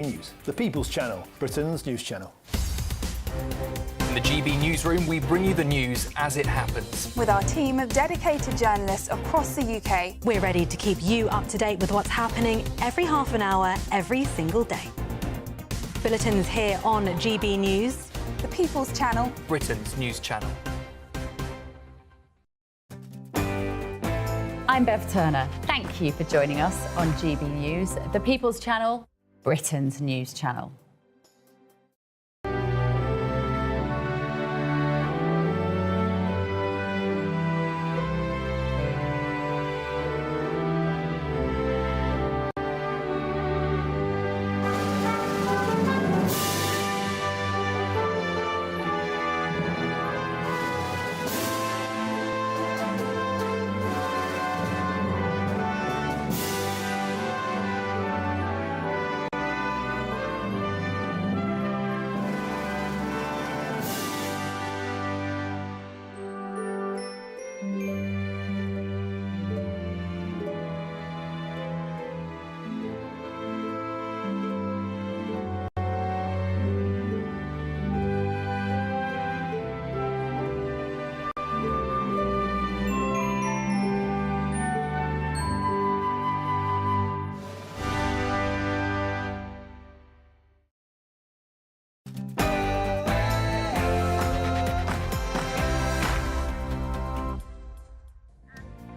News, the People's Channel, Britain's news channel. In the GB newsroom, we bring you the news as it happens. With our team of dedicated journalists across the UK, we're ready to keep you up to date with what's happening every half an hour, every single day. Bulletins here on GB News, the People's Channel, Britain's news channel. I'm Bev Turner. Thank you for joining us on GB News, the People's Channel, Britain's news channel.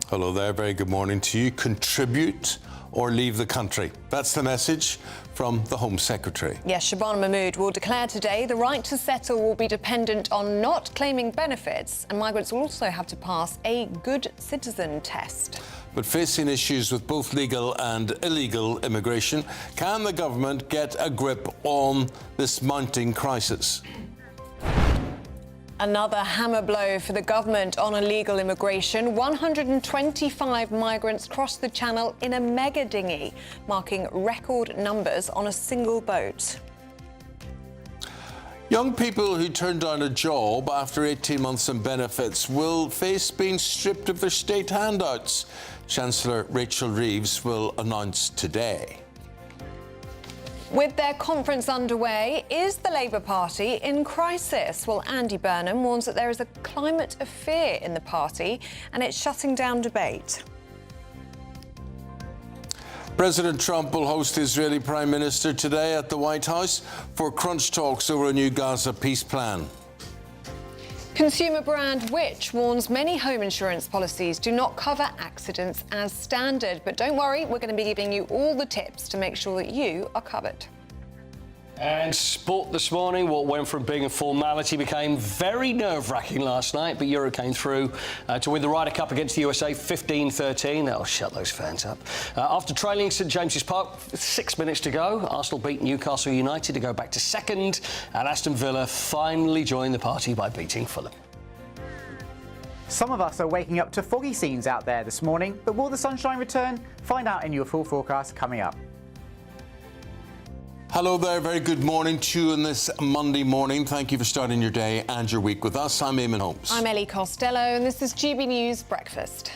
Hello there, very good morning to you. Contribute or leave the country. That's the message from the Home Secretary. Yes, Shabana Mahmood will declare today the right to settle will be dependent on not claiming benefits, and migrants will also have to pass a good citizen test. But facing issues with both legal and illegal immigration, can the government get a grip on this mounting crisis? Another hammer blow for the government on illegal immigration. 125 migrants crossed the Channel in a mega dinghy, marking record numbers on a single boat. Young people who turn down a job after 18 months in benefits will face being stripped of their state handouts. Chancellor Rachel Reeves will announce today. With their conference underway, is the Labour Party in crisis? Well, Andy Burnham warns that there is a climate of fear in the party and it's shutting down debate. President Trump will host the Israeli Prime Minister today at the White House for crunch talks over a new Gaza peace plan. Consumer brand Which warns many home insurance policies do not cover accidents as standard. But don't worry, we're going to be giving you all the tips to make sure that you are covered. And sport this morning, what went from being a formality became very nerve-wracking last night, but Euro came through to win the Ryder Cup against the USA 15-13. That'll shut those fans up. After trailing St James's Park, 6 minutes to go, Arsenal beat Newcastle United to go back to second, and Aston Villa finally joined the party by beating Fulham. Some of us are waking up to foggy scenes out there this morning, but will the sunshine return? Find out in your full forecast coming up. Hello there, very good morning to you on this Monday morning. Thank you for starting your day and your week with us. I'm Eamonn Holmes. I'm Ellie Costello, and this is GB News Breakfast.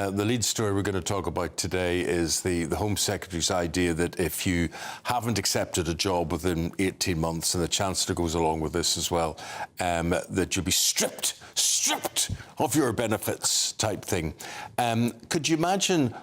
The lead story we're going to talk about today is the Home Secretary's idea that if you haven't accepted a job within 18 months, and the Chancellor goes along with this as well, that you'll be stripped of your benefits type thing. Could you imagine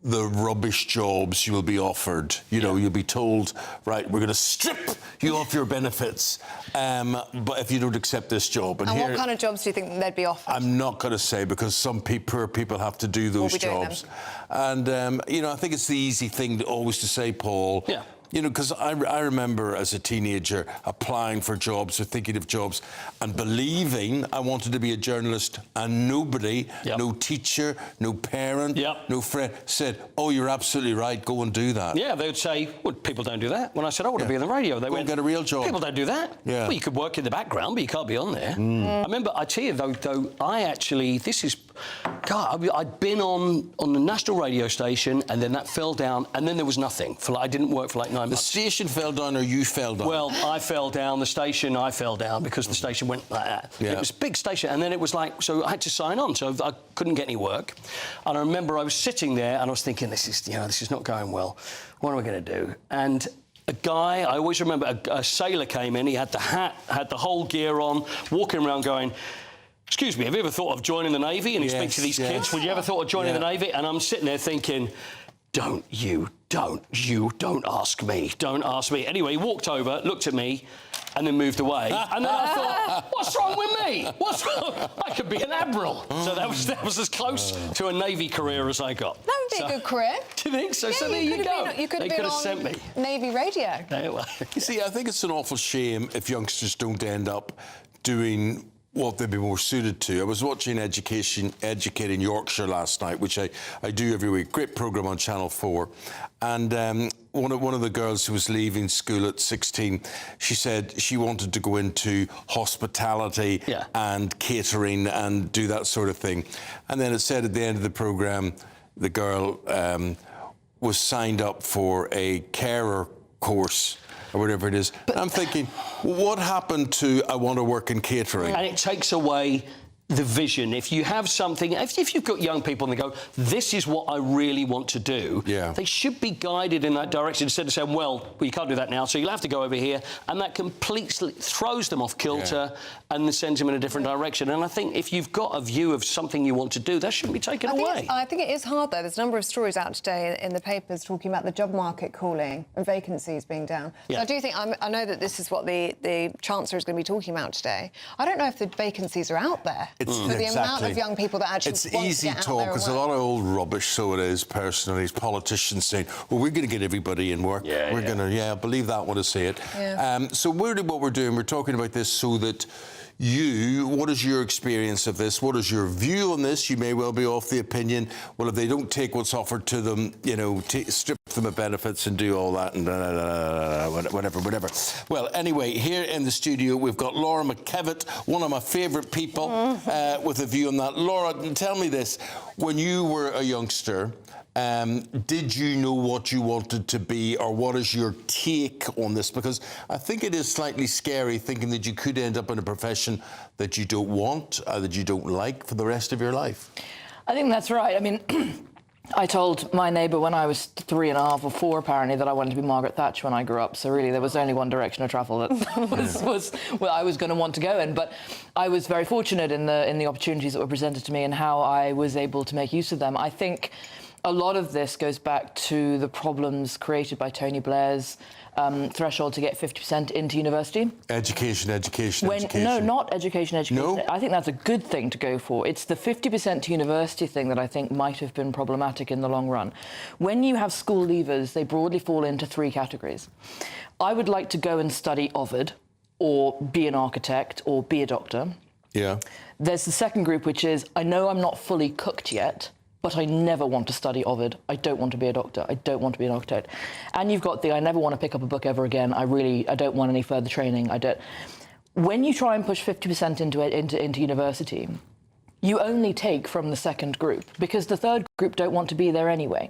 the rubbish jobs you will be offered? You know, you'll be told, right, we're going to strip you off your benefits, but if you don't accept this job. And what kind of jobs do you think they'd be offered? I'm not going to say, because some poor people have to do those jobs. And, you know, I think it's the easy thing always to say, Paul. Yeah. You know, because I remember as a teenager applying for jobs or thinking of jobs and believing I wanted to be a journalist, and nobody, no teacher, no parent, no friend said, oh, you're absolutely right, go and do that. Yeah, they would say, well, people don't do that. When I said, I want to be on the radio, they went, get a real job. People don't do that. Yeah. Well, you could work in the background, but you can't be on there. I remember, I tell you, though, I actually, this is God, I'd been on the national radio station, and then that fell down, and then there was nothing. I didn't work for like 9 months. The station fell down, or you fell down? Well, I fell down. The station, I fell down because the station went like that. Yeah. It was a big station, and then it was like, so I had to sign on, so I couldn't get any work. And I remember I was sitting there, and I was thinking, this is not going well. What am I going to do? And a guy, I always remember, a sailor came in. He had the hat, had the whole gear on, walking around going, excuse me, have you ever thought of joining the Navy? And he speaks to these kids. Would you ever thought of joining the Navy? And I'm sitting there thinking, don't ask me. Don't ask me. Anyway, he walked over, looked at me, and then moved away. And then I thought, what's wrong with me? What's wrong? I could be an admiral. So that was as close to a Navy career as I got. That would be a good career. Do you think so? Yeah, So there you go. You could have been on sent me. Navy radio. You see, I think it's an awful shame if youngsters don't end up doing what they'd be more suited to. I was watching Educating Yorkshire last night, which I do every week. Great programme on Channel 4. And one of the girls who was leaving school at 16, she said she wanted to go into hospitality and catering and do that sort of thing. And then it said at the end of the programme, the girl was signed up for a carer course or whatever it is. But I'm thinking, what happened to I want to work in catering? And it takes away the vision. If you have something, if you've got young people and they go, this is what I really want to do, they should be guided in that direction instead of saying, well, you can't do that now, so you'll have to go over here. And that completely throws them off kilter and sends them in a different direction. And I think if you've got a view of something you want to do, that shouldn't be taken away. I think it is hard, though. There's a number of stories out today in the papers talking about the job market cooling and vacancies being down. So I do think, I know that this is what the Chancellor is going to be talking about today. I don't know if the vacancies are out there. For the amount of young people that actually want easy to get talk. out there. It's a lot of old rubbish, so it is, personally. Politicians saying, well, we're going to get everybody in work. We're going to, I believe that when I say it. So what we're doing, we're talking about this so that what is your experience of this? What is your view on this? You may well be off the opinion, well, if they don't take what's offered to them, strip them of benefits and do all that and whatever. Well, anyway, here in the studio, we've got Laura McKevitt, one of my favourite people, with a view on that. Laura, tell me this. When you were a youngster, did you know what you wanted to be, or what is your take on this? Because I think it is slightly scary thinking that you could end up in a profession that you don't want, that you don't like for the rest of your life. I think that's right. I mean, I told my neighbour when I was 3.5 or 4, apparently, that I wanted to be Margaret Thatcher when I grew up. So really, there was only one direction of travel that was where I was going to want to go in. But I was very fortunate in the opportunities that were presented to me and how I was able to make use of them. I think a lot of this goes back to the problems created by Tony Blair's threshold to get 50% into university. Education. No, not education. No? I think that's a good thing to go for. It's the 50% to university thing that I think might have been problematic in the long run. When you have school leavers, they broadly fall into 3 categories. I would like to go and study Ovid, or be an architect, or be a doctor. Yeah. There's the second group, which is, I know I'm not fully cooked yet, but I never want to study Ovid. I don't want to be a doctor. I don't want to be an architect. And you've got the I never want to pick up a book ever again. I don't want any further training. When you try and push 50% into university, you only take from the second group, because the third group don't want to be there anyway.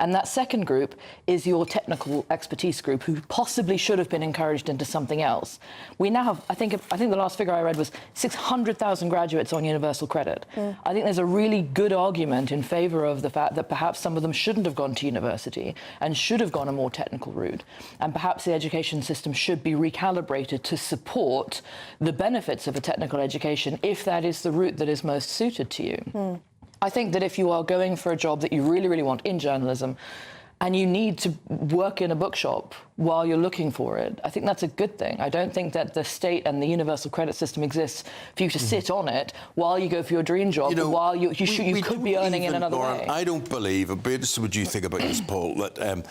And that second group is your technical expertise group, who possibly should have been encouraged into something else. We now have, I think the last figure I read was 600,000 graduates on universal credit. I think there's a really good argument in favour of the fact that perhaps some of them shouldn't have gone to university and should have gone a more technical route. And perhaps the education system should be recalibrated to support the benefits of a technical education if that is the route that is most suited to you. I think that if you are going for a job that you really, really want in journalism, and you need to work in a bookshop while you're looking for it, I think that's a good thing. I don't think that the state and the universal credit system exists for you to sit on it while you go for your dream job, while you could be earning in another way. I don't believe, but what you think about this, Paul, that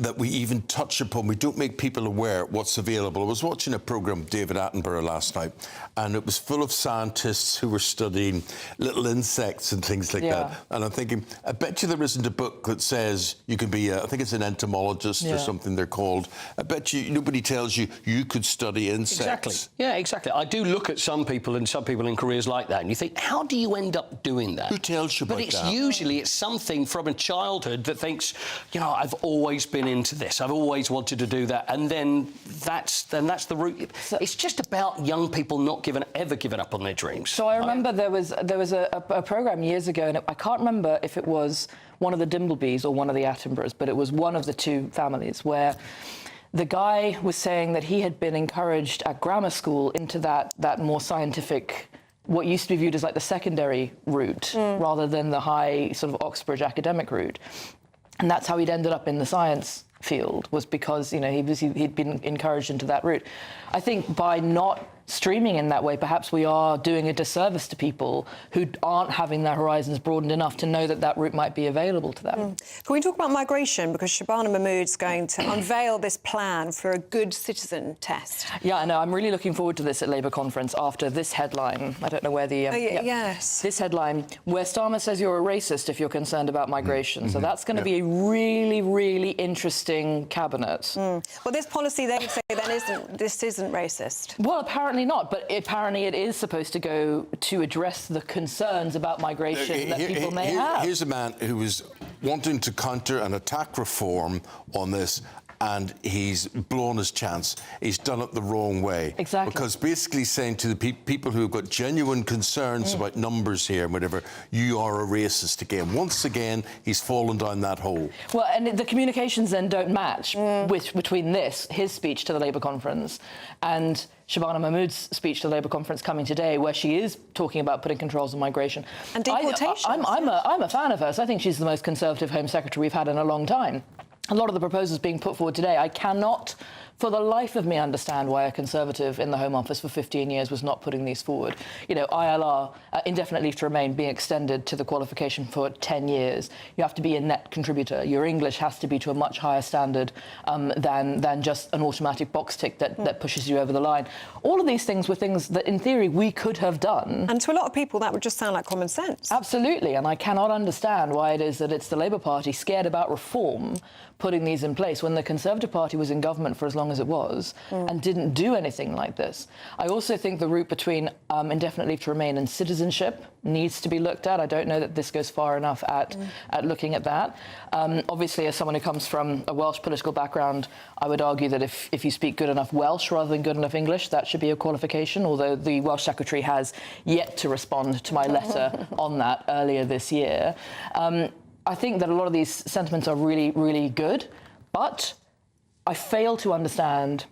that we even touch upon. We don't make people aware what's available. I was watching a programme, David Attenborough, last night, and it was full of scientists who were studying little insects and things like that. And I'm thinking, I bet you there isn't a book that says you can be, I think it's an entomologist or something they're called. I bet you nobody tells you you could study insects. Exactly. Yeah, exactly. I do look at some people and some people in careers like that, and you think, how do you end up doing that? Who tells you about that? But it's usually something from a childhood that thinks, you know, I've always been into this. I've always wanted to do that, and then that's the route. It's just about young people not ever giving up on their dreams. So I remember there was a program years ago, and I can't remember if it was one of the Dimblebys or one of the Attenboroughs, but it was one of the two families where the guy was saying that he had been encouraged at grammar school into that more scientific, what used to be viewed as like the secondary route, rather than the high sort of Oxbridge academic route. And that's how he'd ended up in the science field, was because, you know, he'd been encouraged into that route. I think by not streaming in that way, perhaps we are doing a disservice to people who aren't having their horizons broadened enough to know that that route might be available to them. Can we talk about migration? Because Shabana Mahmood's going to unveil this plan for a good citizen test. Yeah, I know. I'm really looking forward to this at Labour conference after this headline. I don't know where the... Yes. This headline, where Starmer says you're a racist if you're concerned about migration. So that's going to be a really, really interesting cabinet. Well, this policy, they say, then isn't racist. Well, apparently not, but apparently it is supposed to go to address the concerns about migration that people may have. Here's a man who was wanting to counter and attack reform on this, and he's blown his chance. He's done it the wrong way. Exactly. Because basically saying to the people who have got genuine concerns about numbers here and whatever, you are a racist again. Once again, he's fallen down that hole. Well, and the communications then don't match between his speech to the Labour conference, and Shabana Mahmood's speech to the Labour conference coming today, where she is talking about putting controls on migration. And deportations. I'm a fan of hers. I think she's the most conservative Home Secretary we've had in a long time. A lot of the proposals being put forward today, I cannot, for the life of me, understand why a Conservative in the Home Office for 15 years was not putting these forward. You know, ILR, indefinite leave to remain, being extended to the qualification for 10 years. You have to be a net contributor. Your English has to be to a much higher standard than just an automatic box tick that pushes you over the line. All of these things were things that, in theory, we could have done. And to a lot of people, that would just sound like common sense. Absolutely, and I cannot understand why it is that it's the Labour Party scared about reform putting these in place when the Conservative Party was in government for as long as it was and didn't do anything like this. I also think the route between indefinite leave to remain and citizenship needs to be looked at. I don't know that this goes far enough at looking at that. Obviously, as someone who comes from a Welsh political background, I would argue that if you speak good enough Welsh rather than good enough English, that should be a qualification, although the Welsh Secretary has yet to respond to my letter on that earlier this year. I think that a lot of these sentiments are really, really good, but I fail to understand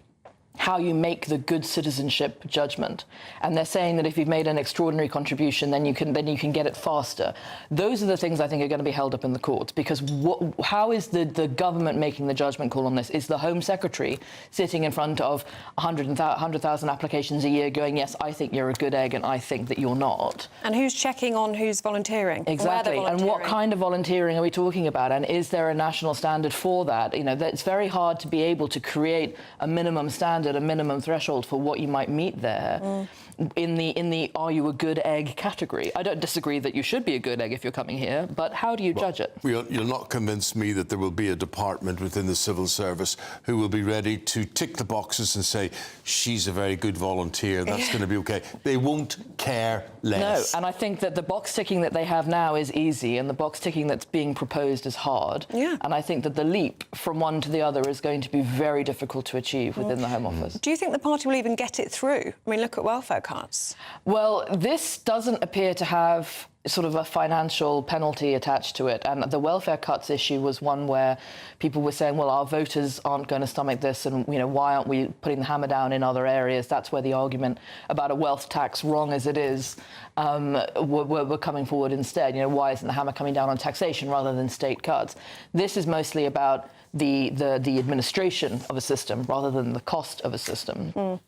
how you make the good citizenship judgment. And they're saying that if you've made an extraordinary contribution, then you can get it faster. Those are the things I think are going to be held up in the courts, because how is the government making the judgment call on this? Is the Home Secretary sitting in front of 100,000 applications a year going, yes, I think you're a good egg and I think that you're not? And who's checking on who's volunteering? Exactly. And what kind of volunteering are we talking about? And is there a national standard for that? You know, it's very hard to be able to create a minimum standard, a minimum threshold for what you might meet there in the are you a good egg category. I don't disagree that you should be a good egg if you're coming here, but how do you judge it? You'll not convince me that there will be a department within the civil service who will be ready to tick the boxes and say, she's a very good volunteer, that's going to be OK. They won't care less. No, and I think that the box ticking that they have now is easy and the box ticking that's being proposed is hard. Yeah. And I think that the leap from one to the other is going to be very difficult to achieve within the Home Office. Do you think the party will even get it through? I mean, look at welfare cuts. Well, this doesn't appear to have sort of a financial penalty attached to it. And the welfare cuts issue was one where people were saying, well, our voters aren't going to stomach this and, you know, why aren't we putting the hammer down in other areas? That's where the argument about a wealth tax, wrong as it is, were coming forward instead. You know, why isn't the hammer coming down on taxation rather than state cuts? This is mostly about the administration of a system rather than the cost of a system.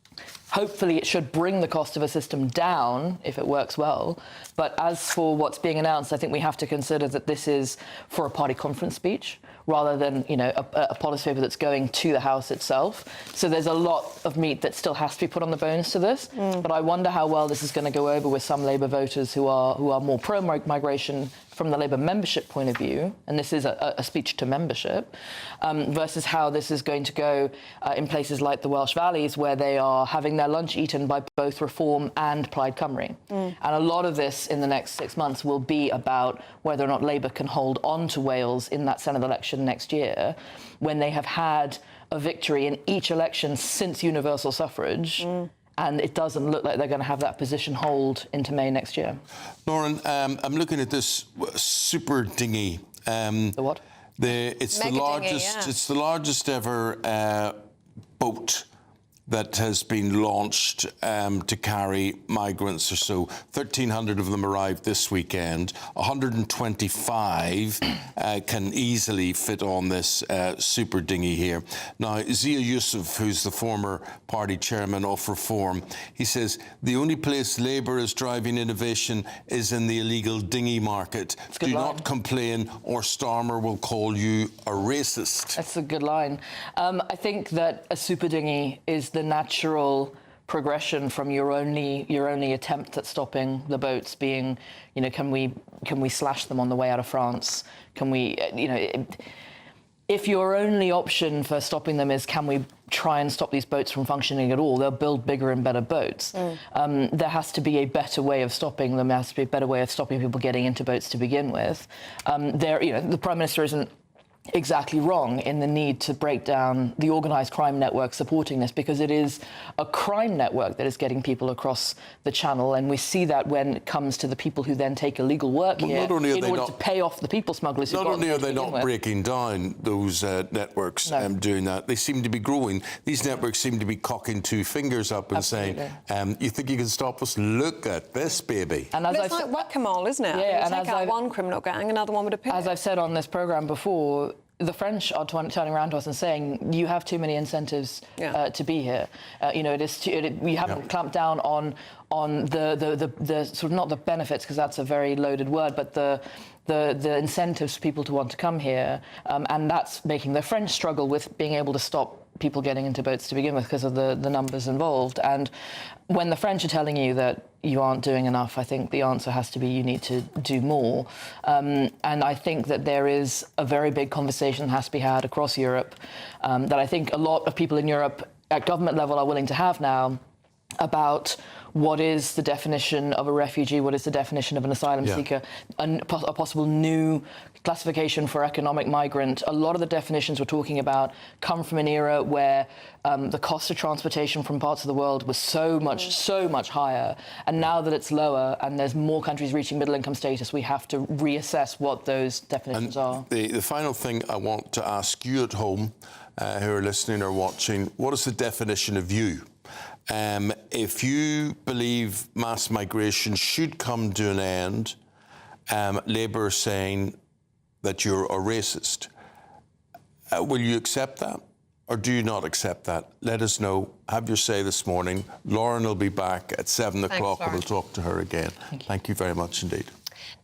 Hopefully it should bring the cost of a system down if it works well. But as for what's being announced, I think we have to consider that this is for a party conference speech rather than, a policy paper that's going to the House itself. So there's a lot of meat that still has to be put on the bones to this. But I wonder how well this is going to go over with some Labour voters who are more pro-migration from the Labour membership point of view, and this is a speech to membership, versus how this is going to go in places like the Welsh Valleys, where they are having their lunch eaten by both Reform and Plaid Cymru. And a lot of this in the next 6 months will be about whether or not Labour can hold on to Wales in that Senedd election next year, when they have had a victory in each election since universal suffrage. And it doesn't look like they're going to have that position hold into May next year. Lauren, I'm looking at this super dinghy. The what? It's Mega the largest. dinghy, yeah. It's the largest ever boat that has been launched to carry migrants or so. 1,300 of them arrived this weekend. 125 can easily fit on this super dinghy here. Now, Zia Yusuf, who's the former party chairman of Reform, he says the only place Labour is driving innovation is in the illegal dinghy market. Do not complain or Starmer will call you a racist. That's a good line. I think that a super dinghy is the natural progression from your only attempt at stopping the boats being, can we slash them on the way out of France? Can we, if your only option for stopping them is can we try and stop these boats from functioning at all, they'll build bigger and better boats. There has to be a better way of stopping them. There has to be a better way of stopping people getting into boats to begin with. The Prime Minister isn't exactly wrong in the need to break down the organised crime network supporting this, because it is a crime network that is getting people across the channel, and we see that when it comes to the people who then take illegal work here in order to pay off the people smugglers. Not only are they not breaking down those networks doing that, they seem to be growing. These networks seem to be cocking two fingers up and saying, you think you can stop us? Look at this, baby. And it's like whack-a-mole, isn't it? Yeah, you take out one criminal gang, another one would appear. As I've said on this programme before, the French are turning around to us and saying, you have too many incentives to be here. We haven't clamped down on the sort of, not the benefits, because that's a very loaded word, but the incentives for people to want to come here. And that's making the French struggle with being able to stop people getting into boats to begin with because of the numbers involved. And when the French are telling you that you aren't doing enough, I think the answer has to be you need to do more. And I think that there is a very big conversation that has to be had across Europe that I think a lot of people in Europe at government level are willing to have now about what is the definition of a refugee, what is the definition of an asylum seeker, a possible new classification for economic migrant. A lot of the definitions we're talking about come from an era where the cost of transportation from parts of the world was so much higher. And now that it's lower and there's more countries reaching middle income status, we have to reassess what those definitions are. The final thing I want to ask you at home, who are listening or watching, what is the definition of you? If you believe mass migration should come to an end, Labour is saying that you're a racist. Will you accept that, or do you not accept that? Let us know. Have your say this morning. Lauren will be back at 7 o'clock and we'll talk to her again. Thank you very much indeed.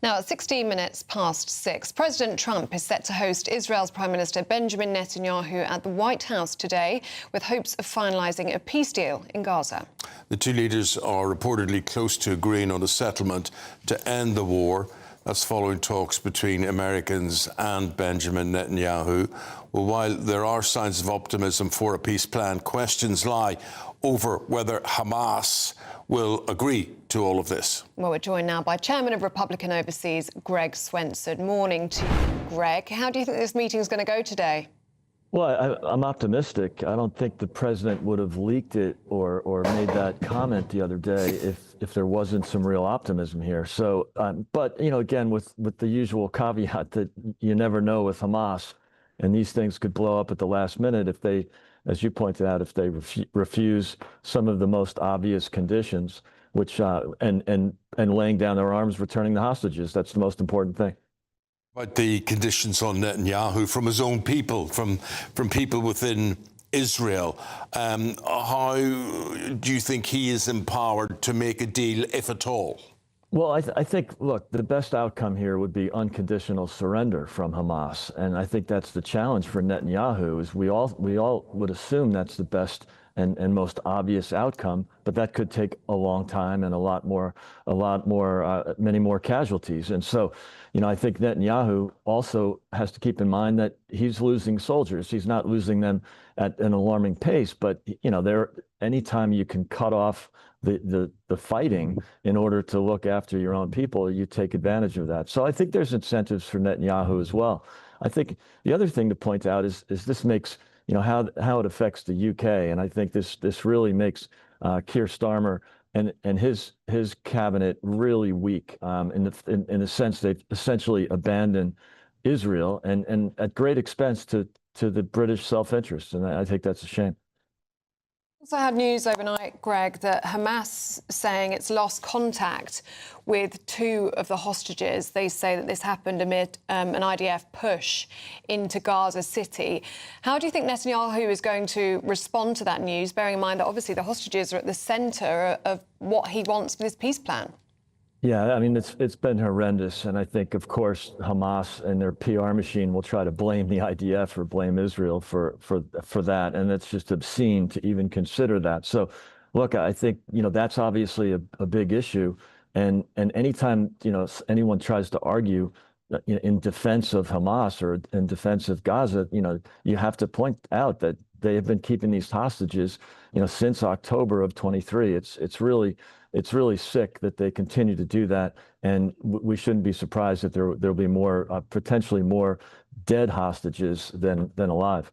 Now, at 16 minutes past 6, President Trump is set to host Israel's Prime Minister Benjamin Netanyahu at the White House today, with hopes of finalising a peace deal in Gaza. The two leaders are reportedly close to agreeing on a settlement to end the war. That's following talks between Americans and Benjamin Netanyahu. Well, while there are signs of optimism for a peace plan, questions lie over whether Hamas will agree to all of this. Well, we're joined now by Chairman of Republican Overseas, Greg Swenson. Morning to you, Greg. How do you think this meeting is going to go today? Well, I'm optimistic. I don't think the president would have leaked it or made that comment the other day if there wasn't some real optimism here. So, but, again, with the usual caveat that you never know with Hamas, and these things could blow up at the last minute if they, as you pointed out, if they refuse some of the most obvious conditions, which and laying down their arms, returning the hostages. That's the most important thing. But the conditions on Netanyahu from his own people, from people within Israel. How do you think he is empowered to make a deal, if at all? Well, I think, look, the best outcome here would be unconditional surrender from Hamas. And I think that's the challenge for Netanyahu, is we all would assume that's the best and most obvious outcome, but that could take a long time and many more casualties. And so, I think Netanyahu also has to keep in mind that he's losing soldiers. He's not losing them at an alarming pace, but, anytime you can cut off the fighting in order to look after your own people, you take advantage of that. So I think there's incentives for Netanyahu as well. I think the other thing to point out is this makes, how it affects the UK. And I think this really makes Keir Starmer and his cabinet really weak in the sense they've essentially abandoned Israel and at great expense to the British self-interest. And I think that's a shame. Also had news overnight, Greg, that Hamas saying it's lost contact with 2 of the hostages. They say that this happened amid an IDF push into Gaza City. How do you think Netanyahu is going to respond to that news, bearing in mind that obviously the hostages are at the centre of what he wants for this peace plan? Yeah, I mean, it's been horrendous. And I think, of course, Hamas and their PR machine will try to blame the IDF or blame Israel for that. And it's just obscene to even consider that. So, look, I think, that's obviously a big issue. And anytime, anyone tries to argue in defense of Hamas or in defense of Gaza, you have to point out that they have been keeping these hostages, since October of 23. It's really sick that they continue to do that, and we shouldn't be surprised that there'll be more, potentially more dead hostages than alive.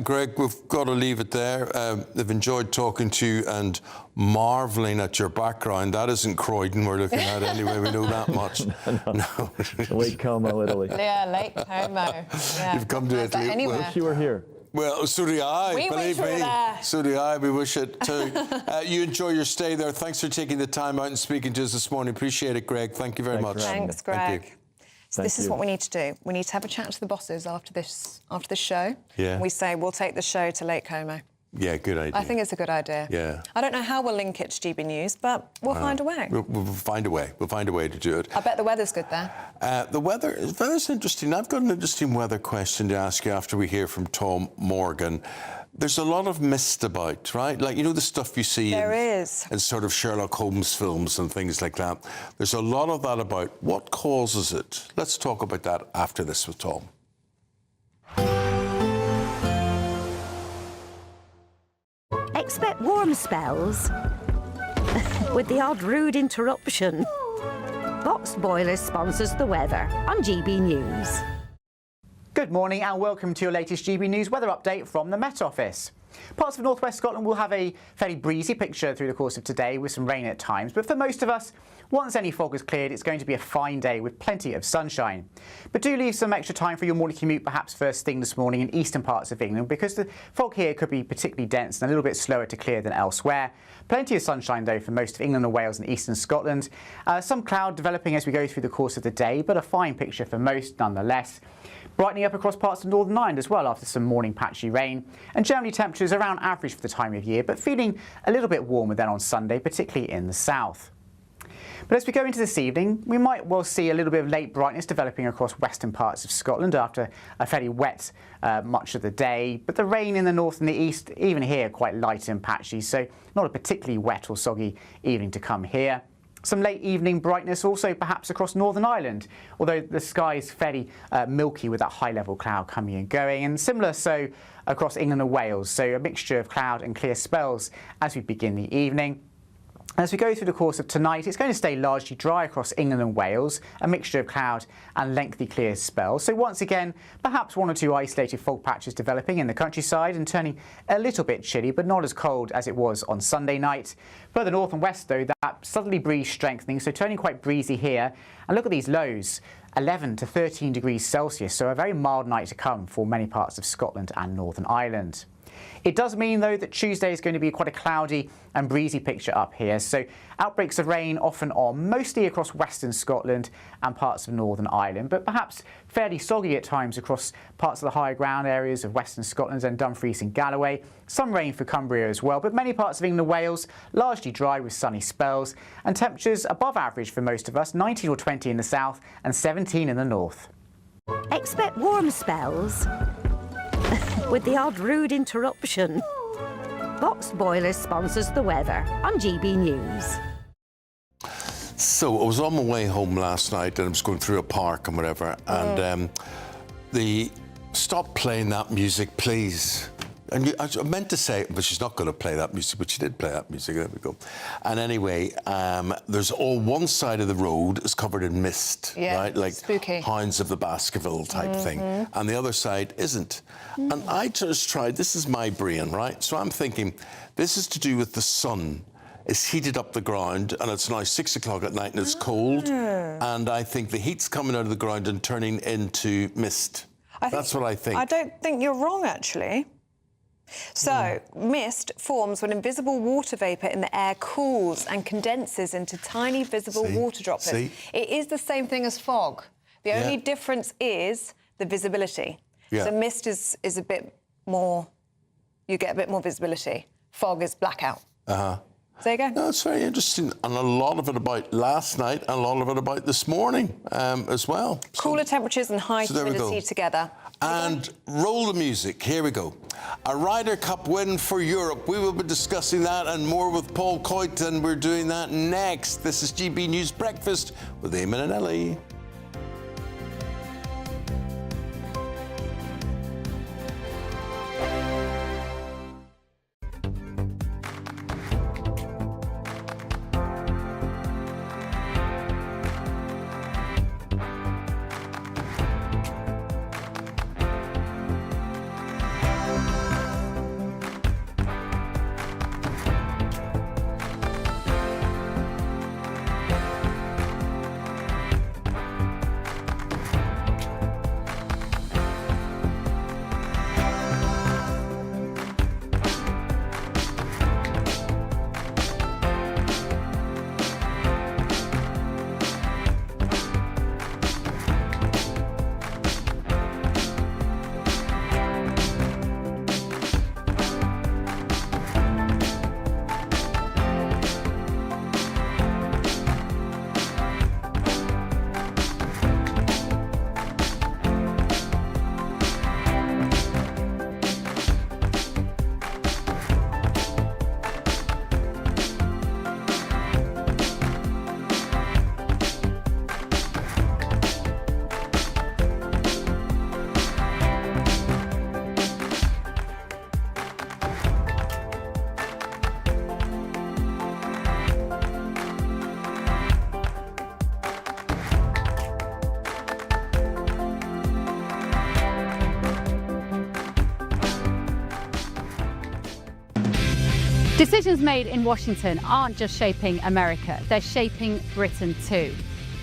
Greg, we've got to leave it there. I've enjoyed talking to you and marvelling at your background. That isn't Croydon we're looking at anyway, we know that much. No. Lake Como, Italy. Yeah, Lake Como. Yeah. You've come to Italy. Anywhere. Wish you were here. Well, so do I, believe me. So do I, we wish it too. You enjoy your stay there. Thanks for taking the time out and speaking to us this morning. Appreciate it, Greg. Thank you very much. Thanks, Greg. Thank you. So this is what we need to do. We need to have a chat to the bosses after this show. Yeah. We say we'll take the show to Lake Como. Yeah, good idea. I think it's a good idea. Yeah. I don't know how we'll link it to GB News, but we'll find a way. We'll find a way. We'll find a way to do it. I bet the weather's good there. The weather's interesting. I've got an interesting weather question to ask you after we hear from Tom Morgan. There's a lot of mist about, right? Like, the stuff you see in sort of Sherlock Holmes films and things like that. There's a lot of that about. What causes it? Let's talk about that after this with Tom. Expect warm spells with the odd rude interruption. Box Boilers sponsors the weather on GB News. Good morning and welcome to your latest GB News weather update from the Met Office. Parts of northwest Scotland will have a fairly breezy picture through the course of today with some rain at times, but for most of us, once any fog is cleared, it's going to be a fine day with plenty of sunshine. But do leave some extra time for your morning commute, perhaps first thing this morning in eastern parts of England, because the fog here could be particularly dense and a little bit slower to clear than elsewhere. Plenty of sunshine, though, for most of England and Wales and eastern Scotland. Some cloud developing as we go through the course of the day, but a fine picture for most nonetheless. Brightening up across parts of Northern Ireland as well after some morning patchy rain. And generally temperatures around average for the time of year, but feeling a little bit warmer than on Sunday, particularly in the south. But as we go into this evening, we might well see a little bit of late brightness developing across western parts of Scotland after a fairly wet much of the day. But the rain in the north and the east, even here, quite light and patchy, so not a particularly wet or soggy evening to come here. Some late evening brightness also perhaps across Northern Ireland, although the sky is fairly milky with that high-level cloud coming and going, and similar so across England and Wales, so a mixture of cloud and clear spells as we begin the evening. As we go through the course of tonight, it's going to stay largely dry across England and Wales, a mixture of cloud and lengthy clear spells. So once again, perhaps one or two isolated fog patches developing in the countryside and turning a little bit chilly, but not as cold as it was on Sunday night. Further north and west, though, that southerly breeze strengthening, so turning quite breezy here. And look at these lows, 11 to 13 degrees Celsius, so a very mild night to come for many parts of Scotland and Northern Ireland. It does mean, though, that Tuesday is going to be quite a cloudy and breezy picture up here. So outbreaks of rain off and on, mostly across western Scotland and parts of Northern Ireland, but perhaps fairly soggy at times across parts of the higher ground areas of western Scotland and Dumfries and Galloway. Some rain for Cumbria as well, but many parts of England and Wales largely dry with sunny spells, and temperatures above average for most of us, 19 or 20 in the south and 17 in the north. Expect warm spells with the odd rude interruption. Box Boilers sponsors the weather on GB News. So I was on my way home last night and I was going through a park and whatever, and they stopped playing that music, please. And I meant to say, but she's not going to play that music, but she did play that music. There we go. And anyway, there's all one side of the road is covered in mist, right? Like spooky. Hounds of the Baskerville type thing. And the other side isn't. And I just tried, this is my brain, right? So I'm thinking, this is to do with the sun. It's heated up the ground, and it's now 6 o'clock at night and it's cold. And I think the heat's coming out of the ground and turning into mist. That's what I think. I don't think you're wrong, actually. So, mist forms when invisible water vapour in the air cools and condenses into tiny visible water droplets. It is the same thing as fog. The only difference is the visibility. So mist is a bit more, you get a bit more visibility. Fog is blackout. So there you go. No, it's very interesting. And a lot of it about last night and a lot of it about this morning as well. Cooler temperatures and high humidity together. And roll the music. Here we go. A Ryder Cup win for Europe. We will be discussing that and more with Paul Coyte, and we're doing that next. This is GB News Breakfast with Eamonn and Ellie. Decisions made in Washington aren't just shaping America, they're shaping Britain too.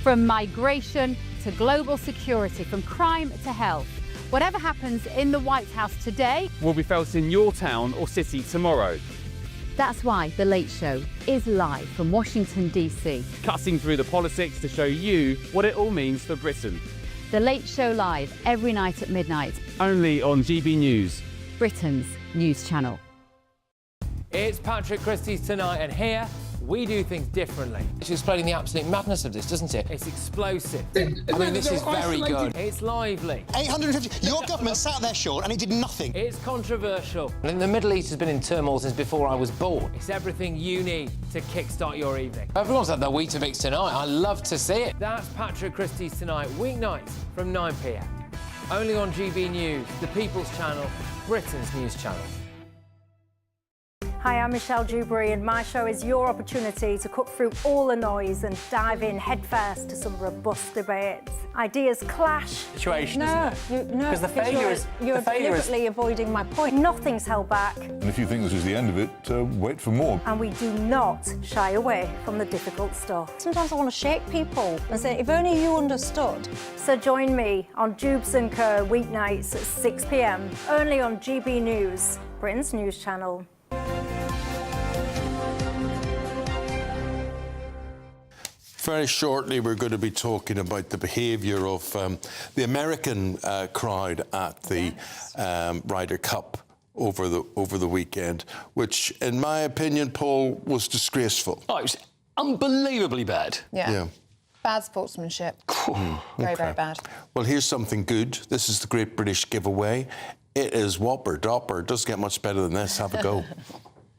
From migration to global security, from crime to health. Whatever happens in the White House today will be felt in your town or city tomorrow. That's why The Late Show is live from Washington, D.C. Cutting through the politics to show you what it all means for Britain. The Late Show live every night at midnight. Only on GB News, Britain's news channel. It's Patrick Christie's Tonight, and here we do things differently. It's explaining the absolute madness of this, doesn't it? It's explosive. I mean, this is very good. It's lively. 850. Your government sat there, Sean, and it did nothing. It's controversial. And the Middle East has been in turmoil since before I was born. It's everything you need to kickstart your evening. Everyone's had their Weetabix tonight. I love to see it. That's Patrick Christie's Tonight, weeknights from 9 p.m. Only on GB News, the People's Channel, Britain's news channel. Hi, I'm Michelle Dewberry, and my show is your opportunity to cut through all the noise and dive in headfirst to some robust debates. Ideas clash. Situation, isn't it? No, because the failure is you're deliberately avoiding my point. Nothing's held back, And if you think this is the end of it, wait for more. and we do not shy away from the difficult stuff. Sometimes I want to shake people and say, if only you understood. So join me on Jubes and Co weeknights at 6 p.m. only on GB News, Britain's news channel. Very shortly, we're going to be talking about the behaviour of the American crowd at the Ryder Cup over the weekend, which, in my opinion, Paul, was disgraceful. Oh, it was unbelievably bad. Yeah. Bad sportsmanship. Very, very bad. Well, here's something good. This is the Great British Giveaway. It is whopper dopper. It doesn't get much better than this. Have a go.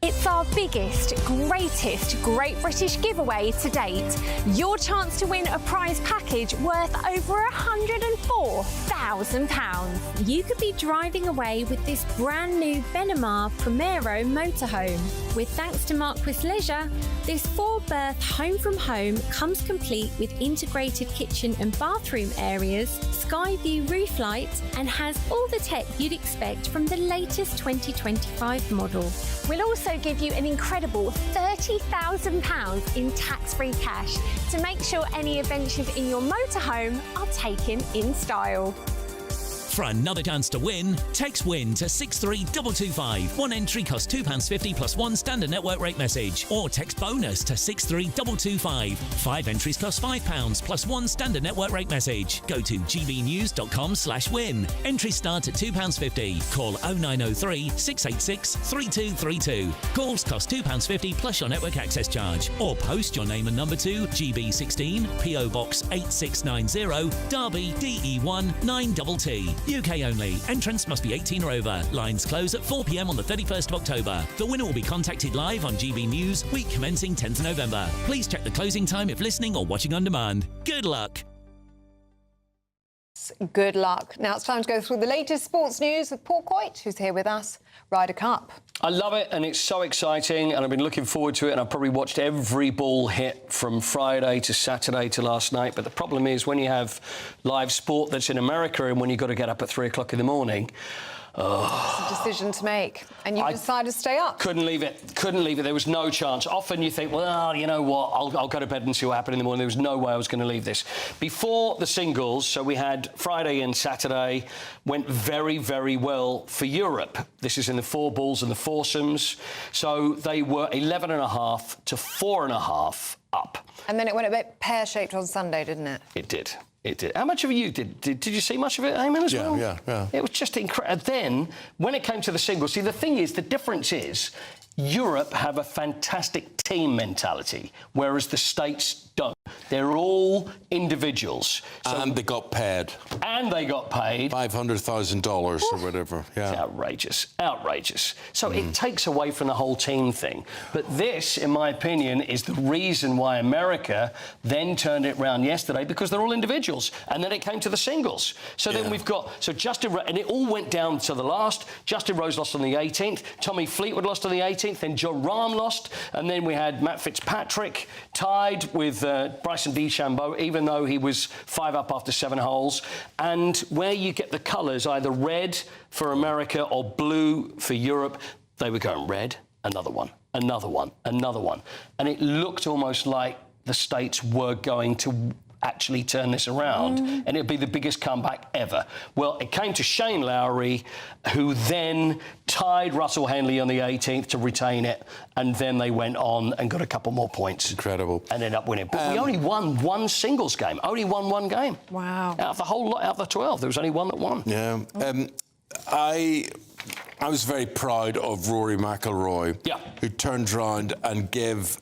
It's our biggest, greatest Great British giveaway to date. Your chance to win a prize package worth over £104,000. You could be driving away with this brand new Benamar Primero motorhome. With thanks to Marquis Leisure, this 4-berth home from home comes complete with integrated kitchen and bathroom areas, sky view roof light, and has all the tech you'd expect from the latest 2025 model. We'll also give you an incredible £30,000 in tax-free cash to make sure any adventures in your motorhome are taken in style. For another chance to win, text WIN to 63225. One entry costs £2.50 plus one standard network rate message. Or text BONUS to 63225. 5 entries cost £5 plus one standard network rate message. Go to gbnews.com/win. Entries start at £2.50. Call 0903 686 3232. Calls cost £2.50 plus your network access charge. Or post your name and number to GB16 PO Box 8690 Derby DE1 9TT. UK only. Entrance must be 18 or over. Lines close at 4 p.m. on the 31st of October. The winner will be contacted live on GB News, week commencing 10th November. Please check the closing time if listening or watching on demand. Good luck. Good luck. Now it's time to go through the latest sports news with Paul Coit, who's here with us. Ryder Cup. I love it, and it's so exciting, and I've been looking forward to it, and I've probably watched every ball hit from Friday to Saturday to last night. But the problem is when you have live sport that's in America and when you've got to get up at 3 o'clock in the morning... It's a decision to make, and you decided to stay up. Couldn't leave it. There was no chance. Often you think, well, you know what, I'll go to bed and see what happened in the morning. There was no way I was going to leave this. Before the singles, so we had Friday and Saturday, went very, very well for Europe. This is in the 4 balls and the foursomes. So they were 11.5 to 4.5 up. And then it went a bit pear-shaped on Sunday, didn't it? It did. It did. How much of you did you see much of it, Eamonn, as well? Yeah. It was just incredible. Then, when it came to the singles, see, the thing is, the difference is Europe have a fantastic team mentality, whereas the States don't. They're all individuals. And they got paid. $500,000 or whatever. Yeah. It's outrageous. So it takes away from the whole team thing. But this, in my opinion, is the reason why America then turned it round yesterday, because they're all individuals. And then it came to the singles. So then we've got... So Justin... And it all went down to the last. Justin Rose lost on the 18th. Tommy Fleetwood lost on the 18th. Then John Rahm lost. And then we had Matt Fitzpatrick tied with Bryson DeChambeau, even though he was 5 up after 7 holes. And where you get the colours, either red for America or blue for Europe, they were going red, another one. And it looked almost like the States were going to actually turn this around, and it'd be the biggest comeback ever. Well, it came to Shane Lowry, who then tied Russell Henley on the 18th to retain it, and then they went on and got a couple more points. Incredible. And ended up winning. But we only won one singles game. Only won one game. Wow. Out of the whole lot, out of the 12, there was only one that won. Yeah. I was very proud of Rory McIlroy, who turned around and gave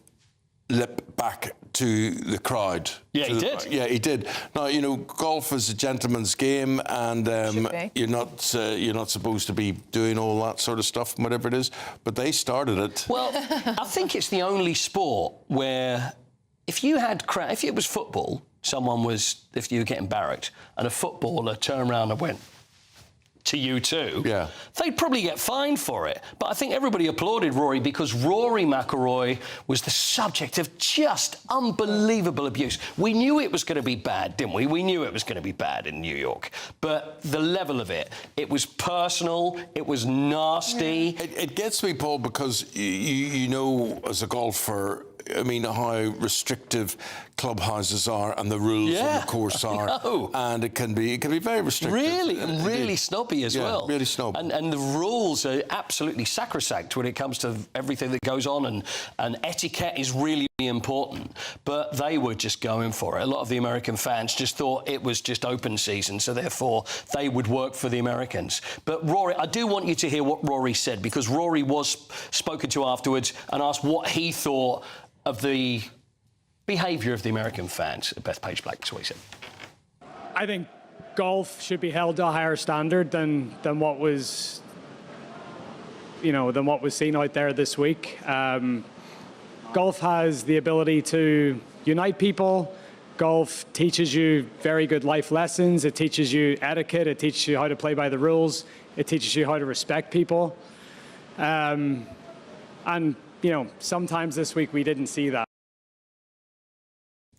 lip back to the crowd. Yeah, he did. Yeah, he did. Now, you know, golf is a gentleman's game, and you're not supposed to be doing all that sort of stuff, whatever it is. But they started it. Well, I think it's the only sport where if it was football, if you were getting barracked, and a footballer turned around and went, to you too, yeah, they'd probably get fined for it. But I think everybody applauded Rory because Rory McIlroy was the subject of just unbelievable abuse. We knew it was going to be bad, didn't we? We knew it was going to be bad in New York. But the level of it was personal, it was nasty. It gets me, Paul, because you know, as a golfer, I mean, how restrictive clubhouses are and the rules on the course are, and it can be very restrictive. Really snobby as well. Really snobby. And the rules are absolutely sacrosanct when it comes to everything that goes on, and etiquette is really important. But they were just going for it. A lot of the American fans just thought it was just open season, so therefore they would work for the Americans. But Rory, I do want you to hear what Rory said, because Rory was spoken to afterwards and asked what he thought of the behaviour of the American fans. Beth Page Black, that's what he said. I think golf should be held to a higher standard than what was, than what was seen out there this week. Golf has the ability to unite people. Golf teaches you very good life lessons. It teaches you etiquette. It teaches you how to play by the rules. It teaches you how to respect people. And sometimes this week we didn't see that.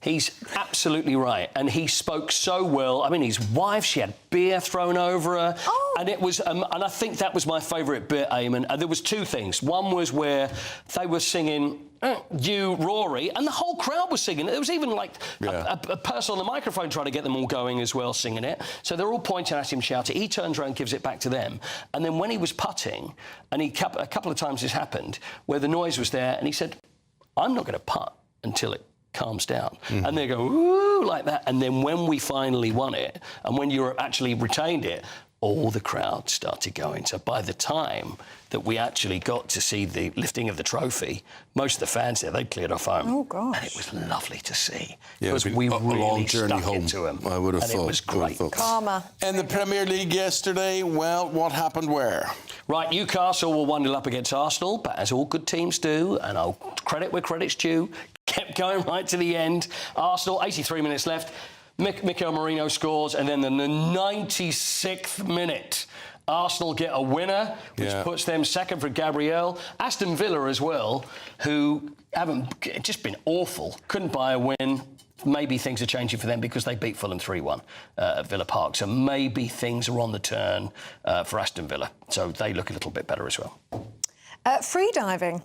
He's absolutely right, and he spoke so well. I mean, his wife, she had beer thrown over her, and it was, and I think that was my favourite bit, Eamon. And there was two things. One was where they were singing "You, Rory," and the whole crowd was singing it. There was even like a person on the microphone trying to get them all going as well, singing it. So they're all pointing at him, shouting. He turns around, gives it back to them, and then when he was putting, and a couple of times this happened, where the noise was there, and he said, "I'm not going to putt until it calms down." And they go, ooh, like that. And then when we finally won it, and when Europe actually retained it, all the crowd started going. So by the time that we actually got to see the lifting of the trophy, most of the fans there, they'd cleared off home. Oh, gosh. And it was lovely to see. Yeah, because we really stuck home. into them. I would have thought. And it was great. Karma. In the Premier League yesterday, well, what happened where? Right, Newcastle were 1-0 up against Arsenal, but as all good teams do, and I'll credit where credit's due, kept going right to the end. Arsenal, 83 minutes left. Mikel Merino scores, and then in the 96th minute, Arsenal get a winner, which puts them second for Gabriel. Aston Villa as well, who haven't just been awful, couldn't buy a win. Maybe things are changing for them because they beat Fulham 3-1 at Villa Park. So maybe things are on the turn for Aston Villa. So they look a little bit better as well. Free diving.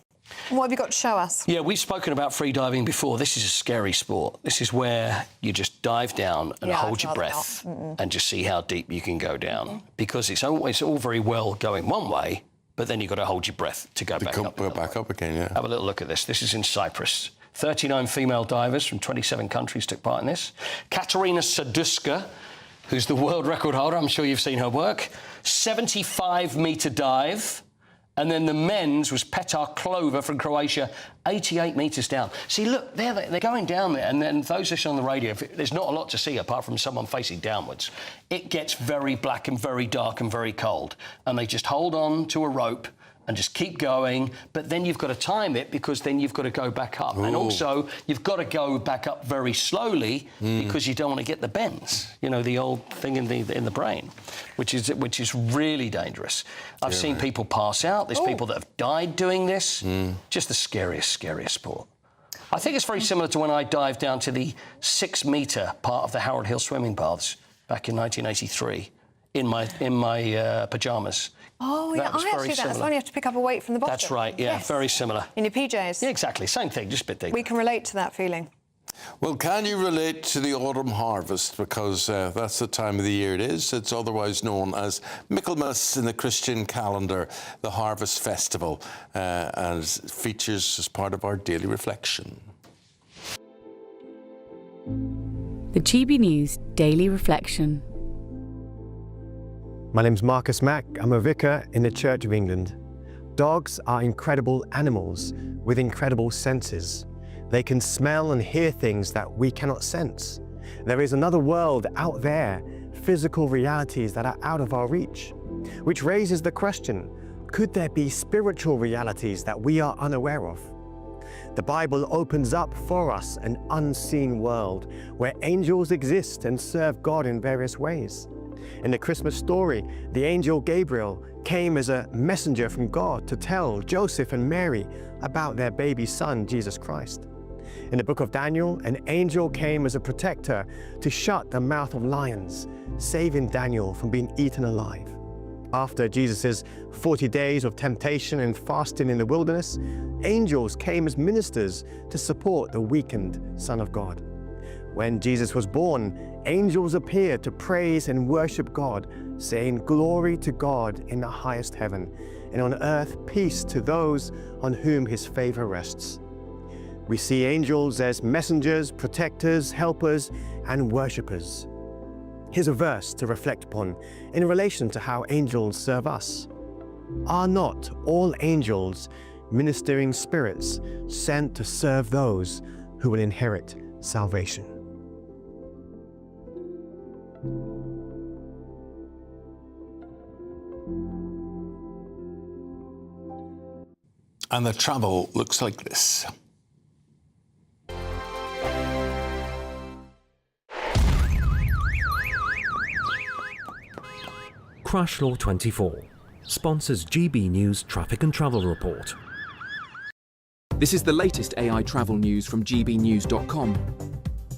What have you got to show us? Yeah, we've spoken about free diving before. This is a scary sport. This is where you just dive down and hold your breath and just see how deep you can go down. Because it's all very well going one way, but then you've got to hold your breath to go back up. Go back up again, yeah. Have a little look at this. This is in Cyprus. 39 female divers from 27 countries took part in this. Katerina Saduska, who's the world record holder, I'm sure you've seen her work, 75-metre dive. And then the men's was Petar Clover from Croatia, 88 metres down. See, look, they're going down there, and then those listening on the radio, there's not a lot to see apart from someone facing downwards. It gets very black and very dark and very cold, and they just hold on to a rope and just keep going, but then you've got to time it because then you've got to go back up. Ooh. And also, you've got to go back up very slowly because you don't want to get the bends, the old thing in the brain, which is really dangerous. I've seen people pass out. There's people that have died doing this. Just the scariest sport. I think it's very similar to when I dived down to the 6-metre part of the Harold Hill swimming baths back in 1983 in my pyjamas. Oh, yeah, I actually do that. As long as you have to pick up a weight from the bottom. That's right, yeah, very similar. In your PJs? Yeah, exactly, same thing, just a bit deeper. We can relate to that feeling. Well, can you relate to the autumn harvest? Because that's the time of the year it is. It's otherwise known as Michaelmas in the Christian calendar, the Harvest Festival, and features as part of our daily reflection. The GB News Daily Reflection. My name's Marcus Mack. I'm a vicar in the Church of England. Dogs are incredible animals with incredible senses. They can smell and hear things that we cannot sense. There is another world out there, physical realities that are out of our reach, which raises the question, could there be spiritual realities that we are unaware of? The Bible opens up for us an unseen world where angels exist and serve God in various ways. In the Christmas story, the angel Gabriel came as a messenger from God to tell Joseph and Mary about their baby son, Jesus Christ. In the book of Daniel, an angel came as a protector to shut the mouth of lions, saving Daniel from being eaten alive. After Jesus' 40 days of temptation and fasting in the wilderness, angels came as ministers to support the weakened Son of God. When Jesus was born, angels appeared to praise and worship God, saying, "Glory to God in the highest heaven, and on earth peace to those on whom his favor rests." We see angels as messengers, protectors, helpers, and worshippers. Here's a verse to reflect upon in relation to how angels serve us. Are not all angels ministering spirits sent to serve those who will inherit salvation? And the travel looks like this. Crash Law 24 sponsors GB News Traffic and Travel Report. This is the latest AI travel news from gbnews.com.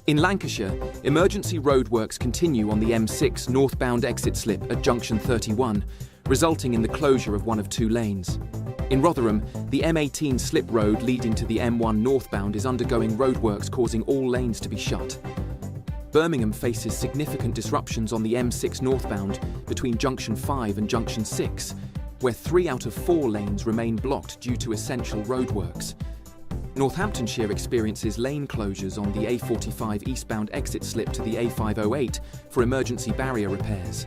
In Lancashire, emergency roadworks continue on the M6 northbound exit slip at junction 31, resulting in the closure of one of two lanes. In Rotherham, the M18 slip road leading to the M1 northbound is undergoing roadworks causing all lanes to be shut. Birmingham faces significant disruptions on the M6 northbound between junction 5 and junction 6, where 3 out of 4 lanes remain blocked due to essential roadworks. Northamptonshire experiences lane closures on the A45 eastbound exit slip to the A508 for emergency barrier repairs.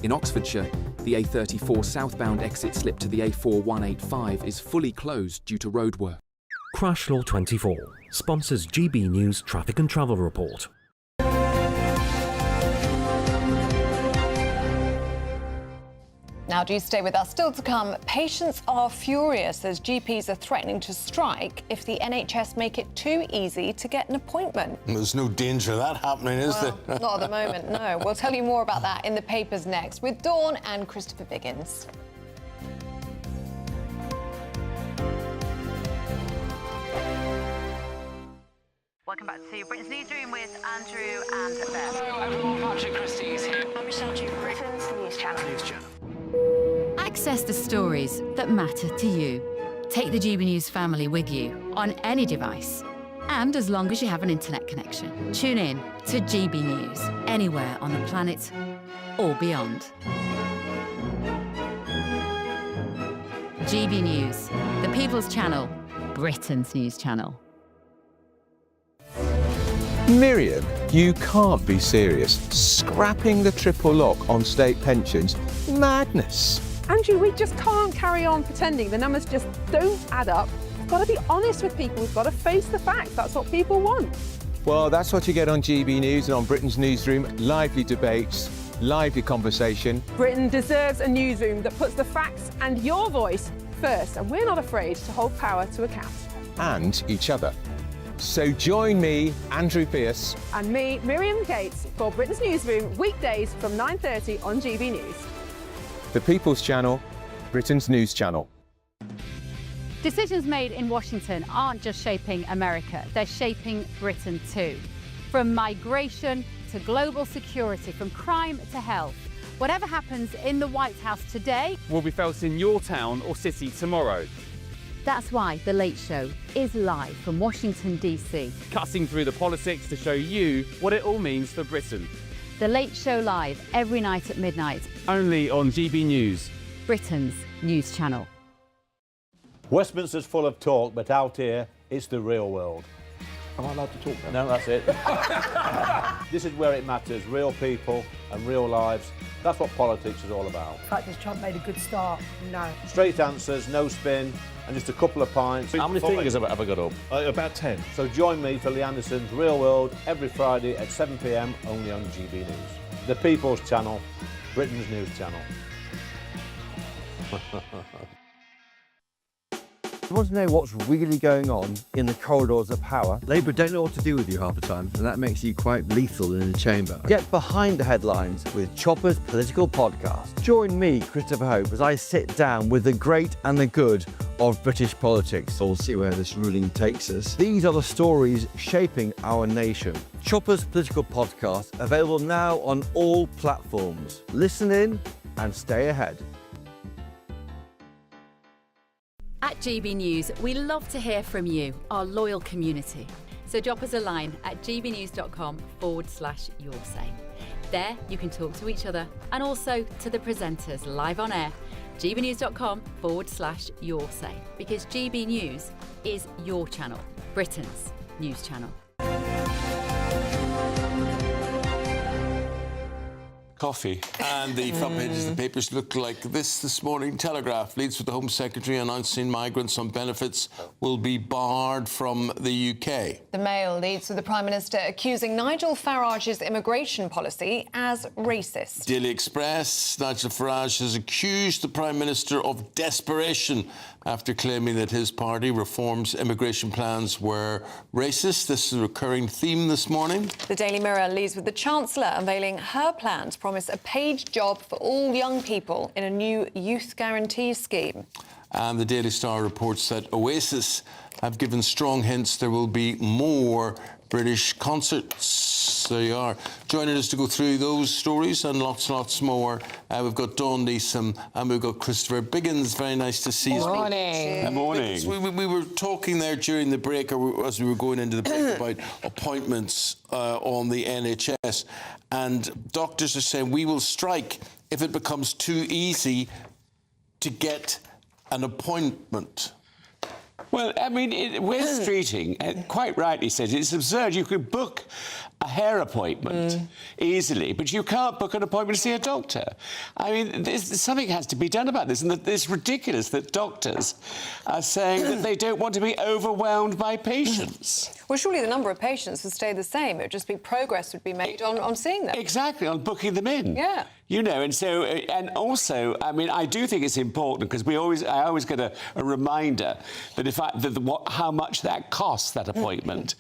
In Oxfordshire, the A34 southbound exit slip to the A4185 is fully closed due to roadwork. Crash Law 24 sponsors GB News Traffic and Travel Report. Now do stay with us. Still to come, patients are furious as GPs are threatening to strike if the NHS make it too easy to get an appointment. There's no danger of that happening, is there? Not at the moment, no. We'll tell you more about that in the papers next with Dawn and Christopher Biggins. Welcome back to Britain's Newsroom with Andrew and Beth. Hello everyone, Patrick Christie is here. I'm Michelle Duke, Britain's News Channel. Access the stories that matter to you. Take the GB News family with you on any device. And as long as you have an internet connection, tune in to GB News anywhere on the planet or beyond. GB News, the People's Channel, Britain's News Channel. Miriam, you can't be serious. Scrapping the triple lock on state pensions? Madness. Andrew, we just can't carry on pretending. The numbers just don't add up. We've got to be honest with people. We've got to face the facts. That's what people want. Well, that's what you get on GB News and on Britain's Newsroom. Lively debates, lively conversation. Britain deserves a newsroom that puts the facts and your voice first, and we're not afraid to hold power to account. And each other. So join me, Andrew Pearce. And me, Miriam Gates, for Britain's Newsroom, weekdays from 9:30 on GB News. The People's Channel, Britain's News Channel. Decisions made in Washington aren't just shaping America, they're shaping Britain too. From migration to global security, from crime to health. Whatever happens in the White House today will be felt in your town or city tomorrow. That's why The Late Show is live from Washington, D.C. Cutting through the politics to show you what it all means for Britain. The Late Show live every night at midnight. Only on GB News, Britain's news channel. Westminster's full of talk, but out here, it's the real world. Am I allowed to talk now? No, that's it. This is where it matters, real people and real lives. That's what politics is all about. The fact is Trump made a good start. No. Straight answers, no spin, and just a couple of pints. How many fingers have I got up? About 10. So join me for Lee Anderson's Real World every Friday at 7 p.m. only on GB News. The People's Channel, Britain's News Channel. want to know what's really going on in the corridors of power. Labour don't know what to do with you half the time, and that makes you quite lethal in the chamber. Get behind the headlines with Chopper's Political Podcast. Join me, Christopher Hope, as I sit down with the great and the good of British politics. We'll see where this ruling takes us. These are the stories shaping our nation. Chopper's Political Podcast, available now on all platforms. Listen in and stay ahead. At GB News, we love to hear from you, our loyal community. So drop us a line at gbnews.com/yoursay. There you can talk to each other and also to the presenters live on air. gbnews.com/yoursay, because GB News is your channel, Britain's news channel. Coffee. And the front pages of the papers look like this morning. Telegraph leads with the Home Secretary announcing migrants on benefits will be barred from the UK. The Mail leads with the Prime Minister accusing Nigel Farage's immigration policy as racist. Daily Express, Nigel Farage has accused the Prime Minister of desperation after claiming that his party Reform's immigration plans were racist. This is a recurring theme this morning. The Daily Mirror leads with the Chancellor unveiling her plan to promise a paid job for all young people in a new youth guarantee scheme. And the Daily Star reports that Oasis have given strong hints there will be more British concerts. There you are. Joining us to go through those stories and lots more. We've got Dawn Neeson and we've got Christopher Biggins. Very nice to see you. Good morning. Good morning. We were talking there during the break, or as we were going into the break, about appointments on the NHS. And doctors are saying we will strike if it becomes too easy to get an appointment. Well, I mean, Wes Streeting quite rightly says it's absurd. You could book a hair appointment easily, but you can't book an appointment to see a doctor. I mean, something has to be done about this, and it's ridiculous that doctors are saying that they don't want to be overwhelmed by patients. Well, surely the number of patients would stay the same. It would just be progress would be made on seeing them. Exactly, on booking them in. Yeah. You know, and so, and also, I mean, I do think it's important because I always get a reminder that how much that costs, that appointment,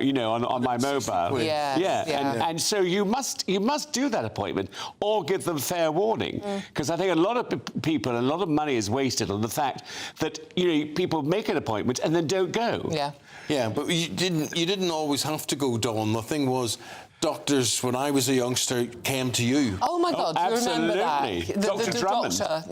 you know, on my mobile. Yeah. And so you must do that appointment or give them fair warning, because I think a lot of people, a lot of money is wasted on the fact that, you know, people make an appointment and then don't go. Yeah, but you didn't always have to go, Dawn. The thing was, doctors, when I was a youngster, came to you. Oh, my God, do you remember that? Dr. Drummond. Doctor,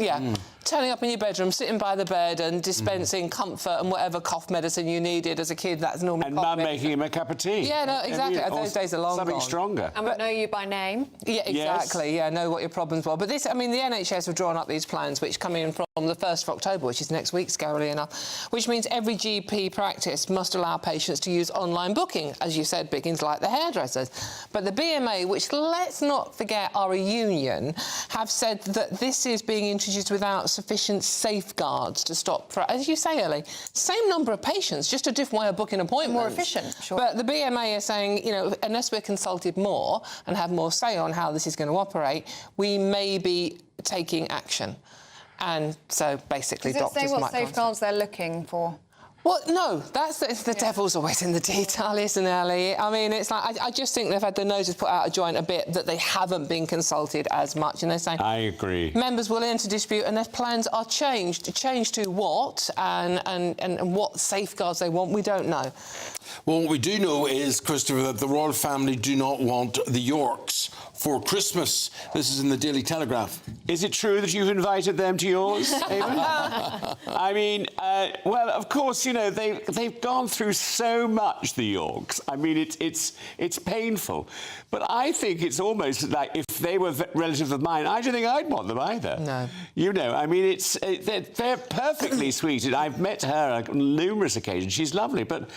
turning up in your bedroom, sitting by the bed and dispensing comfort and whatever cough medicine you needed as a kid. That's normally and Mum making him a cup of tea. Yeah, no, exactly. Those days are long something gone. stronger. And would know you by name. Yeah, exactly. Yes. Yeah, know what your problems were. But this, I mean, the NHS have drawn up these plans which come in from the 1st of October, which is next week, scarily enough, which means every GP practice must allow patients to use online booking, as you said, Biggins, like the hairdressers. But the BMA, which, let's not forget, are a union, have said that this is being introduced without sufficient safeguards to stop, as you say, Ellie, same number of patients, just a different way of booking appointments. More efficient, sure. But the BMA are saying, you know, unless we're consulted more and have more say on how this is going to operate, we may be taking action. And so, basically, doctors might... Does it say what safeguards they're looking for? Well, no, that's the devil's always in the detail, isn't it, Ellie? I mean, it's like, I just think they've had their noses put out of joint a bit, that they haven't been consulted as much, and they're saying... I agree. Members will enter dispute and their plans are changed. Changed to what and what safeguards they want, we don't know. Well, what we do know is, Christopher, that the royal family do not want the Yorks for Christmas. This is in the Daily Telegraph. Is it true that you've invited them to yours, Eamonn? I mean, well, of course, you know, they've gone through so much, the Yorks. I mean, it's painful. But I think it's almost like if they were relatives of mine, I don't think I'd want them either. No. You know, I mean, they're perfectly sweet. And I've met her on numerous occasions. She's lovely. But,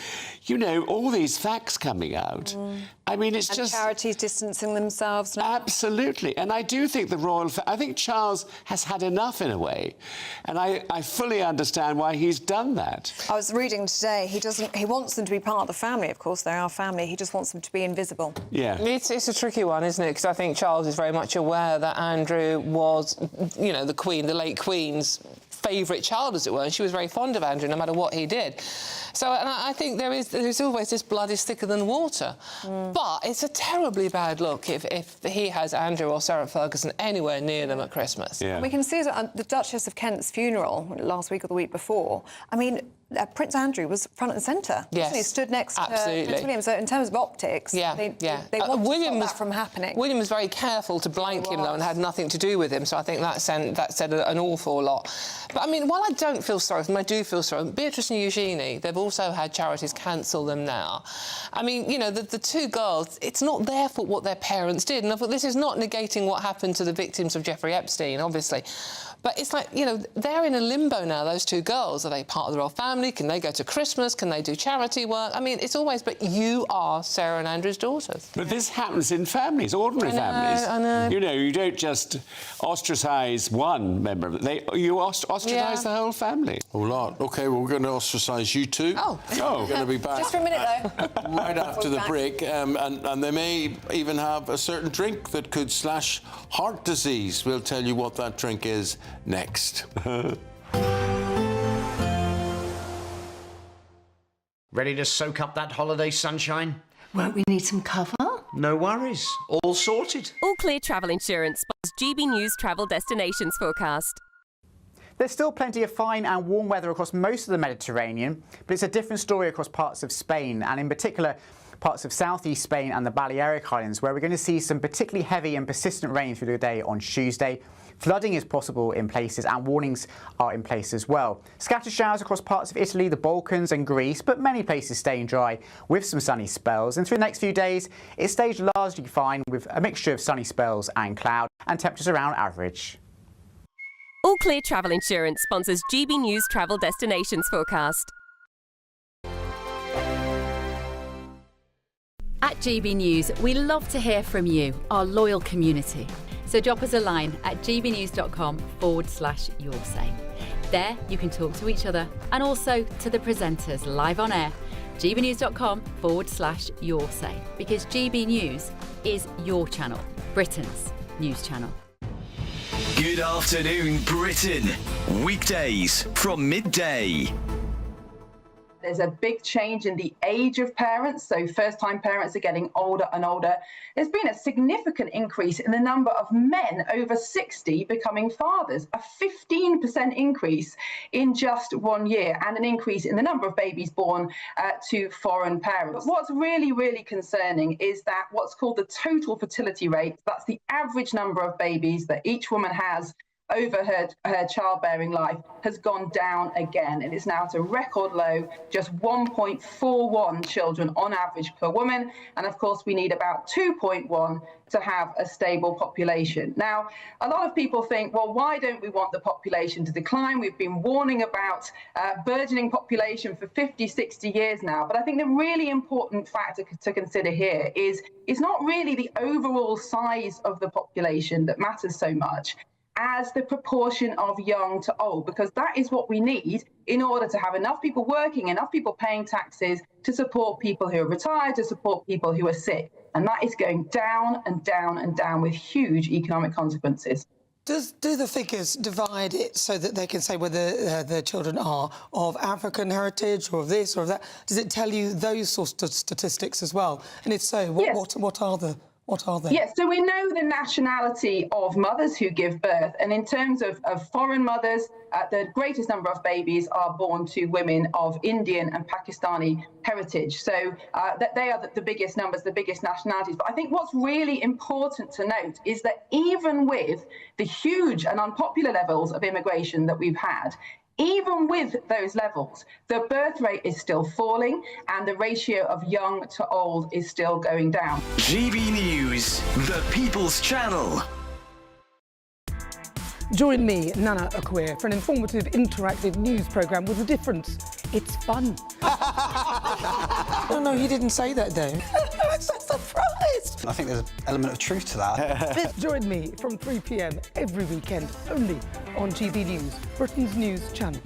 you know, all these facts coming out, I mean, it's just... charities distancing themselves now. Absolutely. And I do think I think Charles has had enough in a way. And I fully understand why he's done that. I was reading today, he wants them to be part of the family, of course, they're our family. He just wants them to be invisible. Yeah. It's a tricky one, isn't it? Because I think Charles is very much aware that Andrew was, you know, the Queen, the late Queen's favourite child, as it were, and she was very fond of Andrew no matter what he did. So, and I think there's always this blood is thicker than water. But it's a terribly bad look if he has Andrew or Sarah Ferguson anywhere near them at Christmas. Yeah. We can see it at the Duchess of Kent's funeral last week or the week before. I mean, Prince Andrew was front and centre. Yes, he stood next to Prince William. So in terms of optics, they want to stop that from happening. William was very careful to blank him, though, and had nothing to do with him. So I think that said an awful lot. But I mean, while I don't feel sorry for them, I do feel sorry. Beatrice and Eugenie, they've also had charities cancel them now. I mean, you know, the two girls, it's not their fault what their parents did. And I thought this is not negating what happened to the victims of Jeffrey Epstein, obviously. But it's like, you know, they're in a limbo now, those two girls. Are they part of the royal family? Can they go to Christmas? Can they do charity work? I mean, it's always, but you are Sarah and Andrew's daughters. But this happens in families, ordinary families. I know. You know, you don't just ostracise one member of it. You ostracise the whole family. A lot. OK, well, we're going to ostracise you two. Oh. We're going to be back. Just for a minute, though. Right after the break. And they may even have a certain drink that could slash heart disease. We'll tell you what that drink is next. Ready to soak up that holiday sunshine? Won't we need some cover? No worries. All sorted. All Clear Travel Insurance sponsors GB News travel destinations forecast. There's still plenty of fine and warm weather across most of the Mediterranean, but it's a different story across parts of Spain, and in particular parts of southeast Spain and the Balearic Islands, where we're going to see some particularly heavy and persistent rain through the day on Tuesday. Flooding is possible in places and warnings are in place as well. Scattered showers across parts of Italy, the Balkans and Greece, but many places staying dry with some sunny spells. And through the next few days, it stays largely fine with a mixture of sunny spells and cloud and temperatures around average. All Clear Travel Insurance sponsors GB News travel destinations forecast. At GB News, we love to hear from you, our loyal community. So drop us a line at gbnews.com/yoursay. There you can talk to each other and also to the presenters live on air. gbnews.com/yoursay, because GB News is your channel, Britain's news channel. Good afternoon, Britain. Weekdays from midday. There's a big change in the age of parents, so first-time parents are getting older and older. There's been a significant increase in the number of men over 60 becoming fathers, a 15% increase in just 1 year, and an increase in the number of babies born to foreign parents. But what's really, really concerning is that what's called the total fertility rate, that's the average number of babies that each woman has over her childbearing life, has gone down again, and it's now at a record low, just 1.41 children on average per woman. And of course, we need about 2.1 to have a stable population. Now, a lot of people think, well, why don't we want the population to decline? We've been warning about burgeoning population for 50, 60 years now. But I think the really important factor to consider here is it's not really the overall size of the population that matters so much as the proportion of young to old, because that is what we need in order to have enough people working, enough people paying taxes to support people who are retired, to support people who are sick. And that is going down and down and down with huge economic consequences. Do the figures divide it so that they can say whether the children are of African heritage or of this or of that? Does it tell you those sorts of statistics as well? And if so, what are the... What are they? Yes, so we know the nationality of mothers who give birth. And in terms of foreign mothers, the greatest number of babies are born to women of Indian and Pakistani heritage. So they are the biggest numbers, the biggest nationalities. But I think what's really important to note is that even with the huge and unpopular levels of immigration that we've had, even with those levels, the birth rate is still falling and the ratio of young to old is still going down. GB News, the People's Channel. Join me, Nana Akweer, for an informative, interactive news programme with a difference. It's fun. No, he didn't say that, though. I'm so surprised. I think there's an element of truth to that. Join me from 3 p.m. every weekend, only on GB News, Britain's news channel.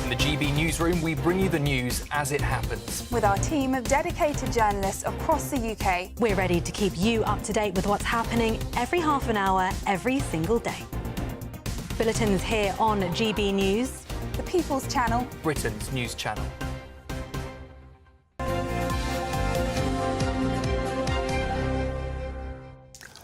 In the GB Newsroom, we bring you the news as it happens. With our team of dedicated journalists across the UK, we're ready to keep you up to date with what's happening every half an hour, every single day. Bulletins here on GB News, the People's Channel, Britain's news channel.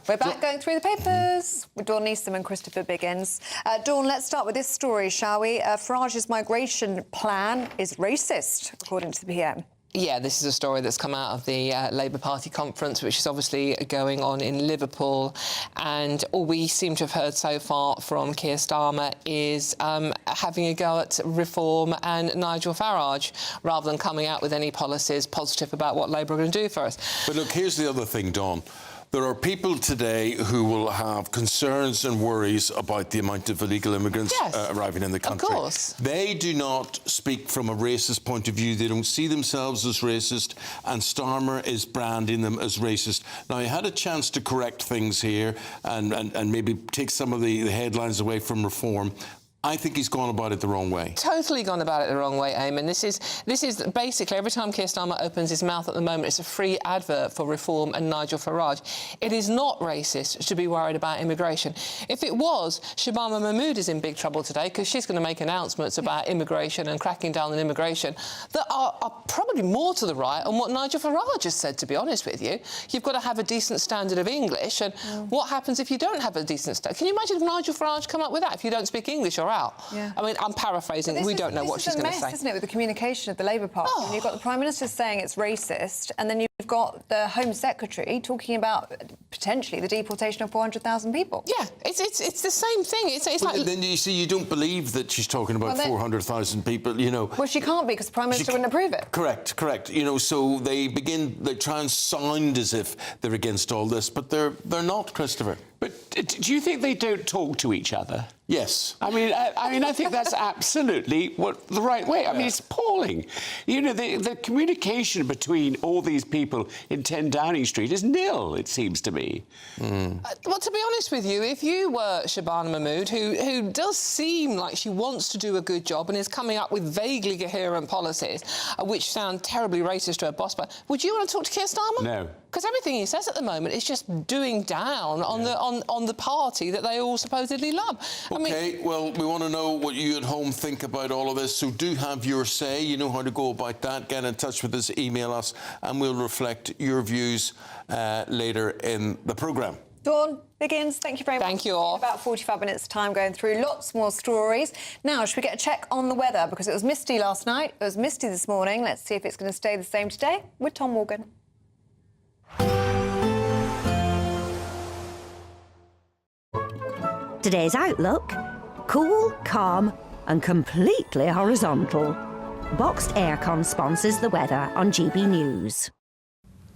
We're back going through the papers with Dawn Neeson and Christopher Biggins. Dawn, let's start with this story, shall we? Farage's migration plan is racist, according to the PM. Yeah, this is a story that's come out of the Labour Party conference, which is obviously going on in Liverpool. And all we seem to have heard so far from Keir Starmer is having a go at Reform and Nigel Farage, rather than coming out with any policies positive about what Labour are going to do for us. But look, here's the other thing, Dawn. There are people today who will have concerns and worries about the amount of illegal immigrants arriving in the country. Of course. They do not speak from a racist point of view. They don't see themselves as racist, and Starmer is branding them as racist. Now, he had a chance to correct things here and maybe take some of the headlines away from Reform. I think he's gone about it the wrong way. Totally gone about it the wrong way, Eamon. This is basically, every time Keir Starmer opens his mouth at the moment, it's a free advert for Reform and Nigel Farage. It is not racist to be worried about immigration. If it was, Shabana Mahmood is in big trouble today, because she's going to make announcements about immigration and cracking down on immigration that are probably more to the right on what Nigel Farage has said, to be honest with you. You've got to have a decent standard of English, and what happens if you don't have a decent standard? Can you imagine if Nigel Farage come up with that, if you don't speak English or out? Yeah. I mean, I'm paraphrasing. We don't know what she's going to say. This is a mess, isn't it, with the communication of the Labour Party? And you've got the Prime Minister saying it's racist, and then you've got the Home Secretary talking about potentially the deportation of 400,000 people. Yeah, it's the same thing. It's like... Then you see, you don't believe that she's talking about 400,000 people, you know. Well, she can't be, because the Prime Minister wouldn't approve it. Correct. You know, so they try and sound as if they're against all this, but they're not, Christopher. But do you think they don't talk to each other? Yes. I mean, I think that's absolutely the right way. I mean, it's appalling. You know, the communication between all these people in 10 Downing Street is nil, it seems to me. Well, to be honest with you, if you were Shabana Mahmood, who does seem like she wants to do a good job and is coming up with vaguely coherent policies, which sound terribly racist to her boss, but would you want to talk to Keir Starmer? No. Because everything he says at the moment is just doing down on the party that they all supposedly love. OK, well, we want to know what you at home think about all of this, so do have your say. You know how to go about that. Get in touch with us, email us, and we'll reflect your views later in the programme. Dawn, Biggins, thank you very much. Thank you all. About 45 minutes time going through lots more stories. Now, should we get a check on the weather? Because it was misty last night, it was misty this morning. Let's see if it's going to stay the same today with Tom Morgan. Today's outlook: cool, calm and completely horizontal. Boxed Aircon sponsors the weather on GB News.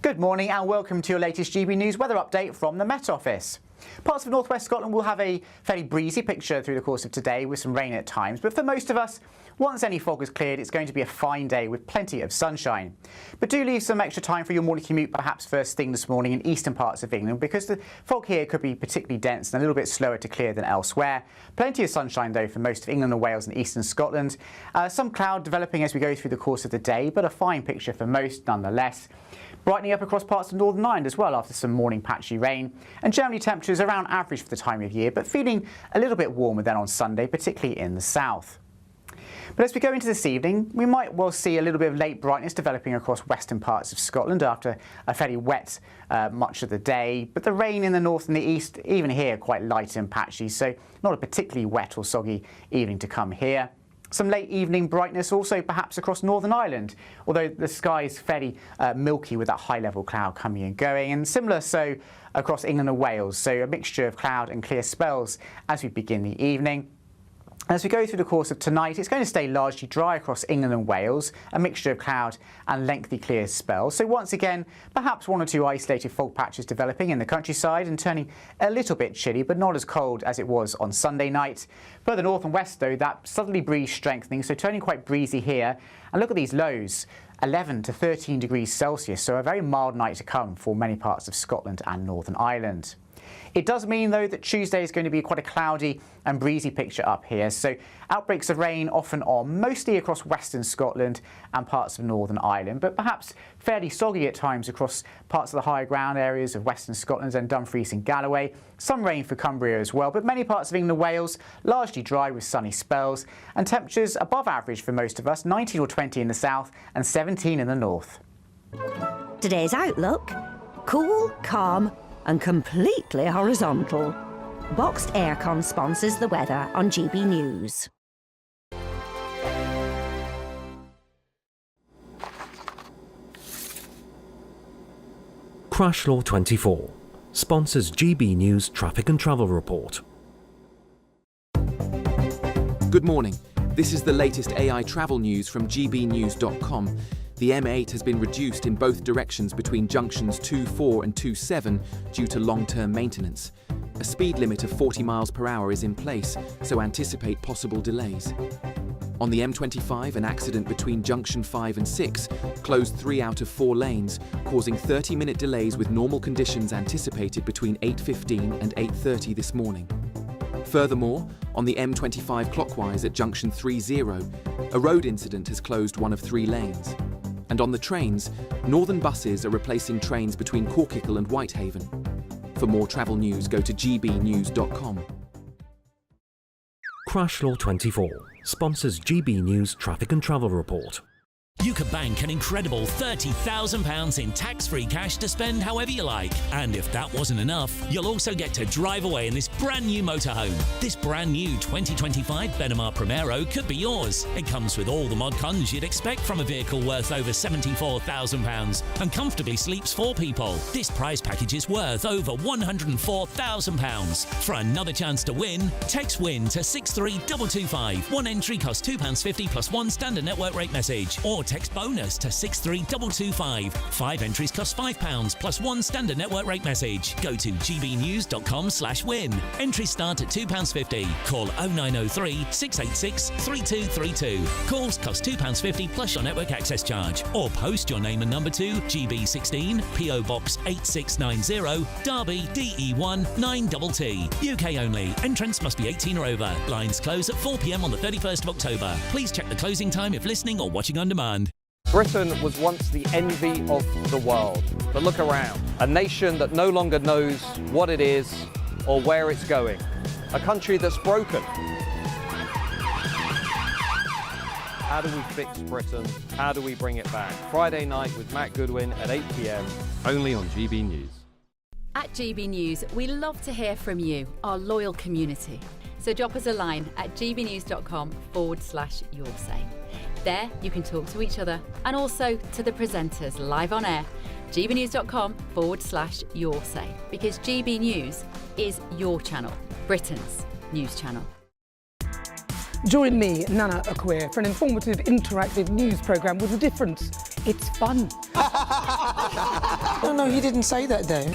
Good morning and welcome to your latest GB News weather update from the Met Office. Parts of northwest Scotland will have a fairly breezy picture through the course of today, with some rain at times, but for most of us, once any fog is cleared, it's going to be a fine day with plenty of sunshine. But do leave some extra time for your morning commute, perhaps first thing this morning in eastern parts of England, because the fog here could be particularly dense and a little bit slower to clear than elsewhere. Plenty of sunshine though for most of England and Wales and eastern Scotland. Some cloud developing as we go through the course of the day, but a fine picture for most nonetheless. Brightening up across parts of Northern Ireland as well after some morning patchy rain, and generally temperatures around average for the time of year, but feeling a little bit warmer than on Sunday, particularly in the south. But as we go into this evening, we might well see a little bit of late brightness developing across western parts of Scotland after a fairly wet much of the day, but the rain in the north and the east, even here, quite light and patchy, so not a particularly wet or soggy evening to come here. Some late evening brightness also perhaps across Northern Ireland, although the sky is fairly milky with that high-level cloud coming and going, and similar so across England and Wales, so a mixture of cloud and clear spells as we begin the evening. As we go through the course of tonight, it's going to stay largely dry across England and Wales, a mixture of cloud and lengthy clear spells. So once again, perhaps one or two isolated fog patches developing in the countryside and turning a little bit chilly, but not as cold as it was on Sunday night. Further north and west, though, that southerly breeze strengthening, so turning quite breezy here. And look at these lows, 11 to 13 degrees Celsius, so a very mild night to come for many parts of Scotland and Northern Ireland. It does mean, though, that Tuesday is going to be quite a cloudy and breezy picture up here. So outbreaks of rain often on, mostly across western Scotland and parts of Northern Ireland, but perhaps fairly soggy at times across parts of the higher ground areas of western Scotland and Dumfries and Galloway. Some rain for Cumbria as well, but many parts of England and Wales largely dry with sunny spells, and temperatures above average for most of us, 19 or 20 in the south and 17 in the north. Today's outlook: cool, calm and completely horizontal. Boxed Aircon sponsors the weather on GB News. Crash Law 24 sponsors GB News Traffic and Travel Report. Good morning. This is the latest AI travel news from gbnews.com. The M8 has been reduced in both directions between junctions 24 and 27 due to long-term maintenance. A speed limit of 40 miles per hour is in place, so anticipate possible delays. On the M25, an accident between junction 5 and 6 closed 3 out of 4 lanes, causing 30-minute delays with normal conditions anticipated between 8:15 and 8:30 this morning. Furthermore, on the M25 clockwise at junction 30, a road incident has closed 1 of 3 lanes. And on the trains, Northern buses are replacing trains between Corkickle and Whitehaven. For more travel news, go to gbnews.com. Crash Law 24 sponsors GB News Traffic and Travel Report. You could bank an incredible £30,000 in tax-free cash to spend however you like. And if that wasn't enough, you'll also get to drive away in this brand new motorhome. This brand new 2025 Benimar Primero could be yours. It comes with all the mod cons you'd expect from a vehicle worth over £74,000 and comfortably sleeps 4 people. This prize package is worth over £104,000. For another chance to win, text WIN to 63225. One entry costs £2.50 plus 1 standard network rate message. Or text bonus to 63225. 5 entries cost £5 plus 1 standard network rate message. Go to gbnews.com/win. Entries start at £2.50. Call 0903 686 3232. Calls cost £2.50 plus your network access charge. Or post your name and number to GB16 PO Box 8690 Derby DE1 9TT. UK only. Entrance must be 18 or over. Lines close at 4 p.m. on the 31st of October. Please check the closing time if listening or watching on demand. Britain was once the envy of the world. But look around. A nation that no longer knows what it is or where it's going. A country that's broken. How do we fix Britain? How do we bring it back? Friday night with Matt Goodwin at 8 p.m. only on GB News. At GB News, we love to hear from you, our loyal community. So drop us a line at gbnews.com/yoursay. There you can talk to each other and also to the presenters live on air. gbnews.com/yoursay, because GB News is your channel, Britain's news channel. Join me, Nana Akweer, for an informative, interactive news programme with a difference. It's fun. No, he didn't say that, though.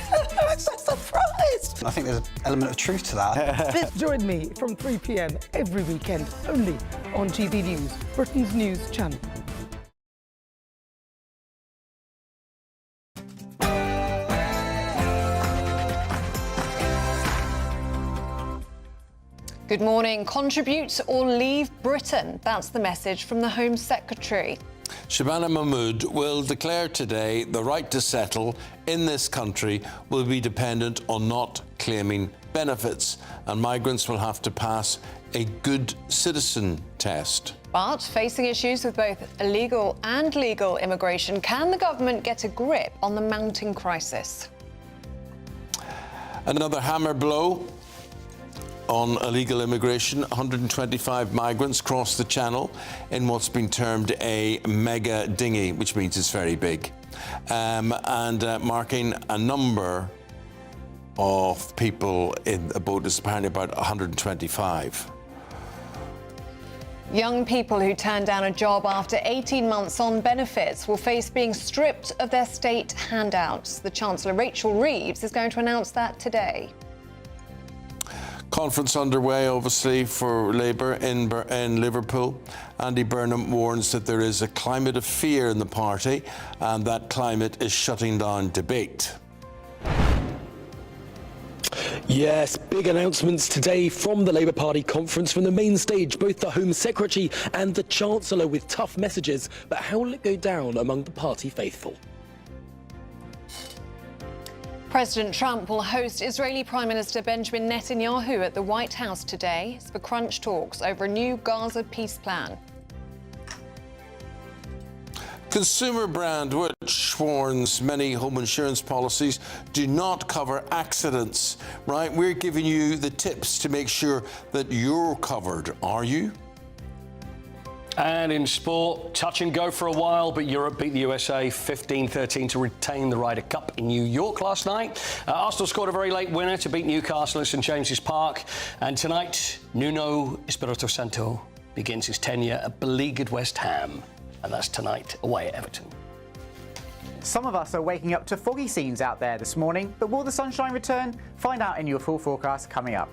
I'm so surprised. I think there's an element of truth to that. Join me from 3 p.m. every weekend, only on GB News, Britain's news channel. Good morning. Contribute or leave Britain. That's the message from the Home Secretary. Shabana Mahmood will declare today the right to settle in this country will be dependent on not claiming benefits, and migrants will have to pass a good citizen test. But facing issues with both illegal and legal immigration, can the government get a grip on the mounting crisis? Another hammer blow on illegal immigration. 125 migrants crossed the Channel in what's been termed a mega dinghy, which means it's very big, marking a number of people in a boat is apparently about 125. Young people who turn down a job after 18 months on benefits will face being stripped of their state handouts. The Chancellor, Rachel Reeves, is going to announce that today. Conference underway, obviously, for Labour in Liverpool. Andy Burnham warns that there is a climate of fear in the party, and that climate is shutting down debate. Yes, big announcements today from the Labour Party conference from the main stage, both the Home Secretary and the Chancellor with tough messages. But how will it go down among the party faithful? President Trump will host Israeli Prime Minister Benjamin Netanyahu at the White House today for crunch talks over a new Gaza peace plan. Consumer Brand, which warns many home insurance policies do not cover accidents, right? We're giving you the tips to make sure that you're covered. Are you? And in sport, touch and go for a while, but Europe beat the USA 15-13 to retain the Ryder Cup in New York last night. Arsenal scored a very late winner to beat Newcastle at St James's Park. And tonight, Nuno Espirito Santo begins his tenure at beleaguered West Ham. And that's tonight, away at Everton. Some of us are waking up to foggy scenes out there this morning, but will the sunshine return? Find out in your full forecast coming up.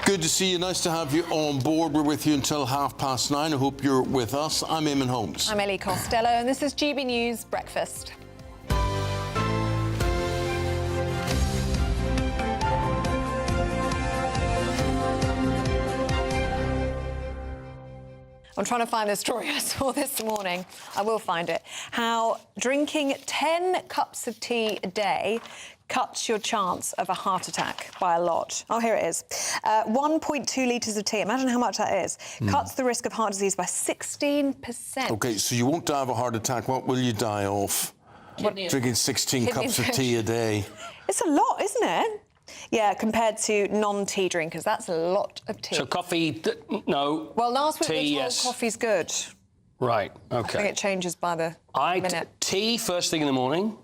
Good to see you. Nice to have you on board. We're with you until 9:30. I hope you're with us. I'm Eamonn Holmes. I'm Ellie Costello, and this is GB News Breakfast. I'm trying to find the story I saw this morning. I will find it. How drinking 10 cups of tea a day cuts your chance of a heart attack by a lot. Oh, here it is. 1.2 litres of tea. Imagine how much that is. Cuts the risk of heart disease by 16%. OK, so you won't die of a heart attack. What will you die of? Drinking 16 cups of tea a day. It's a lot, isn't it? Yeah, compared to non-tea drinkers, that's a lot of tea. So coffee, no. Well, last week tea, we told yes. coffee's good. Right, OK. I think it changes by the minute. Tea first thing in the morning,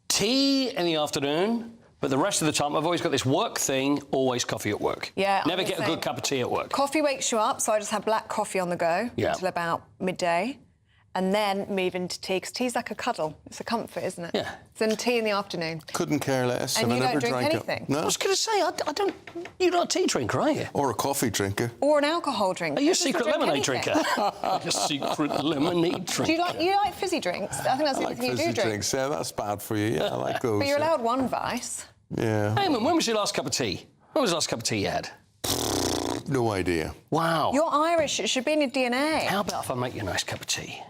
tea in the afternoon, but the rest of the time I've always got this work thing, always coffee at work. Yeah. Never get a good cup of tea at work. Coffee wakes you up, so I just have black coffee on the go until about midday. And then move into tea, because tea's like a cuddle. It's a comfort, isn't it? Yeah. Then tea in the afternoon. Couldn't care less. And I you never don't drink drank anything? It. No. I was going to say, I don't... You're not a tea drinker, are you? Or a coffee drinker. Or an alcohol drinker. Are you a secret lemonade drinker? A secret lemonade drinker. Do you like fizzy drinks? I think that's the only thing you do drink. Drinks. Yeah, that's bad for you. Yeah, I like those. But you're allowed one vice. Yeah. Hey, man, when was your last cup of tea? When was the last cup of tea you had? No idea. Wow. You're Irish. It should be in your DNA. How about if I make you a nice cup of tea?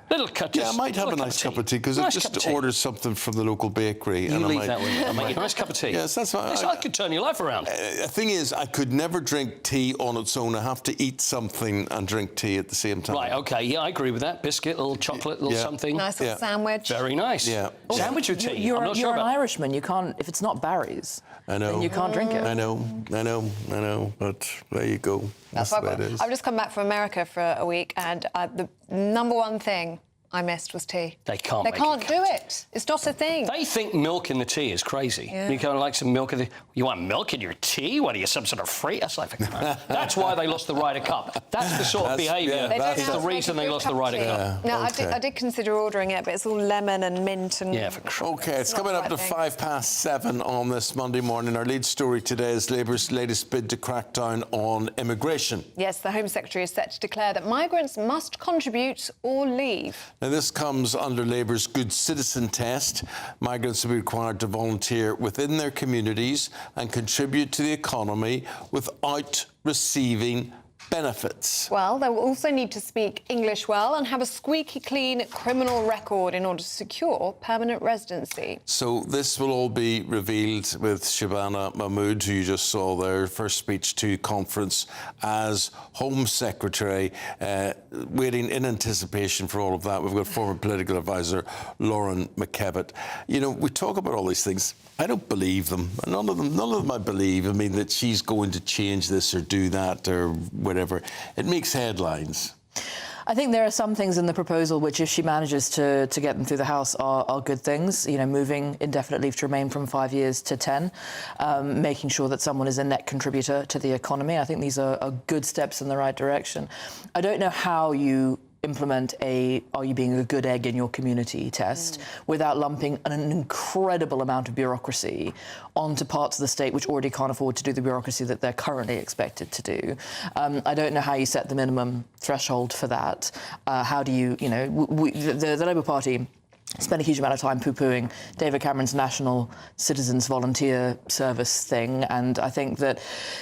Little cut. Yeah, I might have a nice cup of tea because I've just ordered something from the local bakery. You leave that with me. I'll make you a nice cup of tea. Yes, that's fine. I could turn your life around. The thing is, I could never drink tea on its own. I have to eat something and drink tea at the same time. Right, OK, yeah, I agree with that. Biscuit, little chocolate, little something. Nice little sandwich. Very nice. Yeah. Sandwich with tea. You're, I'm not sure an about... Irishman. You can't, if it's not Barry's, I know. then you can't drink it. I know, but there you go. That's the way it is. I've just come back from America for a week, and the number one thing I missed was tea. They can't do it. It's not a thing. They think milk in the tea is crazy. Yeah. You kind of like some milk in the... You want milk in your tea? What are you, some sort of freak? That's like... That's why they lost the Ryder Cup. That's the sort of behaviour. That's the reason they lost the Ryder Cup. No, I did consider ordering it, but it's all lemon and mint and... Yeah, for sure. OK, it's coming up to 7:05 on this Monday morning. Our lead story today is Labour's latest bid to crack down on immigration. Yes, the Home Secretary is set to declare that migrants must contribute or leave. Now, this comes under Labour's Good Citizen test. Migrants will be required to volunteer within their communities and contribute to the economy without receiving benefits. Well, they will also need to speak English well and have a squeaky clean criminal record in order to secure permanent residency. So this will all be revealed with Shabana Mahmood, who you just saw there, first speech to conference as Home Secretary, waiting in anticipation for all of that. We've got former political advisor Lauren McKevitt. You know, we talk about all these things. I don't believe them. None of them I believe. I mean, that she's going to change this or do that or whatever. It makes headlines. I think there are some things in the proposal which, if she manages to get them through the House, are good things. You know, moving indefinite leave to remain from 5 years to 10, making sure that someone is a net contributor to the economy. I think these are good steps in the right direction. I don't know how you implement are you being a good egg in your community test without lumping an incredible amount of bureaucracy onto parts of the state which already can't afford to do the bureaucracy that they're currently expected to do. I don't know how you set the minimum threshold for that. How do you, the Labour Party spent a huge amount of time poo-pooing David Cameron's National Citizens Volunteer Service thing, and I think that,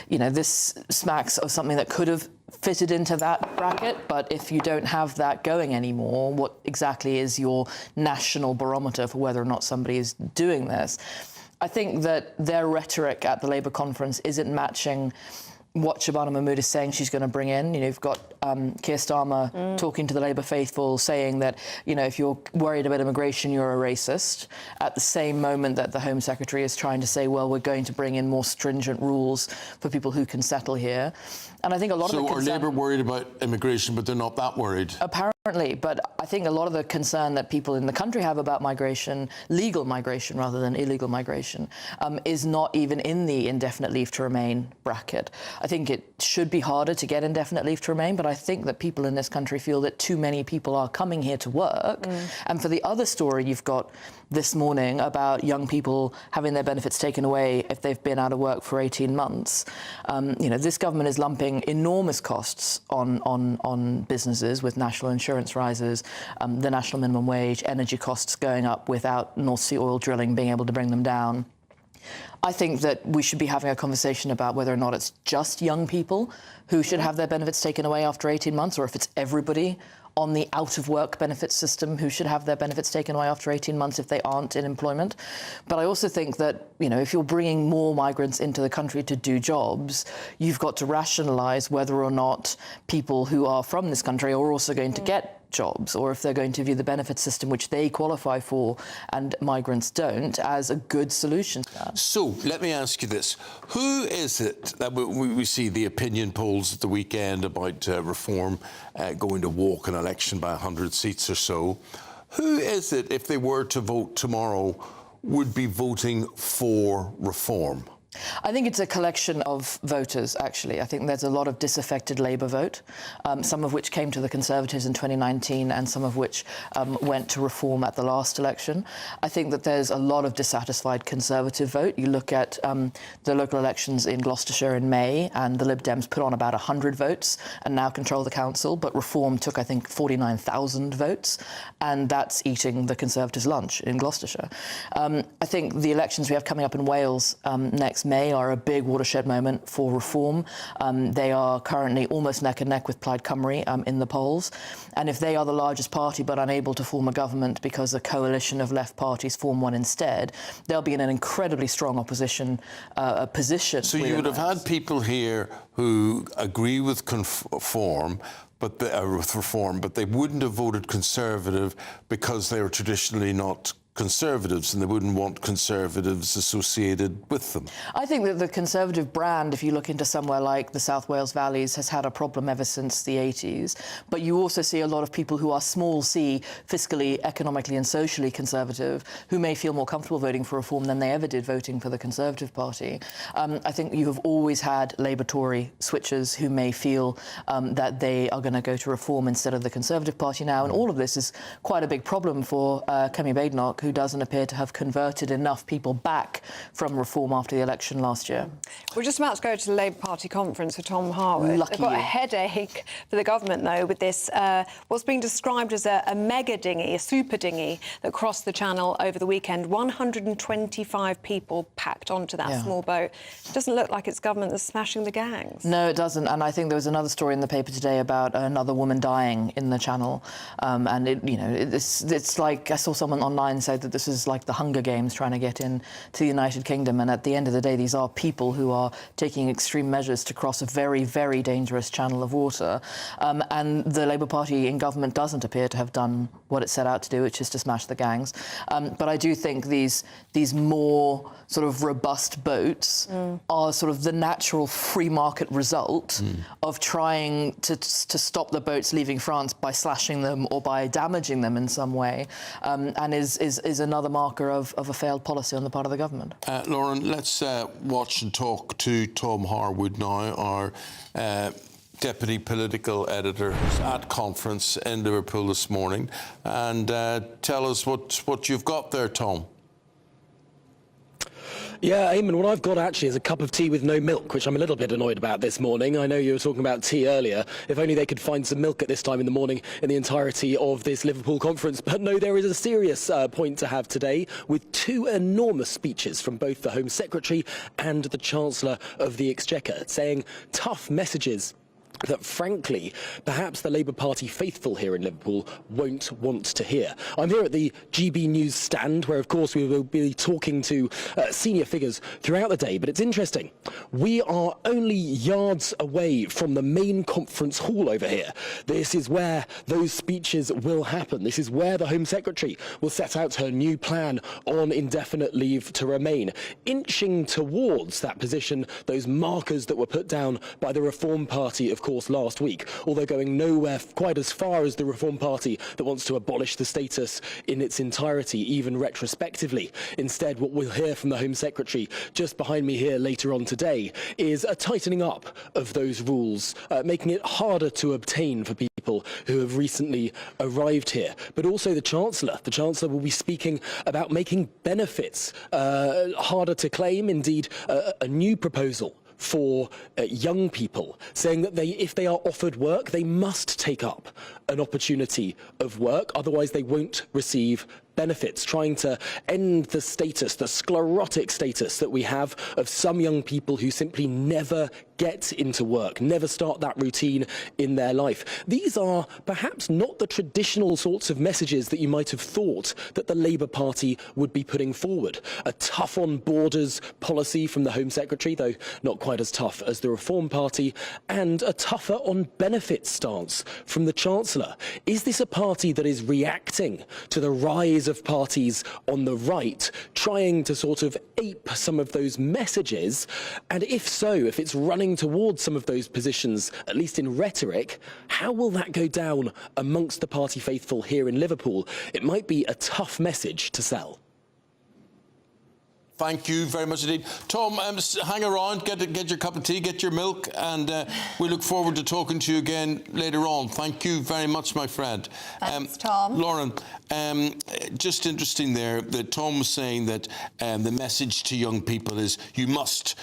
you know, this smacks of something that could have fitted into that bracket, but if you don't have that going anymore, what exactly is your national barometer for whether or not somebody is doing this? I think that their rhetoric at the Labour conference isn't matching what Shabana Mahmood is saying she's going to bring in. You know, you've got Keir Starmer talking to the Labour faithful, saying that, you know, if you're worried about immigration, you're a racist, at the same moment that the Home Secretary is trying to say, well, we're going to bring in more stringent rules for people who can settle here. And I think a lot of the concern... So are Labour worried about immigration, but they're not that worried? Apparently, but I think a lot of the concern that people in the country have about migration, legal migration rather than illegal migration, is not even in the indefinite leave to remain bracket. I think it should be harder to get indefinite leave to remain, but I think that people in this country feel that too many people are coming here to work. And for the other story you've got this morning about young people having their benefits taken away if they've been out of work for 18 months, you know, this government is lumping enormous costs on businesses with national insurance rises, the national minimum wage, energy costs going up without North Sea oil drilling being able to bring them down. I think that we should be having a conversation about whether or not it's just young people who should have their benefits taken away after 18 months, or if it's everybody on the out-of-work benefits system who should have their benefits taken away after 18 months if they aren't in employment. But I also think that, you know, if you're bringing more migrants into the country to do jobs, you've got to rationalise whether or not people who are from this country are also going to get jobs, or if they're going to view the benefit system, which they qualify for and migrants don't, as a good solution to that. So let me ask you this. Who is it that we see the opinion polls at the weekend about reform going to walk an election by 100 seats or so? Who is it, if they were to vote tomorrow, would be voting for reform? I think it's a collection of voters, actually. I think there's a lot of disaffected Labour vote, some of which came to the Conservatives in 2019 and some of which went to reform at the last election. I think that there's a lot of dissatisfied Conservative vote. You look at the local elections in Gloucestershire in May, and the Lib Dems put on about 100 votes and now control the council, but reform took, I think, 49,000 votes, and that's eating the Conservatives' lunch in Gloucestershire. I think the elections we have coming up in Wales next May are a big watershed moment for reform. They are currently almost neck and neck with Plaid Cymru in the polls. And if they are the largest party but unable to form a government because a coalition of left parties form one instead, they'll be in an incredibly strong opposition position. So you would have had people here who agree with reform, but they wouldn't have voted Conservative because they were traditionally not Conservatives, and they wouldn't want Conservatives associated with them. I think that the Conservative brand, if you look into somewhere like the South Wales Valleys, has had a problem ever since the 80s. But you also see a lot of people who are small c, fiscally, economically and socially conservative, who may feel more comfortable voting for reform than they ever did voting for the Conservative Party. I think you have always had Labour-Tory switchers who may feel that they are going to go to reform instead of the Conservative Party now. And all of this is quite a big problem for Kemi Badenoch, who doesn't appear to have converted enough people back from reform after the election last year. We're just about to go to the Labour Party conference for Tom Harwood. Lucky They've got you. a headache for the government, though, with this, what's being described as a mega dinghy, a super dinghy, that crossed the Channel over the weekend. 125 people packed onto that small boat. It doesn't look like it's government that's smashing the gangs. No, it doesn't. And I think there was another story in the paper today about another woman dying in the Channel. And, it's like, I saw someone online say that this is like the Hunger Games trying to get in to the United Kingdom, and at the end of the day these are people who are taking extreme measures to cross a very, very dangerous channel of water, and the Labour Party in government doesn't appear to have done what it set out to do, which is to smash the gangs. But I do think these more sort of robust boats are sort of the natural free market result of trying to stop the boats leaving France by slashing them or by damaging them in some way, and is another marker of a failed policy on the part of the government. Lauren, let's watch and talk to Tom Harwood now, our Deputy Political Editor, who's at conference in Liverpool this morning, and tell us what you've got there, Tom. Yeah, Eamonn, what I've got actually is a cup of tea with no milk, which I'm a little bit annoyed about this morning. I know you were talking about tea earlier. If only they could find some milk at this time in the morning in the entirety of this Liverpool conference. But no, there is a serious point to have today, with two enormous speeches from both the Home Secretary and the Chancellor of the Exchequer, saying tough messages that, frankly, perhaps the Labour Party faithful here in Liverpool won't want to hear. I'm here at the GB News stand, where, of course, we will be talking to senior figures throughout the day. But it's interesting. We are only yards away from the main conference hall over here. This is where those speeches will happen. This is where the Home Secretary will set out her new plan on indefinite leave to remain, inching towards that position, those markers that were put down by the Reform Party, of course, last week, although going nowhere quite as far as the Reform Party that wants to abolish the status in its entirety, even retrospectively. Instead, what we'll hear from the Home Secretary just behind me here later on today is a tightening up of those rules, making it harder to obtain for people who have recently arrived here. But also the Chancellor. The Chancellor will be speaking about making benefits harder to claim, indeed a new proposal for young people, saying that if they are offered work, they must take up an opportunity of work, otherwise they won't receive benefits, trying to end the status, the sclerotic status that we have of some young people who simply never get into work, never start that routine in their life. These are perhaps not the traditional sorts of messages that you might have thought that the Labour Party would be putting forward. A tough on borders policy from the Home Secretary, though not quite as tough as the Reform Party, and a tougher on benefits stance from the Chancellor. Is this a party that is reacting to the rise of parties on the right, trying to sort of ape some of those messages? And if so, if it's running towards some of those positions, at least in rhetoric, how will that go down amongst the party faithful here in Liverpool? It might be a tough message to sell. Thank you very much indeed. Tom, hang around, get your cup of tea, get your milk, and we look forward to talking to you again later on. Thank you very much, my friend. Thanks, Tom. Lauren, just interesting there that Tom was saying that the message to young people is you must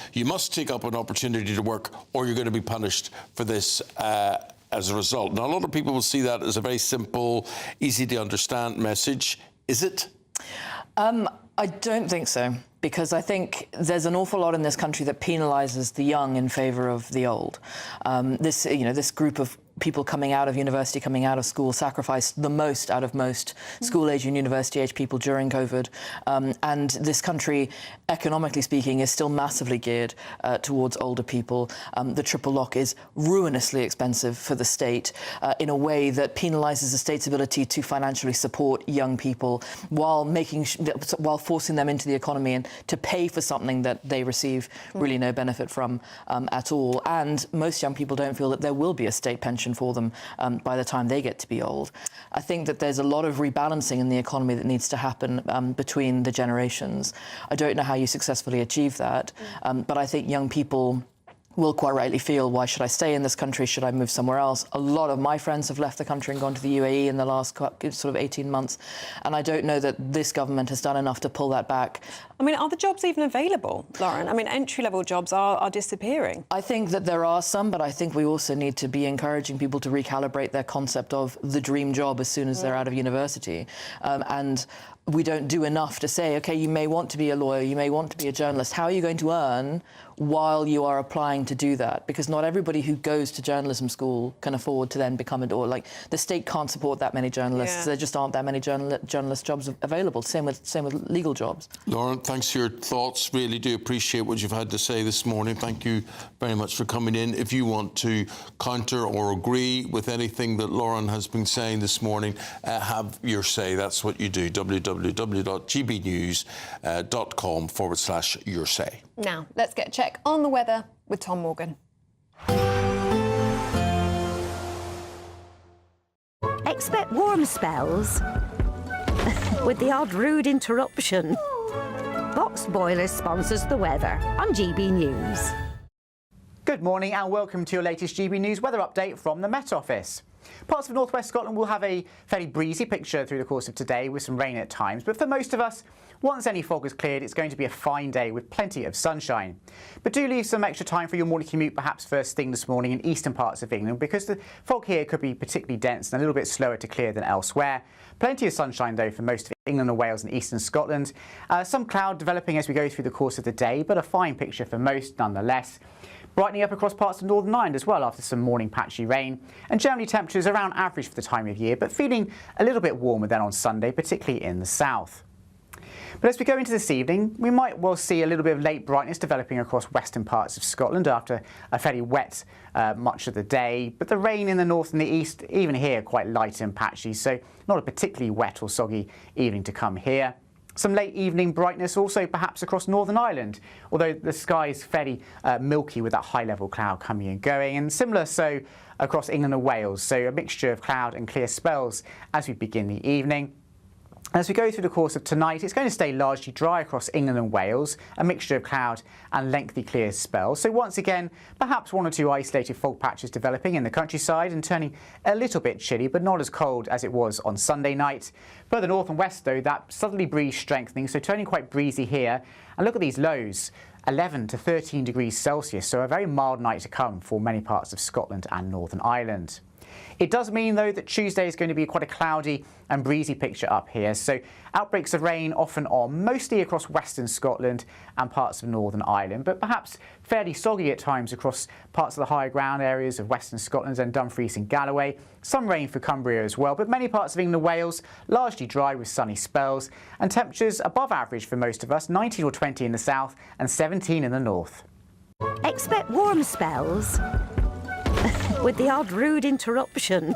take up an opportunity to work or you're going to be punished for this as a result. Now, a lot of people will see that as a very simple, easy to understand message. Is it? I don't think so, because I think there's an awful lot in this country that penalises the young in favour of the old. This group of people coming out of university, coming out of school, sacrificed the most out of most school-age and university-age people during COVID. And this country, economically speaking, is still massively geared towards older people. The triple lock is ruinously expensive for the state in a way that penalises the state's ability to financially support young people while forcing them into the economy and to pay for something that they receive really no benefit from at all. And most young people don't feel that there will be a state pension for them by the time they get to be old. I think that there's a lot of rebalancing in the economy that needs to happen between the generations. I don't know how you successfully achieve that, but I think young people will quite rightly feel, why should I stay in this country? Should I move somewhere else? A lot of my friends have left the country and gone to the UAE in the last sort of 18 months. And I don't know that this government has done enough to pull that back. I mean, are the jobs even available, Lauren? I mean, entry-level jobs are disappearing. I think that there are some, but I think we also need to be encouraging people to recalibrate their concept of the dream job as soon as they're out of university. And we don't do enough to say, OK, you may want to be a lawyer, you may want to be a journalist. How are you going to earn while you are applying to do that? Because not everybody who goes to journalism school can afford to then become like the state can't support that many journalists. Yeah. There just aren't that many journalist jobs available. Same with legal jobs. Lauren, thanks for your thoughts. Really do appreciate what you've had to say this morning. Thank you very much for coming in. If you want to counter or agree with anything that Lauren has been saying this morning, have your say. That's what you do. www.gbnews.com/your say. Now, let's get a check on the weather with Tom Morgan. Expect warm spells with the odd rude interruption. Boxed Boilers sponsors the weather on GB News. Good morning and welcome to your latest GB News weather update from the Met Office. Parts of northwest Scotland will have a fairly breezy picture through the course of today with some rain at times, but for most of us, once any fog has cleared, it's going to be a fine day with plenty of sunshine. But do leave some extra time for your morning commute, perhaps first thing this morning in eastern parts of England, because the fog here could be particularly dense and a little bit slower to clear than elsewhere. Plenty of sunshine though for most of England and Wales and eastern Scotland. Some cloud developing as we go through the course of the day, but a fine picture for most nonetheless. Brightening up across parts of Northern Ireland as well after some morning patchy rain, and generally temperatures around average for the time of year, but feeling a little bit warmer than on Sunday, particularly in the south. But as we go into this evening, we might well see a little bit of late brightness developing across western parts of Scotland after a fairly wet much of the day, but the rain in the north and the east, even here, quite light and patchy, so not a particularly wet or soggy evening to come here. Some late evening brightness also perhaps across Northern Ireland, although the sky is fairly milky with that high-level cloud coming and going, and similar so across England and Wales, so a mixture of cloud and clear spells as we begin the evening. As we go through the course of tonight, it's going to stay largely dry across England and Wales, a mixture of cloud and lengthy clear spells. So once again, perhaps one or two isolated fog patches developing in the countryside and turning a little bit chilly, but not as cold as it was on Sunday night. Further north and west, though, that southerly breeze strengthening, so turning quite breezy here. And look at these lows, 11 to 13 degrees Celsius, so a very mild night to come for many parts of Scotland and Northern Ireland. It does mean, though, that Tuesday is going to be quite a cloudy and breezy picture up here, so outbreaks of rain off and on, mostly across western Scotland and parts of Northern Ireland, but perhaps fairly soggy at times across parts of the higher ground areas of western Scotland and Dumfries and Galloway. Some rain for Cumbria as well, but many parts of England and Wales largely dry with sunny spells, and temperatures above average for most of us, 19 or 20 in the south and 17 in the north. Expect warm spells with the odd rude interruption.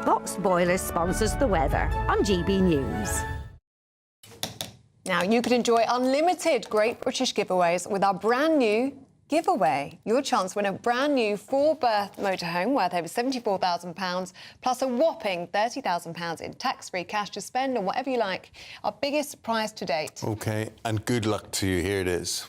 Boxed Boilers sponsors the weather on GB News. Now, you could enjoy unlimited Great British giveaways with our brand new giveaway. Your chance to win a brand new 4-berth motorhome worth over £74,000, plus a whopping £30,000 in tax-free cash to spend on whatever you like. Our biggest prize to date. OK, and good luck to you. Here it is.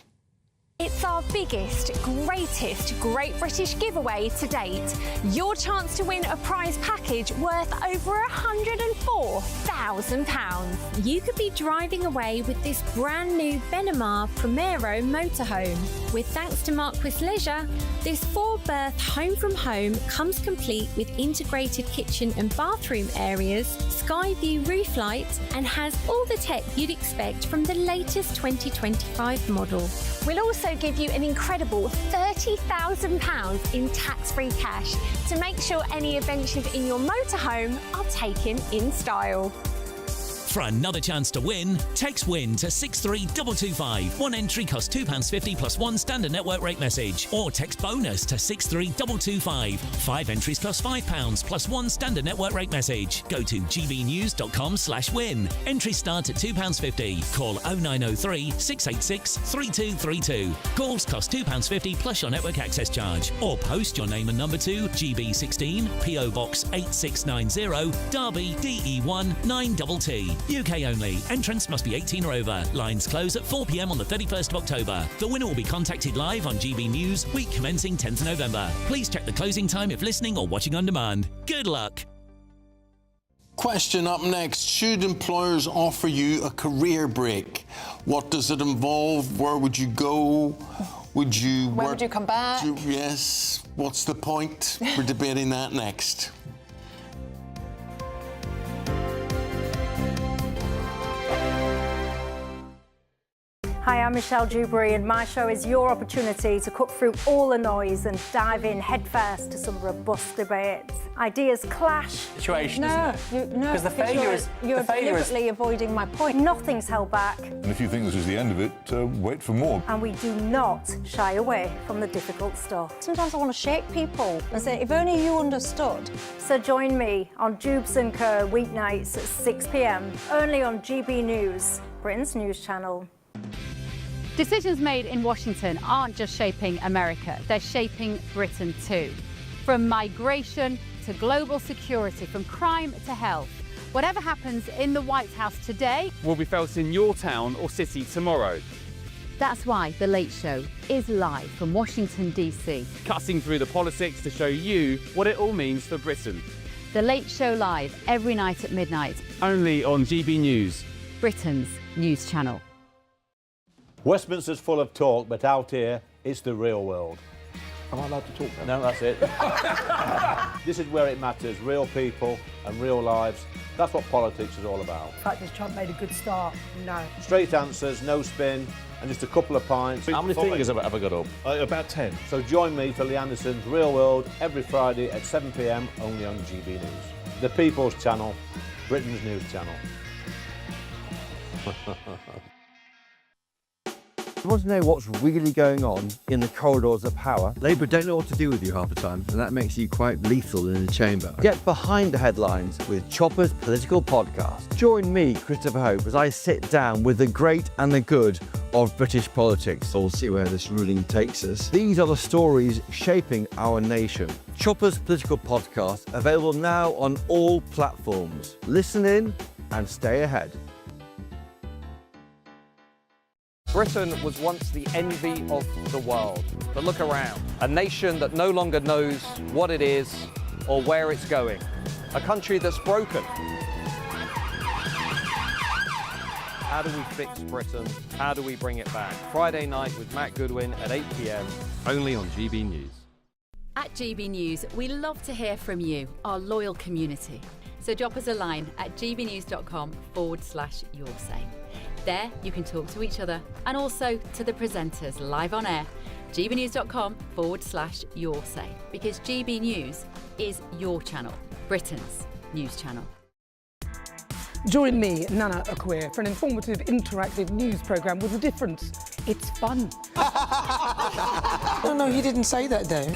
It's our biggest, greatest Great British giveaway to date. Your chance to win a prize package worth over £104,000. You could be driving away with this brand new Benamar Primero motorhome. With thanks to Marquis Leisure, this 4-berth home from home comes complete with integrated kitchen and bathroom areas, sky view roof light, and has all the tech you'd expect from the latest 2025 model. We'll also give you an incredible £30,000 in tax-free cash to make sure any adventures in your motorhome are taken in style. For another chance to win, text WIN to 63225. One entry costs £2.50 plus one standard network rate message. Or text BONUS to 63225. 5 entries cost £5 plus one standard network rate message. Go to gbnews.com/win. Entries start at £2.50. Call 0903 686 3232. Calls cost £2.50 plus your network access charge. Or post your name and number to GB16 PO Box 8690 Derby DE1 9TT. UK only. Entrance must be 18 or over. Lines close at 4 p.m. on the 31st of October. The winner will be contacted live on GB News, week commencing 10th of November. Please check the closing time if listening or watching on demand. Good luck. Question up next. Should employers offer you a career break? What does it involve? Where would you go? Would you When would you come back? Yes. What's the point? We're debating that next. Hi, I'm Michelle Dewberry, and my show is your opportunity to cut through all the noise and dive in headfirst to some robust debates. Ideas clash. Situation, no, Because the failure is... You're deliberately avoiding my point. Nothing's held back. And if you think this is the end of it, wait for more. And we do not shy away from the difficult stuff. Sometimes I want to shake people and say, if only you understood. So join me on Jubes & Co. weeknights at 6 p.m, only on GB News, Britain's news channel. Decisions made in Washington aren't just shaping America, they're shaping Britain too. From migration to global security, from crime to health. Whatever happens in the White House today will be felt in your town or city tomorrow. That's why The Late Show is live from Washington, D.C. Cutting through the politics to show you what it all means for Britain. The Late Show live every night at midnight. Only on GB News, Britain's news channel. Westminster's full of talk, but out here, it's the real world. Am I allowed to talk then? No, that's it. This is where it matters, real people and real lives. That's what politics is all about. The fact has Trump made a good start? No. Straight answers, no spin, and just a couple of pints. How many fingers have I got up? About 10. So join me for Lee Anderson's Real World every Friday at 7 p.m. only on GB News. The People's Channel, Britain's news channel. You want to know what's really going on in the corridors of power? Labour don't know what to do with you half the time, and that makes you quite lethal in the chamber. Get behind the headlines with Chopper's Political Podcast. Join me, Christopher Hope, as I sit down with the great and the good of British politics. We'll see where this ruling takes us. These are the stories shaping our nation. Chopper's Political Podcast, available now on all platforms. Listen in and stay ahead. Britain was once the envy of the world. But look around. A nation that no longer knows what it is or where it's going. A country that's broken. How do we fix Britain? How do we bring it back? Friday night with Matt Goodwin at 8 p.m. only on GB News. At GB News, we love to hear from you, our loyal community. So drop us a line at gbnews.com/yoursay. There, you can talk to each other and also to the presenters live on air. gbnews.com/yoursay, because GB News is your channel, Britain's news channel. Join me, Nana Akwe, for an informative, interactive news programme with a difference. It's fun. No, he didn't say that, though.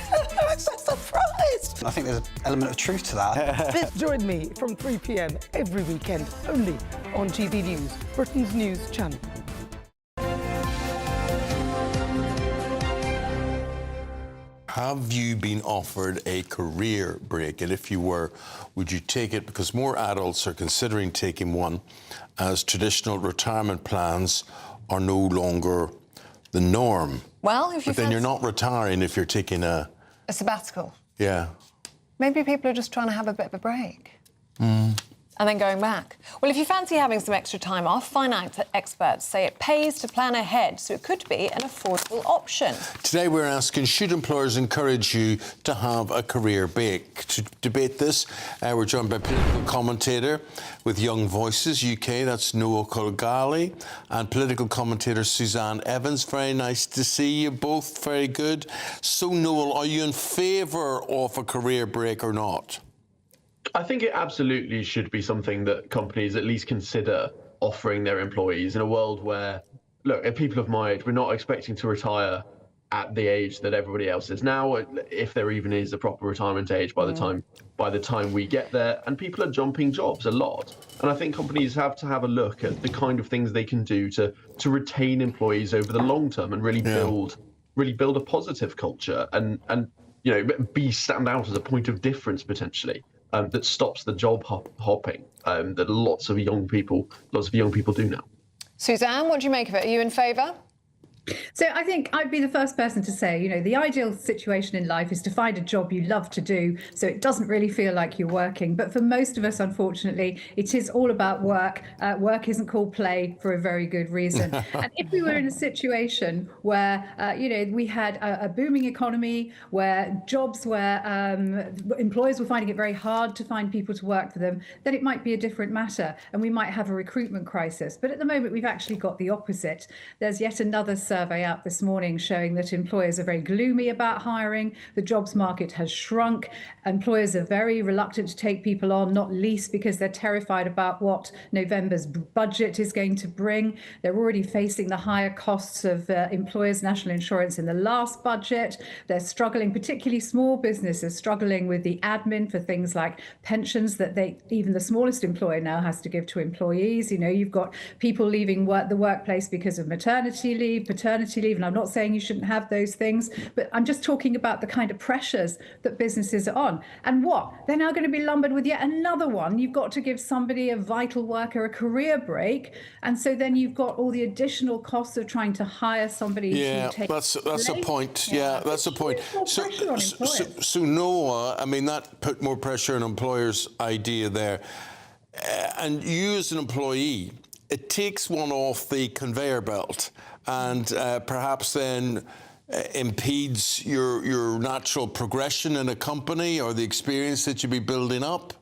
I'm so surprised. I think there's an element of truth to that. Join me from 3 p.m. every weekend, only on GB News, Britain's news channel. Have you been offered a career break? And if you were, would you take it? Because more adults are considering taking one, as traditional retirement plans are no longer the norm. Well, if you But then you're not retiring if you're taking a sabbatical. Yeah. Maybe people are just trying to have a bit of a break. Mm. And then going back. Well, if you fancy having some extra time off, finance experts say it pays to plan ahead, so it could be an affordable option. Today we're asking, should employers encourage you to have a career break? To debate this, we're joined by political commentator with Young Voices UK, that's Noel Colgali, and political commentator Suzanne Evans. Very nice to see you both, very good. So, Noel, are you in favour of a career break or not? I think it absolutely should be something that companies at least consider offering their employees in a world where, look, at people of my age, we're not expecting to retire at the age that everybody else is now, if there even is a proper retirement age by the time we get there. And people are jumping jobs a lot. And I think companies have to have a look at the kind of things they can do to retain employees over the long term and really build a positive culture and stand out as a point of difference potentially. That stops the job hopping that lots of young people do now. Suzanne, what do you make of it? Are you in favour? So I think I'd be the first person to say, the ideal situation in life is to find a job you love to do, so it doesn't really feel like you're working. But for most of us, unfortunately, it is all about work. Work isn't called play for a very good reason. And if we were in a situation where, we had a booming economy, where jobs where employers were finding it very hard to find people to work for them, then it might be a different matter, and we might have a recruitment crisis. But at the moment, we've actually got the opposite. There's yet another survey out this morning showing that employers are very gloomy about hiring. The jobs market has shrunk. Employers are very reluctant to take people on, not least because they're terrified about what November's budget is going to bring. They're already facing the higher costs of employers' national insurance in the last budget. They're struggling, particularly small businesses, struggling with the admin for things like pensions that even the smallest employer now has to give to employees. You've got people leaving the workplace because of maternity leave, paternity maternity leave, and I'm not saying you shouldn't have those things, but I'm just talking about the kind of pressures that businesses are on. And what? They're now going to be lumbered with yet another one. You've got to give somebody, a vital worker, a career break. And so then you've got all the additional costs of trying to hire somebody to take that's a point. Yeah, that's a point. So Noah, I mean, that put more pressure on employers' idea there. And you as an employee, it takes one off the conveyor belt and perhaps then impedes your natural progression in a company or the experience that you'd be building up?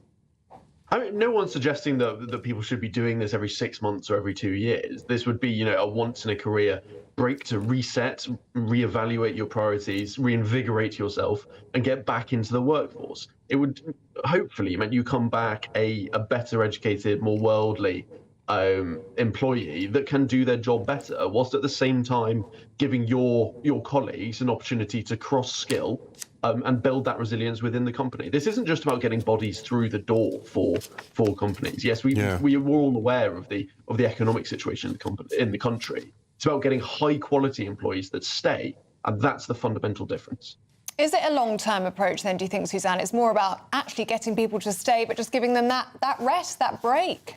I mean, no one's suggesting that people should be doing this every 6 months or every 2 years. This would be, a once-in-a-career break to reset, reevaluate your priorities, reinvigorate yourself, and get back into the workforce. It would hopefully mean you come back a better educated, more worldly employee that can do their job better, whilst at the same time giving your colleagues an opportunity to cross-skill and build that resilience within the company. This isn't just about getting bodies through the door for companies. Yes, we are all aware of the economic situation in the country. It's about getting high-quality employees that stay, and that's the fundamental difference. Is it a long-term approach then, do you think, Suzanne? It's more about actually getting people to stay, but just giving them that rest, that break.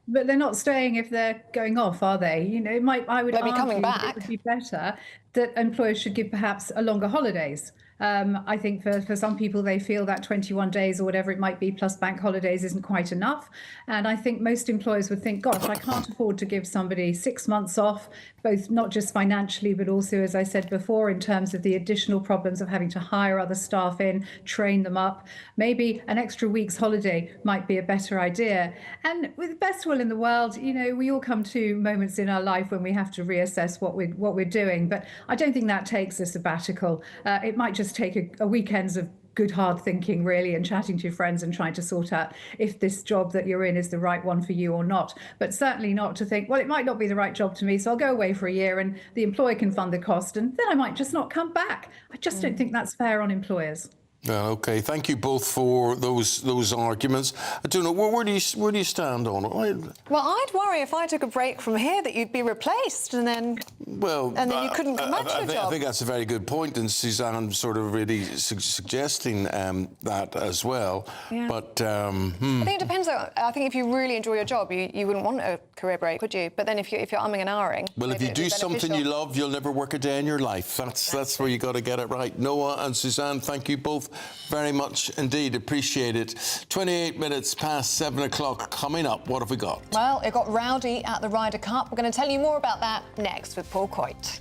But they're not staying if they're going off, are they? I would argue coming back. It would be better that employers should give perhaps a longer holidays. I think for some people, they feel that 21 days or whatever it might be plus bank holidays isn't quite enough. And I think most employers would think, gosh, I can't afford to give somebody 6 months off, both not just financially, but also, as I said before, in terms of the additional problems of having to hire other staff in, train them up. Maybe an extra week's holiday might be a better idea. And with the best will in the world, we all come to moments in our life when we have to reassess what we're doing. But I don't think that takes a sabbatical. It might just take a weekends of good hard thinking, really, and chatting to your friends and trying to sort out if this job that you're in is the right one for you or not. But certainly not to think, well, it might not be the right job to me, so I'll go away for a year and the employer can fund the cost and then I might just not come back. I just don't think that's fair on employers. Okay, thank you both for those arguments. I don't know, where do you stand on it? Well, I'd worry if I took a break from here that you'd be replaced and then you couldn't come back to your job. I think that's a very good point, and Suzanne sort of really suggesting that as well. Yeah. But I think it depends. I think if you really enjoy your job, you wouldn't want a career break, would you? But then if you're umming and ahhing, well, if you do something you love, you'll never work a day in your life. That's where you got to get it right. Noah and Suzanne, thank you both very much indeed. Appreciate it. 28 minutes past 7 o'clock coming up. What have we got? Well, it got rowdy at the Ryder Cup. We're going to tell you more about that next with Paul Coit.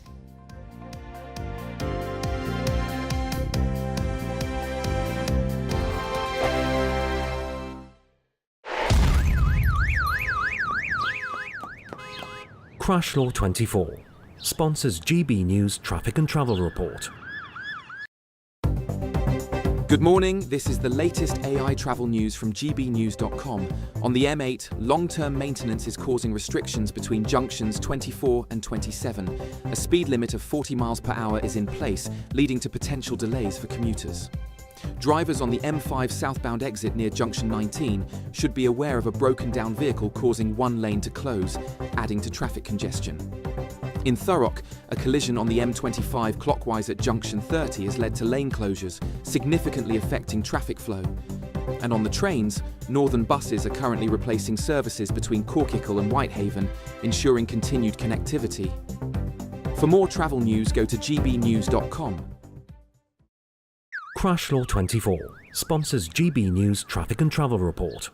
Crash Law 24 sponsors GB News Traffic and Travel Report. Good morning, this is the latest AI travel news from gbnews.com. On the M8, long-term maintenance is causing restrictions between junctions 24 and 27. A speed limit of 40 miles per hour is in place, leading to potential delays for commuters. Drivers on the M5 southbound exit near junction 19 should be aware of a broken-down vehicle causing one lane to close, adding to traffic congestion. In Thurrock, a collision on the M25 clockwise at junction 30 has led to lane closures, significantly affecting traffic flow. And on the trains, Northern buses are currently replacing services between Corkicle and Whitehaven, ensuring continued connectivity. For more travel news, go to gbnews.com. Crash Law 24 sponsors GB News Traffic and Travel Report.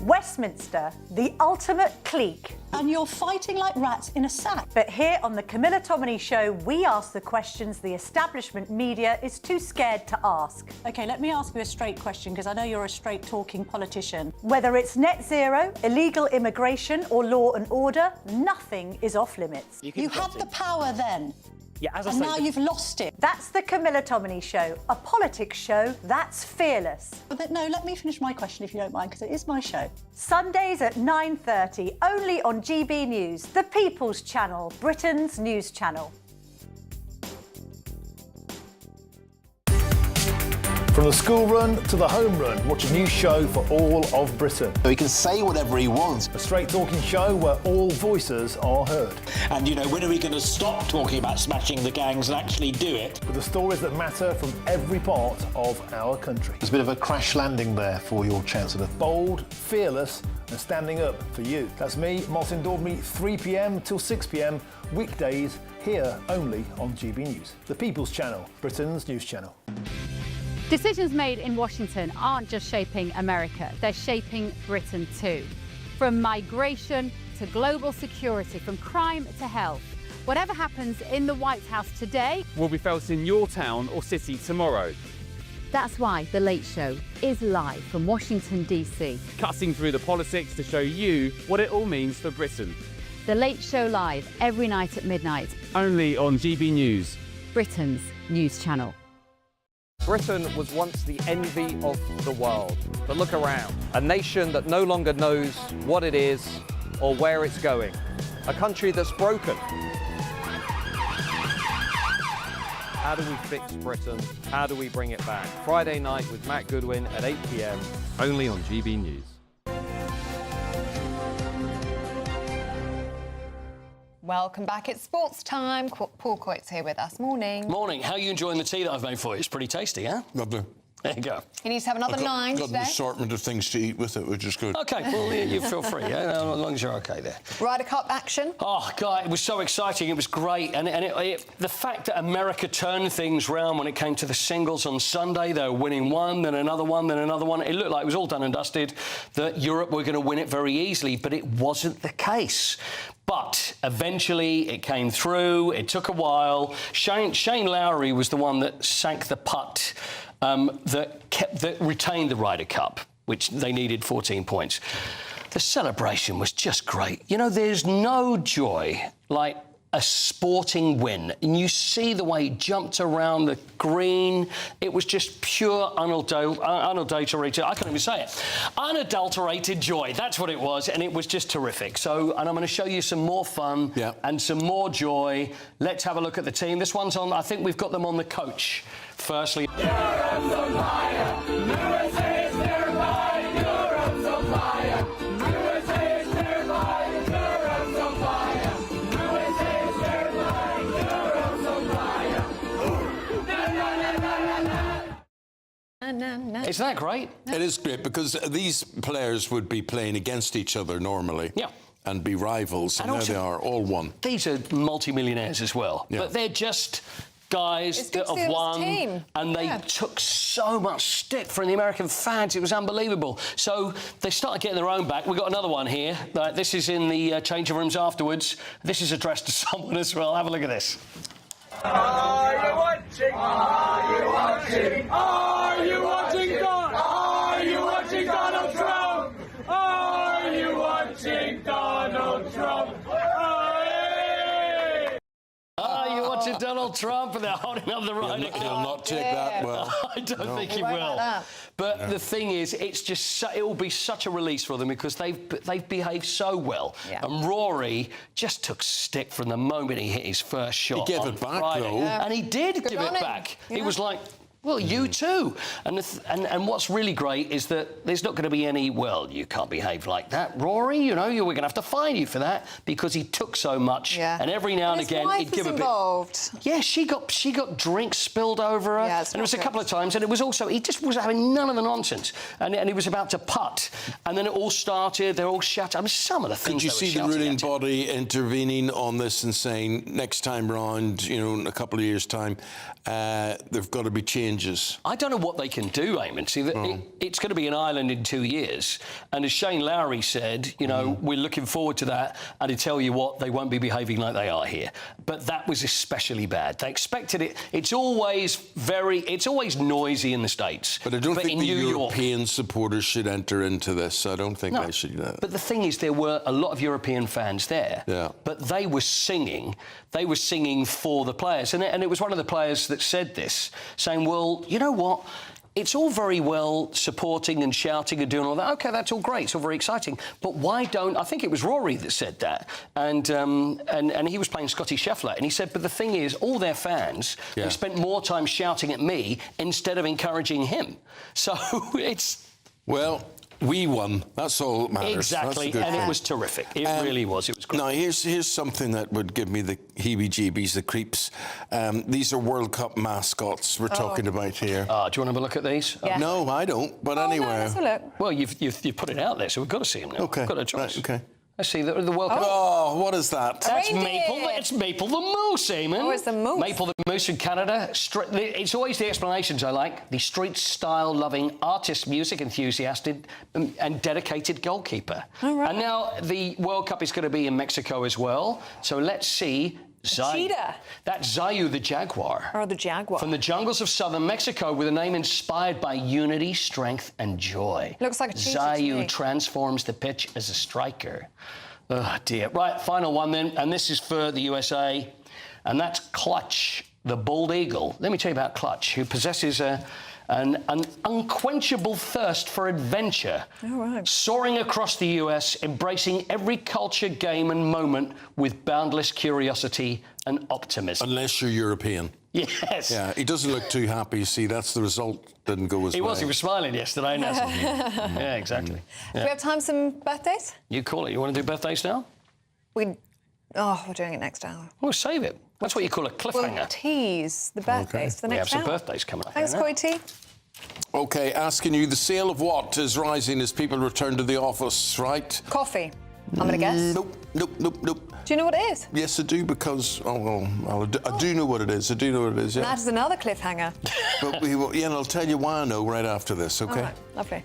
Westminster, the ultimate clique. And you're fighting like rats in a sack. But here on the Camilla Tominey Show, we ask the questions the establishment media is too scared to ask. OK, let me ask you a straight question, because I know you're a straight-talking politician. Whether it's net zero, illegal immigration or law and order, nothing is off-limits. You had the power then. Yeah, as I say, now you've lost it. That's the Camilla Tominey Show, a politics show that's fearless. But no, let me finish my question if you don't mind, because it is my show. Sundays at 9:30, only on GB News, the People's Channel, Britain's news channel. From the school run to the home run, watch a new show for all of Britain. So he can say whatever he wants. A straight talking show where all voices are heard. And, you know, when are we going to stop talking about smashing the gangs and actually do it? With the stories that matter from every part of our country. There's a bit of a crash landing there for your Chancellor. Bold, fearless and standing up for you. That's me, Martin Daubney, 3 p.m. till 6 p.m. weekdays, here only on GB News. The People's Channel, Britain's news channel. Decisions made in Washington aren't just shaping America, they're shaping Britain too. From migration to global security, from crime to health. Whatever happens in the White House today will be felt in your town or city tomorrow. That's why The Late Show is live from Washington, D.C. Cutting through the politics to show you what it all means for Britain. The Late Show live every night at midnight. Only on GB News, Britain's news channel. Britain was once the envy of the world. But look around. A nation that no longer knows what it is or where it's going. A country that's broken. How do we fix Britain? How do we bring it back? Friday night with Matt Goodwin at 8 p.m. only on GB News. Welcome back. It's sports time. Paul Coyte's here with us. Morning. Morning. How are you enjoying the tea that I've made for you? It's pretty tasty, huh? Lovely. There you go. You need to have another 9 got today. an assortment of things to eat with it, which is good. OK, well, you feel free, yeah? As long as you're OK there. Ryder Cup action. Oh, God, it was so exciting. It was great. And the fact that America turned things round when it came to the singles on Sunday, they were winning one, then another one, then another one. It looked like it was all done and dusted, that Europe were going to win it very easily, but it wasn't the case. But eventually it came through. It took a while. Shane Lowry was the one that sank the putt that retained the Ryder Cup, which they needed 14 points. The celebration was just great. You know, there's no joy like a sporting win. And you see the way he jumped around the green. It was just pure unadulterated, I can't even say it, unadulterated joy. That's what it was, and it was just terrific. So, and I'm going to show you some more fun and some more joy. Let's have a look at the team. This one's on, I think we've got them on the coach. Firstly... Europe's on fire. USA is nearby. Europe's on fire. USA is nearby. Europe's on fire. USA is nearby. Europe's on fire. Na, na, na, na, na, na. Isn't that great? It is great because these players would be playing against each other normally. Yeah. And be rivals, and now they are all one. These are multi-millionaires as well. Yeah. But they're just... guys that have won, and they took so much stick from the American fans. It was unbelievable. So they started getting their own back. We've got another one here. This is in the changing rooms afterwards. This is addressed to someone as well. Have a look at this. Are you watching? Are you watching? Are you watching God? Are you watching Donald Trump? Are you watching Donald Trump? Watching Donald Trump, and they're holding up the Ryder Cup. He'll not take that well. I don't think he will. But the thing is, it's just it will be such a release for them because they've behaved so well. Yeah. And Rory just took stick from the moment he hit his first shot. He gave it back, though. And he did give it back. Yeah. He was like... Well, you too. And what's really great is that there's not going to be any, well, you can't behave like that, Rory, you know, we're going to have to fine you for that because he took so much. Yeah. And every now and again, he'd give a bit. Yeah, she got drinks spilled over her. Yeah, and it was a couple of times. And it was also, he just was having none of the nonsense. And he was about to putt. And then it all started, they're all shut. I mean, some of the things. Did you see the ruling body intervening on this and saying next time round, you know, in a couple of years' time, there've got to be changes? I don't know what they can do, Eamonn. See, it's going to be in Ireland in 2 years. And as Shane Lowry said, you know, we're looking forward to that. And to tell you what, they won't be behaving like they are here. But that was especially bad. They expected it. It's always noisy in the States. But I don't think in the New European York, supporters should enter into this. I don't think they should. But the thing is, there were a lot of European fans there. Yeah. But they were singing. They were singing for the players. And it was one of the players that said this, saying, well, you know what? it's all very well supporting and shouting and doing all that. OK, that's all great. It's all very exciting. But why don't... I think it was Rory that said that. And he was playing Scotty Scheffler. And he said, but the thing is, all their fans have spent more time shouting at me instead of encouraging him. So it's... Well... We won. That's all that matters. Exactly, and it was terrific. It really was. It was great. Now, here's something that would give me the heebie-jeebies, the creeps. These are World Cup mascots we're talking about here. Do you want to have a look at these? Yeah. No, I don't, but anyway. No, let's have a look. Well, you've put it out there, so we've got to see them now. OK. We've got a choice. Right, OK. Let's see, the World Cup. Oh, what is that? That's Maple. It's Maple the Moose, Eamonn. Oh, it's the moose. Maple the Moose from Canada. It's always the explanations I like. The street-style-loving artist, music enthusiast, and dedicated goalkeeper. All right. And now the World Cup is going to be in Mexico as well. So let's see. Cheetah. That's Zayu the jaguar. Or the jaguar. From the jungles of southern Mexico, with a name inspired by unity, strength, and joy. Looks like a cheetah to Zayu me. transforms the pitch as a striker. Oh, dear. Right, final one then, and this is for the USA, and that's Clutch, the bald eagle. Let me tell you about Clutch, who possesses an unquenchable thirst for adventure, soaring across the US, embracing every culture, game and moment with boundless curiosity and optimism. Unless you're European. Yes. Yeah, he doesn't look too happy. You see, that's the result. Didn't go as well. He was smiling yesterday. Yeah, exactly. Do we have time for some birthdays? You call it. You want to do birthdays now? We're doing it next hour. We'll save it. That's what you call a cliffhanger. We'll tease the birthdays for the next hour. We have some birthdays coming up. Thanks, Coy T. OK, asking you, the sale of what is rising as people return to the office, right? Coffee, I'm going to guess. Nope. Do you know what it is? Yes, I do, because... I do know what it is. I do know what it is, yeah. That is another cliffhanger. But and I'll tell you why I know right after this, OK? All right, lovely.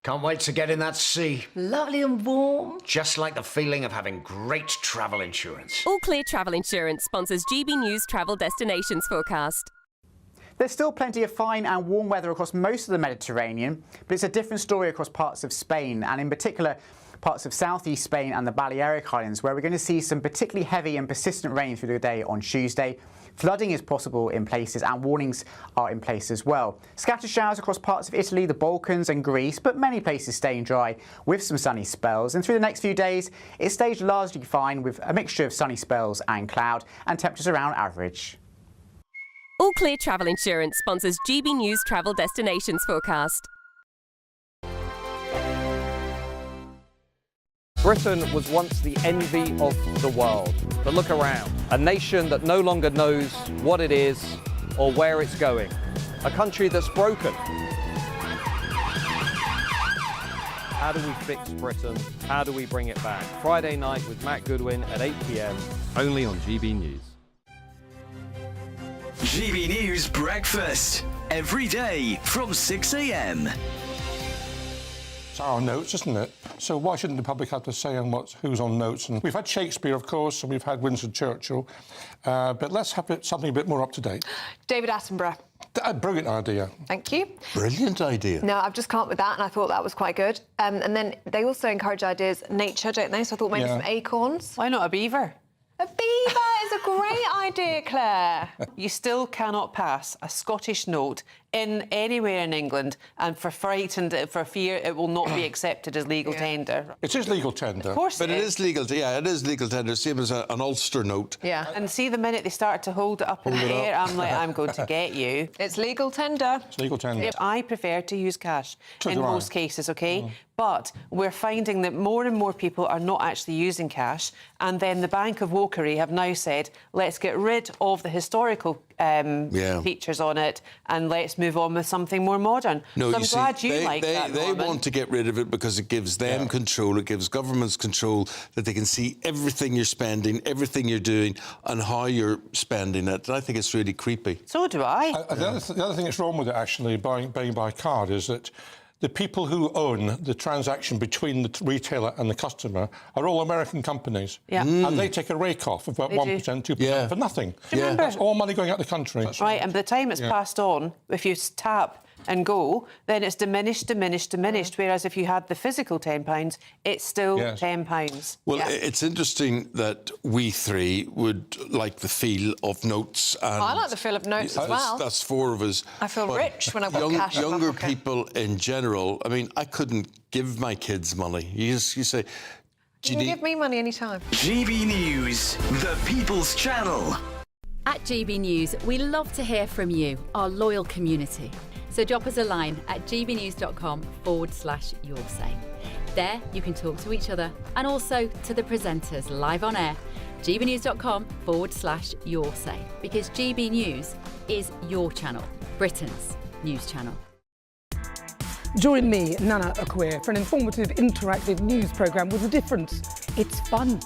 Can't wait to get in that sea. Lovely and warm. Just like the feeling of having great travel insurance. All Clear Travel Insurance sponsors GB News Travel Destinations Forecast. There's still plenty of fine and warm weather across most of the Mediterranean, but it's a different story across parts of Spain, and in particular parts of southeast Spain and the Balearic Islands, where we're going to see some particularly heavy and persistent rain through the day on Tuesday. Flooding is possible in places, and warnings are in place as well. Scattered showers across parts of Italy, the Balkans and Greece, but many places staying dry with some sunny spells. And through the next few days, it stays largely fine with a mixture of sunny spells and cloud, and temperatures around average. All Clear Travel Insurance sponsors GB News Travel Destinations Forecast. Britain was once the envy of the world. But look around. A nation that no longer knows what it is or where it's going. A country that's broken. How do we fix Britain? How do we bring it back? Friday night with Matt Goodwin at 8 p.m. only on GB News. GB News Breakfast. Every day from 6 a.m. It's our notes, isn't it? So why shouldn't the public have to say on who's on notes? And we've had Shakespeare, of course, and we've had Winston Churchill, but let's have something a bit more up to date. David Attenborough. A brilliant idea. Thank you. Brilliant idea. No, I've just come up with that, and I thought that was quite good. And then they also encourage ideas, nature, don't they? So I thought maybe some acorns. Why not a beaver? A beaver is a great idea, Claire. You still cannot pass a Scottish note in anywhere in England, and for fear it will not be accepted as legal tender. It is legal tender. Of course but it is legal. Yeah, it is legal tender. Same as an Ulster note. Yeah. And see, the minute they start to hold it up in the air, I'm like, I'm going to get you. It's legal tender. It's legal tender. I prefer to use cash in most cases, OK? But we're finding that more and more people are not actually using cash, and then the Bank of Wokery have now said, let's get rid of the historical features on it, and let's move on with something more modern. No, so I'm glad you like that, They Norman. want to get rid of it because it gives them control, it gives governments control, that they can see everything you're spending, everything you're doing, and how you're spending it. I think it's really creepy. So do I. The other thing that's wrong with it, actually, paying by card, is that the people who own the transaction between the retailer and the customer are all American companies. Yeah. And they take a rake off of about 1%, 2% for nothing. Do you remember? That's all money going out the country. Right, and by the time it's passed on, if you tap and go, then it's diminished. Whereas if you had the physical £10, it's still £10. Well, it's interesting that we three would like the feel of notes. And I like the feel of notes as well. That's four of us. I feel rich when I've got cash in my Younger pocket. people in general, I mean, I couldn't give my kids money. You say... You can give me money anytime. GB News, the People's Channel. At GB News, we love to hear from you, our loyal community. So drop us a line at gbnews.com/yoursay. There you can talk to each other and also to the presenters live on air. gbnews.com/yoursay, because GB News is your channel, Britain's news channel. Join me, Nana Akwe, for an informative, interactive news programme with a difference. It's fun.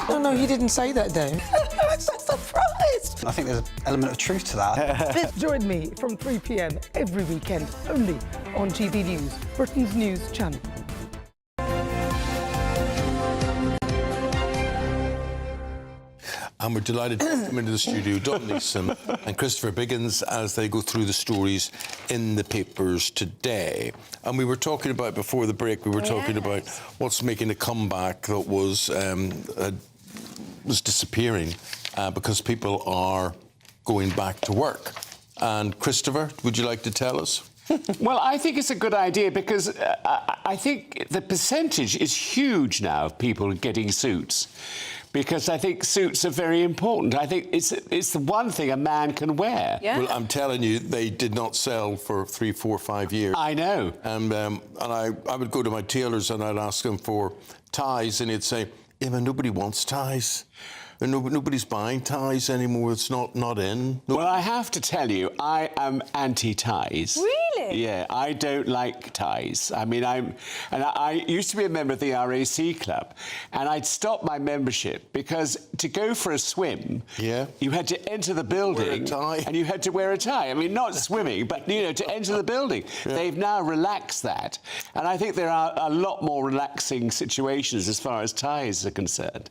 No, he didn't say that, Dave. I'm so surprised. I think there's an element of truth to that. Join me from 3 p.m. every weekend, only on GB News, Britain's news channel. And we're delighted to come into the studio, Don Neeson and Christopher Biggins, as they go through the stories in the papers today. And we were talking about, before the break, we were talking about what's making a comeback that was disappearing because people are going back to work. And Christopher, would you like to tell us? Well, I think it's a good idea because I think the percentage is huge now of people getting suits. Because I think suits are very important. I think it's the one thing a man can wear. Yeah. Well, I'm telling you, they did not sell for 3, 4, 5 years. I know. And I would go to my tailors and I'd ask them for ties, and he'd say, Eamonn, nobody wants ties. And nobody's buying ties anymore. It's not in. Well, I have to tell you, I am anti-ties. Really? Yeah, I don't like ties. I mean, I used to be a member of the RAC club, and I'd stopped my membership because to go for a swim, you had to enter the building, wear a tie. And you had to wear a tie. I mean, not swimming, but to enter the building. Yeah. They've now relaxed that, and I think there are a lot more relaxing situations as far as ties are concerned.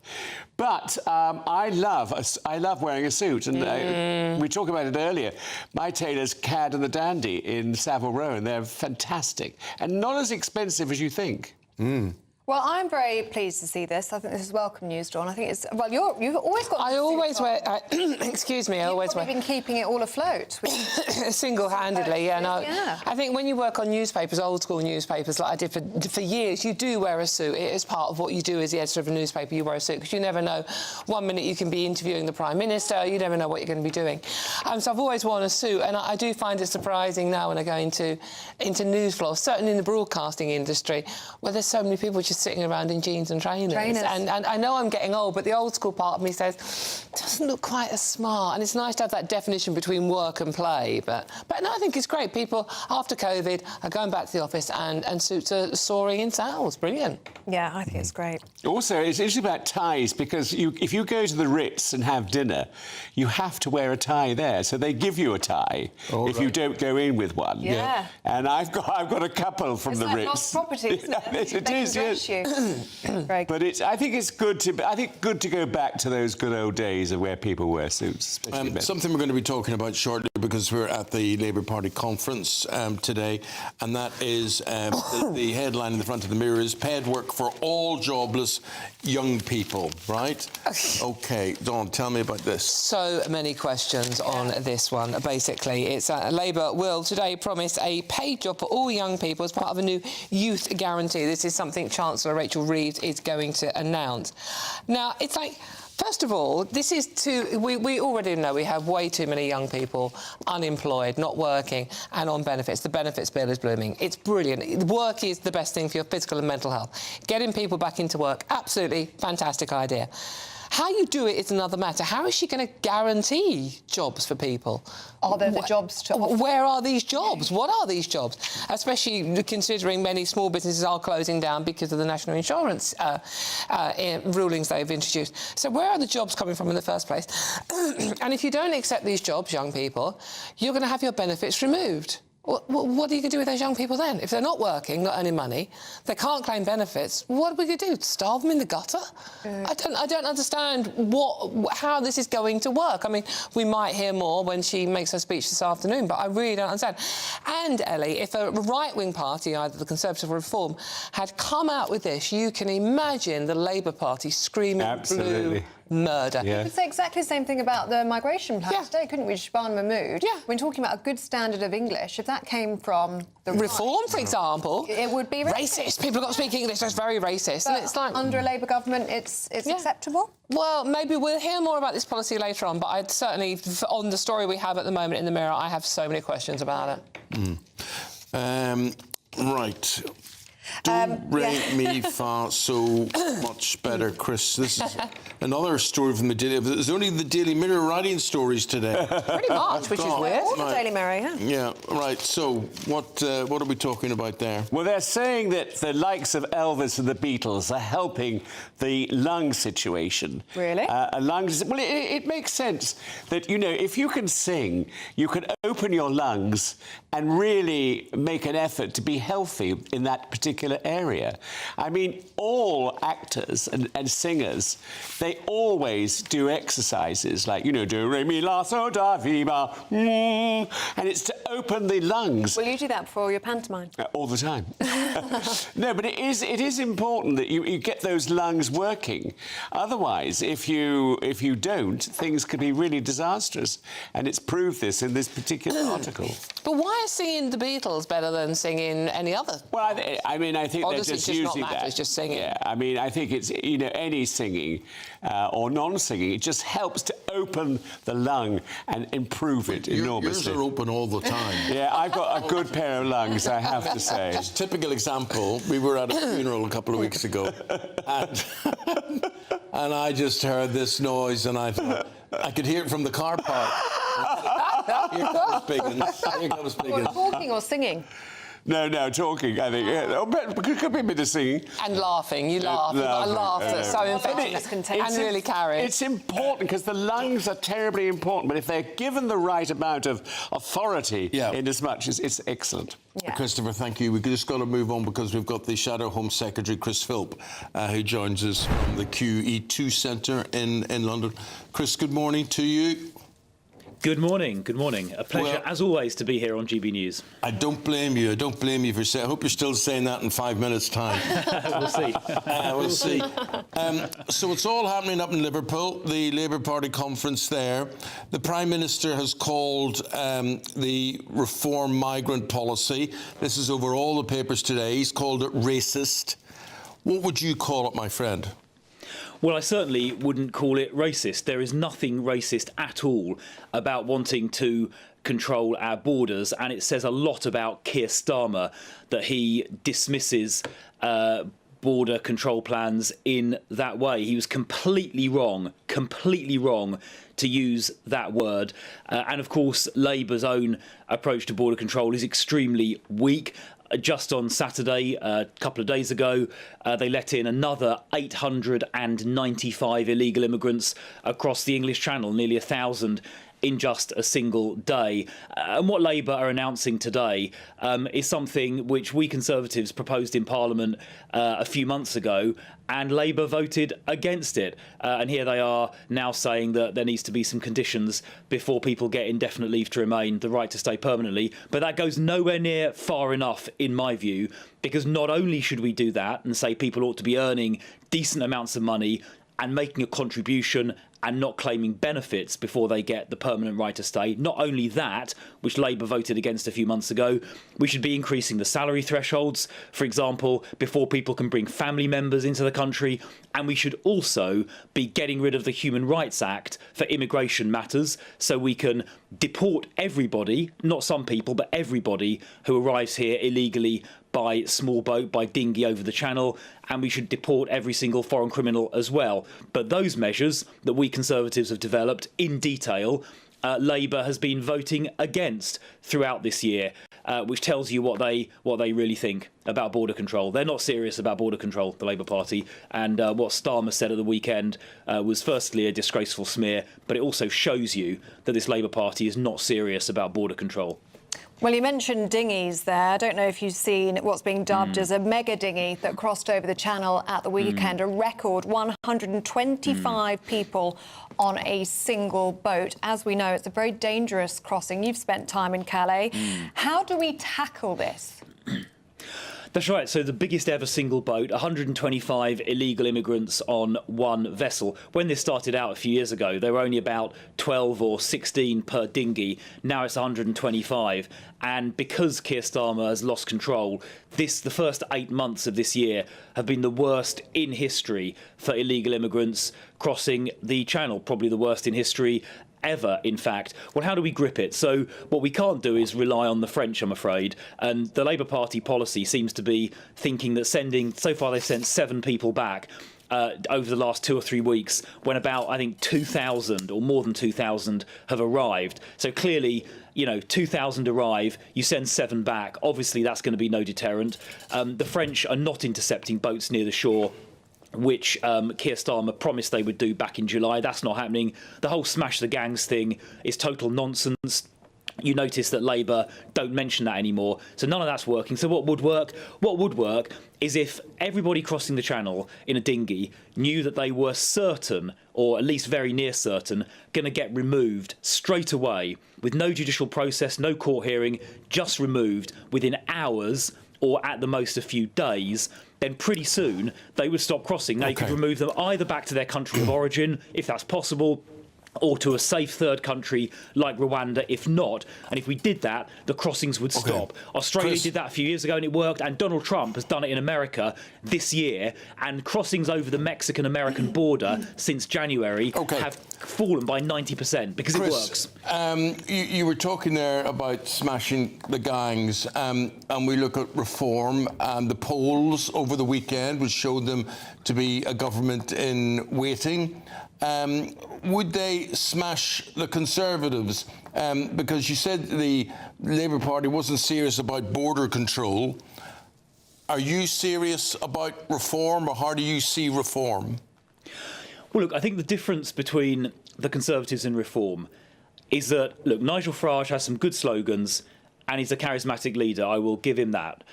But I love wearing a suit, and we talked about it earlier. My tailor's Cad and the Dandy in Savile Row, and they're fantastic and not as expensive as you think. Well, I'm very pleased to see this. I think this is welcome news, Dawn. I think it's... Well, you've always got... I always wear... excuse me, I always wear... You've been keeping it all afloat. Single-handedly, yeah. No, I think when you work on newspapers, old-school newspapers, like I did for years, you do wear a suit. It is part of what you do as the editor of a newspaper. You wear a suit because you never know. One minute you can be interviewing the Prime Minister, you never know what you're going to be doing. So I've always worn a suit, and I do find it surprising now when I go into news floors, certainly in the broadcasting industry, where there's so many people just sitting around in jeans and trainers. And I know I'm getting old, but the old school part of me says, it doesn't look quite as smart. And it's nice to have that definition between work and play. But no, I think it's great. People, after COVID, are going back to the office and suits are soaring in sales. Brilliant. Yeah, I think it's great. Also, it's interesting about ties because if you go to the Ritz and have dinner, you have to wear a tie there. So they give you a tie if you don't go in with one. Yeah. And I've got a couple from the Ritz. It's like lost property, isn't it? Yes, it is, yes. But I think it's good to go back to those good old days of where people wear suits. Something we're going to be talking about shortly because we're at the Labour Party conference today, and that is the headline in the front of the Mirror is paid work for all jobless young people, right? OK, Dawn, tell me about this. So many questions on this one. Basically, it's Labour will today promise a paid job for all young people as part of a new youth guarantee. This is something Chancellor Rachel Reeves is going to announce. Now, it's like, first of all, this is we already know we have way too many young people unemployed, not working, and on benefits. The benefits bill is blooming. It's brilliant. Work is the best thing for your physical and mental health. Getting people back into work, absolutely fantastic idea. How you do it is another matter. How is she going to guarantee jobs for people? Are there the jobs to offer? Where are these jobs? What are these jobs? Especially considering many small businesses are closing down because of the national insurance rulings they've introduced. So where are the jobs coming from in the first place? And if you don't accept these jobs, young people, you're going to have your benefits removed. What are you going to do with those young people then? If they're not working, not earning money, they can't claim benefits, what are we going to do? Starve them in the gutter? I don't understand how this is going to work. I mean, we might hear more when she makes her speech this afternoon, but I really don't understand. And, Ellie, if a right-wing party, either the Conservative or Reform, had come out with this, you can imagine the Labour Party screaming blue murder. We could say exactly the same thing about the migration plan today, couldn't we, Shahban Mahmood? Yeah. When talking about a good standard of English, if that came from the Reform, for example, it would be racist. People got to speak English. That's very racist. But and it's like under a Labour government, it's acceptable. Well, maybe we'll hear more about this policy later on. But I'd certainly, on the story we have at the moment in the Mirror, I have so many questions about it. Right. Don't rate me far so much better, Chris. This is another story from the Daily... There's only the Daily Mirror writing stories today. Pretty much, which is weird. All the Daily Mirror, Yeah, right. So, what are we talking about there? Well, they're saying that the likes of Elvis and the Beatles are helping the lung situation. Really? Lungs... Well, it makes sense that, you know, if you can sing, you can open your lungs and really make an effort to be healthy in that particular area. I mean, all actors and singers, they always do exercises like, you know, do re mi la so da vi ba, and it's to open the lungs. Will you do that before your pantomime? All the time. No, but it is important that you get those lungs working. Otherwise, if you don't, things could be really disastrous. And it's proved this in this particular article. But why is singing the Beatles better than singing any other? Well, I mean, I think Obviously, they're just using not that. It's just singing. Yeah, I mean, I think it's, you know, any singing or non-singing, it just helps to open the lung and improve it enormously. Yours are open all the time. Yeah, I've got a good pair of lungs, I have to say. Just typical example, we were at a funeral a couple of weeks ago, and I just heard this noise, and I thought, I could hear it from the car park. Here comes Biggins. Here comes Biggins. Talking or singing? No, talking, I think. Yeah. But it could be a bit of singing. And laughing. You laugh. You've got a laugh that's so infectious and really carries. It's important because the lungs are terribly important, but if they're given the right amount of authority in as much as it's excellent. Yeah. Christopher, thank you. We've just got to move on because we've got the Shadow Home Secretary, Chris Philp, who joins us from the QE2 Centre in London. Chris, good morning to you. Good morning. Good morning. A pleasure, as always, to be here on GB News. I don't blame you. I don't blame you for saying... I hope you're still saying that in 5 minutes' time. We'll see. We'll see. So it's all happening up in Liverpool, the Labour Party conference there. The Prime Minister has called the reform migrant policy. This is over all the papers today. He's called it racist. What would you call it, my friend? Well, I certainly wouldn't call it racist. There is nothing racist at all about wanting to control our borders, and it says a lot about Keir Starmer that he dismisses border control plans in that way. He was completely wrong to use that word. And of course, Labour's own approach to border control is extremely weak. Just on Saturday, a couple of days ago, they let in another 895 illegal immigrants across the English Channel, nearly 1,000 in just a single day. And what Labour are announcing today is something which we Conservatives proposed in Parliament a few months ago, and Labour voted against it. And here they are now saying that there needs to be some conditions before people get indefinite leave to remain, the right to stay permanently. But that goes nowhere near far enough, in my view, because not only should we do that and say people ought to be earning decent amounts of money and making a contribution and not claiming benefits before they get the permanent right to stay. Not only that, which Labour voted against a few months ago, we should be increasing the salary thresholds, for example, before people can bring family members into the country. And we should also be getting rid of the Human Rights Act for immigration matters, so we can deport everybody, not some people, but everybody who arrives here illegally by small boat, by dinghy over the channel, and we should deport every single foreign criminal as well. But those measures that we Conservatives have developed in detail, Labour has been voting against throughout this year, which tells you what they really think about border control. They're not serious about border control, the Labour Party, and what Starmer said at the weekend was firstly a disgraceful smear, but it also shows you that this Labour Party is not serious about border control. Well, you mentioned dinghies there. I don't know if you've seen what's being dubbed as a mega dinghy that crossed over the channel at the weekend. A record 125 people on a single boat. As we know, it's a very dangerous crossing. You've spent time in Calais. How do we tackle this? That's right. So the biggest ever single boat, 125 illegal immigrants on one vessel. When this started out a few years ago, there were only about 12 or 16 per dinghy. Now it's 125. And because Keir Starmer has lost control, the first 8 months of this year have been the worst in history for illegal immigrants crossing the channel, probably the worst in history ever, in fact. Well, how do we grip it? So what we can't do is rely on the French, I'm afraid. And the Labour Party policy seems to be thinking that so far they've sent 7 people back over the last 2 or 3 weeks, when about, I think, 2,000 or more than 2,000 have arrived. So clearly, 2,000 arrive, you send 7 back. Obviously, that's going to be no deterrent. The French are not intercepting boats near the shore, which Keir Starmer promised they would do back in July. That's not happening. The whole smash the gangs thing is total nonsense. You notice that Labour don't mention that anymore. So none of that's working. So what would work? What would work is if everybody crossing the channel in a dinghy knew that they were certain, or at least very near certain, going to get removed straight away with no judicial process, no court hearing, just removed within hours or at the most a few days, then pretty soon they would stop crossing. Now, you could remove them either back to their country of origin, if that's possible, or to a safe third country like Rwanda, if not. And if we did that, the crossings would stop. Australia did that a few years ago and it worked, and Donald Trump has done it in America this year, and crossings over the Mexican-American border since January have fallen by 90% because it works. You were talking there about smashing the gangs, and we look at reform, and the polls over the weekend would show them to be a government in waiting. Would they smash the Conservatives? Because you said the Labour Party wasn't serious about border control. Are you serious about reform, or how do you see reform? Well, look, I think the difference between the Conservatives and reform is that, look, Nigel Farage has some good slogans and he's a charismatic leader. I will give him that.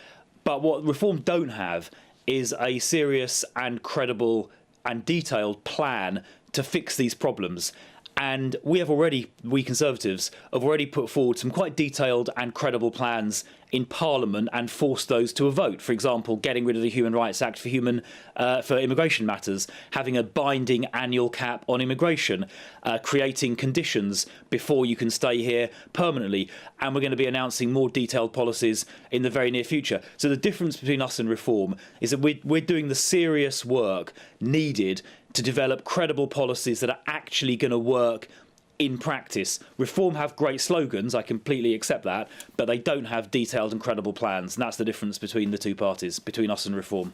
But what reform don't have is a serious and credible and detailed plan to fix these problems. And we Conservatives have already put forward some quite detailed and credible plans in Parliament and forced those to a vote. For example, getting rid of the Human Rights Act for immigration matters, having a binding annual cap on immigration, creating conditions before you can stay here permanently. And we're going to be announcing more detailed policies in the very near future. So the difference between us and reform is that we're doing the serious work needed to develop credible policies that are actually going to work in practice. Reform have great slogans, I completely accept that, but they don't have detailed and credible plans, and that's the difference between the two parties, between us and reform.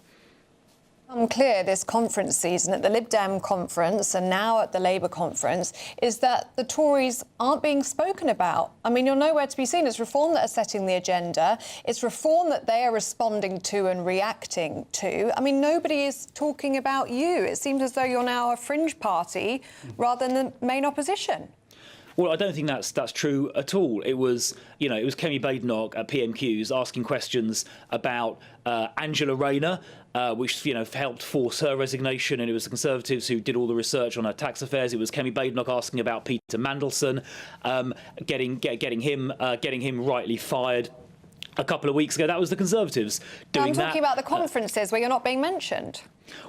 Clear this conference season at the Lib Dem conference and now at the Labour conference is that the Tories aren't being spoken about. I mean, you're nowhere to be seen. It's reform that are setting the agenda. It's reform that they are responding to and reacting to. I mean, nobody is talking about you. It seems as though you're now a fringe party rather than the main opposition. Well, I don't think that's true at all. It was Kemi Badenoch at PMQs asking questions about Angela Rayner, which helped force her resignation, and it was the Conservatives who did all the research on her tax affairs. It was Kemi Badenoch asking about Peter Mandelson, getting him rightly fired a couple of weeks ago. That was the Conservatives doing that. I'm talking about the conferences where you're not being mentioned.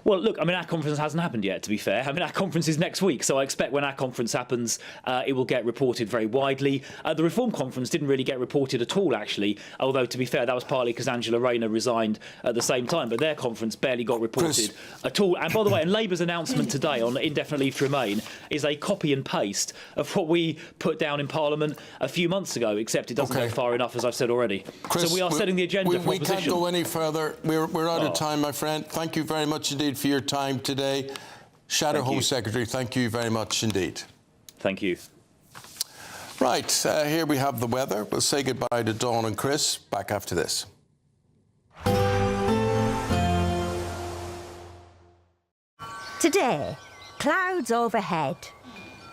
Well, look, I mean, our conference hasn't happened yet, to be fair. I mean, our conference is next week, so I expect when our conference happens, it will get reported very widely. The Reform conference didn't really get reported at all, actually, although, to be fair, that was partly because Angela Rayner resigned at the same time, but their conference barely got reported at all. And, by the way, and Labour's announcement today on indefinite leave to remain is a copy and paste of what we put down in Parliament a few months ago, except it doesn't go far enough, as I've said already. Chris, so we are setting the agenda for opposition. We can't go any further. We're out of time, my friend. Thank you very much indeed for your time today. Shadow Home Secretary, thank you very much indeed. Thank you. Right, here we have the weather. We'll say goodbye to Dawn and Chris. Back after this. Today, clouds overhead,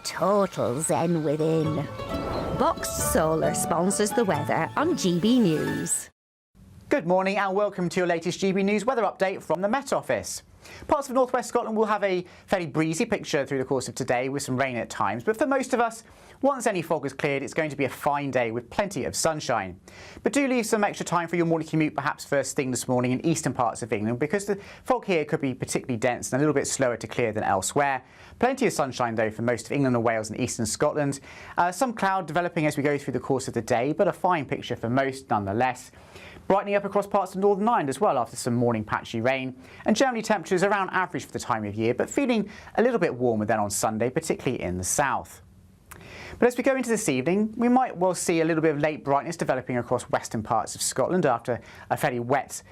total zen within. Box Solar sponsors the weather on GB News. Good morning and welcome to your latest GB News weather update from the Met Office. Parts of northwest Scotland will have a fairly breezy picture through the course of today with some rain at times, but for most of us, once any fog is cleared, it's going to be a fine day with plenty of sunshine. But do leave some extra time for your morning commute, perhaps first thing this morning in eastern parts of England, because the fog here could be particularly dense and a little bit slower to clear than elsewhere. Plenty of sunshine though for most of England and Wales and eastern Scotland. Some cloud developing as we go through the course of the day, but a fine picture for most nonetheless. Brightening up across parts of Northern Ireland as well after some morning patchy rain, and generally temperatures around average for the time of year, but feeling a little bit warmer than on Sunday, particularly in the south. But as we go into this evening, we might well see a little bit of late brightness developing across western parts of Scotland after a fairly wet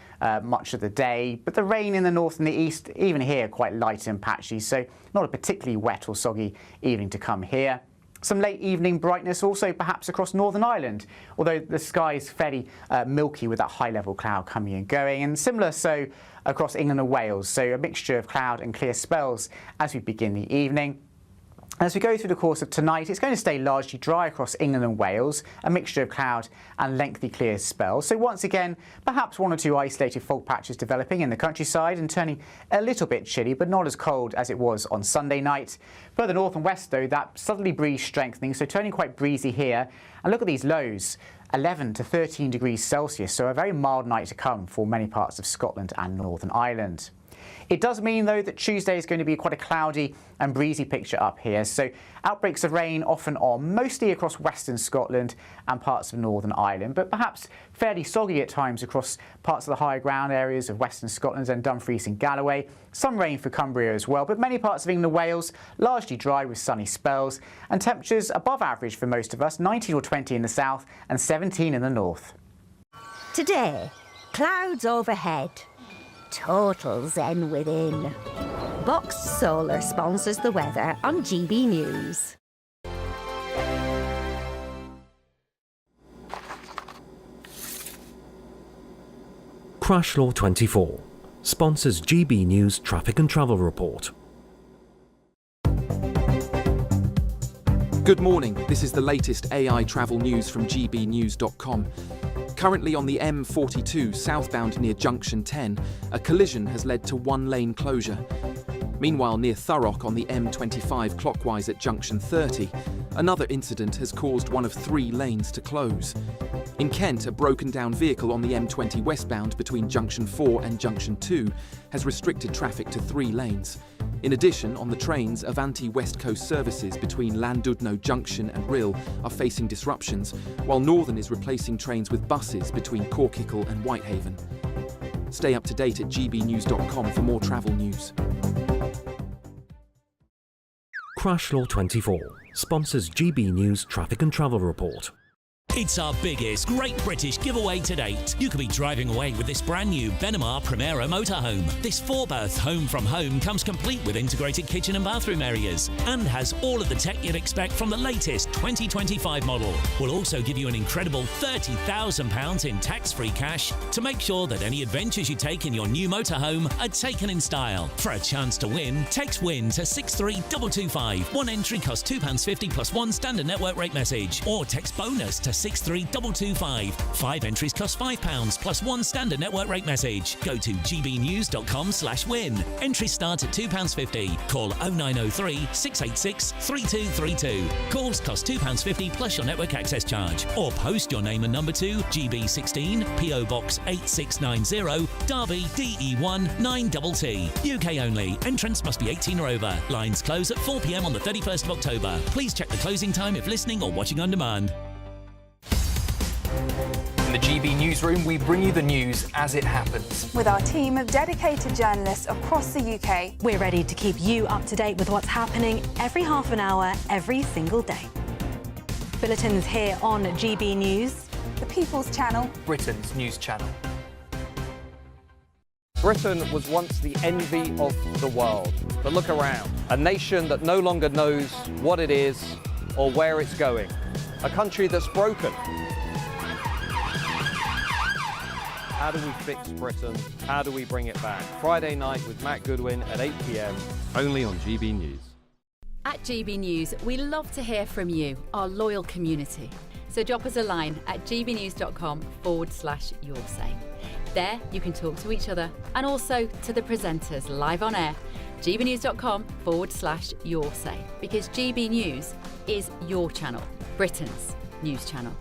much of the day, but the rain in the north and the east, even here, quite light and patchy, so not a particularly wet or soggy evening to come here. Some late evening brightness also perhaps across Northern Ireland, although the sky is fairly milky with that high-level cloud coming and going, and similar so across England and Wales, so a mixture of cloud and clear spells as we begin the evening. As we go through the course of tonight, it's going to stay largely dry across England and Wales, a mixture of cloud and lengthy clear spells. So once again, perhaps one or two isolated fog patches developing in the countryside and turning a little bit chilly, but not as cold as it was on Sunday night. Further north and west, though, that southerly breeze strengthening, so turning quite breezy here. And look at these lows, 11 to 13 degrees Celsius, so a very mild night to come for many parts of Scotland and Northern Ireland. It does mean, though, that Tuesday is going to be quite a cloudy and breezy picture up here. So outbreaks of rain off and on, mostly across western Scotland and parts of Northern Ireland, but perhaps fairly soggy at times across parts of the higher ground areas of western Scotland and Dumfries and Galloway. Some rain for Cumbria as well, but many parts of England and Wales largely dry with sunny spells and temperatures above average for most of us, 19 or 20 in the south and 17 in the north. Today, clouds overhead. Total zen within. Box Solar sponsors the weather on GB News. Crash Law 24 sponsors GB News Traffic and Travel Report. Good morning, this is the latest AI travel news from gbnews.com. Currently on the M42 southbound near Junction 10, a collision has led to one-lane closure. Meanwhile, near Thurrock on the M25 clockwise at Junction 30, another incident has caused one of 3 lanes to close. In Kent, a broken-down vehicle on the M20 westbound between Junction 4 and Junction 2 has restricted traffic to 3 lanes. In addition, on the trains, Avanti West Coast services between Llandudno Junction and Rhyl are facing disruptions, while Northern is replacing trains with buses between Corkicle and Whitehaven. Stay up to date at gbnews.com for more travel news. Crash Law 24 sponsors GB News Traffic and Travel Report. It's our biggest Great British giveaway to date. You could be driving away with this brand new Benamar Primera motorhome. This 4-berth home from home comes complete with integrated kitchen and bathroom areas and has all of the tech you'd expect from the latest 2025 model. We'll also give you an incredible £30,000 in tax-free cash to make sure that any adventures you take in your new motorhome are taken in style. For a chance to win, text WIN to 63225. One entry costs £2.50 plus one standard network rate message, or text BONUS to 63225. 5 entries cost £5 plus one standard network rate message. Go to gbnews.com/win. Entries start at £2.50. Call 0903 686 3232. Calls cost £2.50 plus your network access charge. Or post your name and number to GB16 PO Box 8690 Derby DE1 9TT. UK only. Entrance must be 18 or over. Lines close at 4 p.m. on the 31st of October. Please check the closing time if listening or watching on demand. In the GB Newsroom, we bring you the news as it happens. With our team of dedicated journalists across the UK, we're ready to keep you up to date with what's happening every half an hour, every single day. Bulletins here on GB News, the People's Channel, Britain's news channel. Britain was once the envy of the world. But look around. A nation that no longer knows what it is or where it's going. A country that's broken. How do we fix Britain? How do we bring it back? Friday night with Matt Goodwin at 8 p.m. only on GB News. At GB News, we love to hear from you, our loyal community. So drop us a line at gbnews.com/yoursay. There you can talk to each other and also to the presenters live on air. gbnews.com/yoursay, because GB News is your channel, Britain's news channel.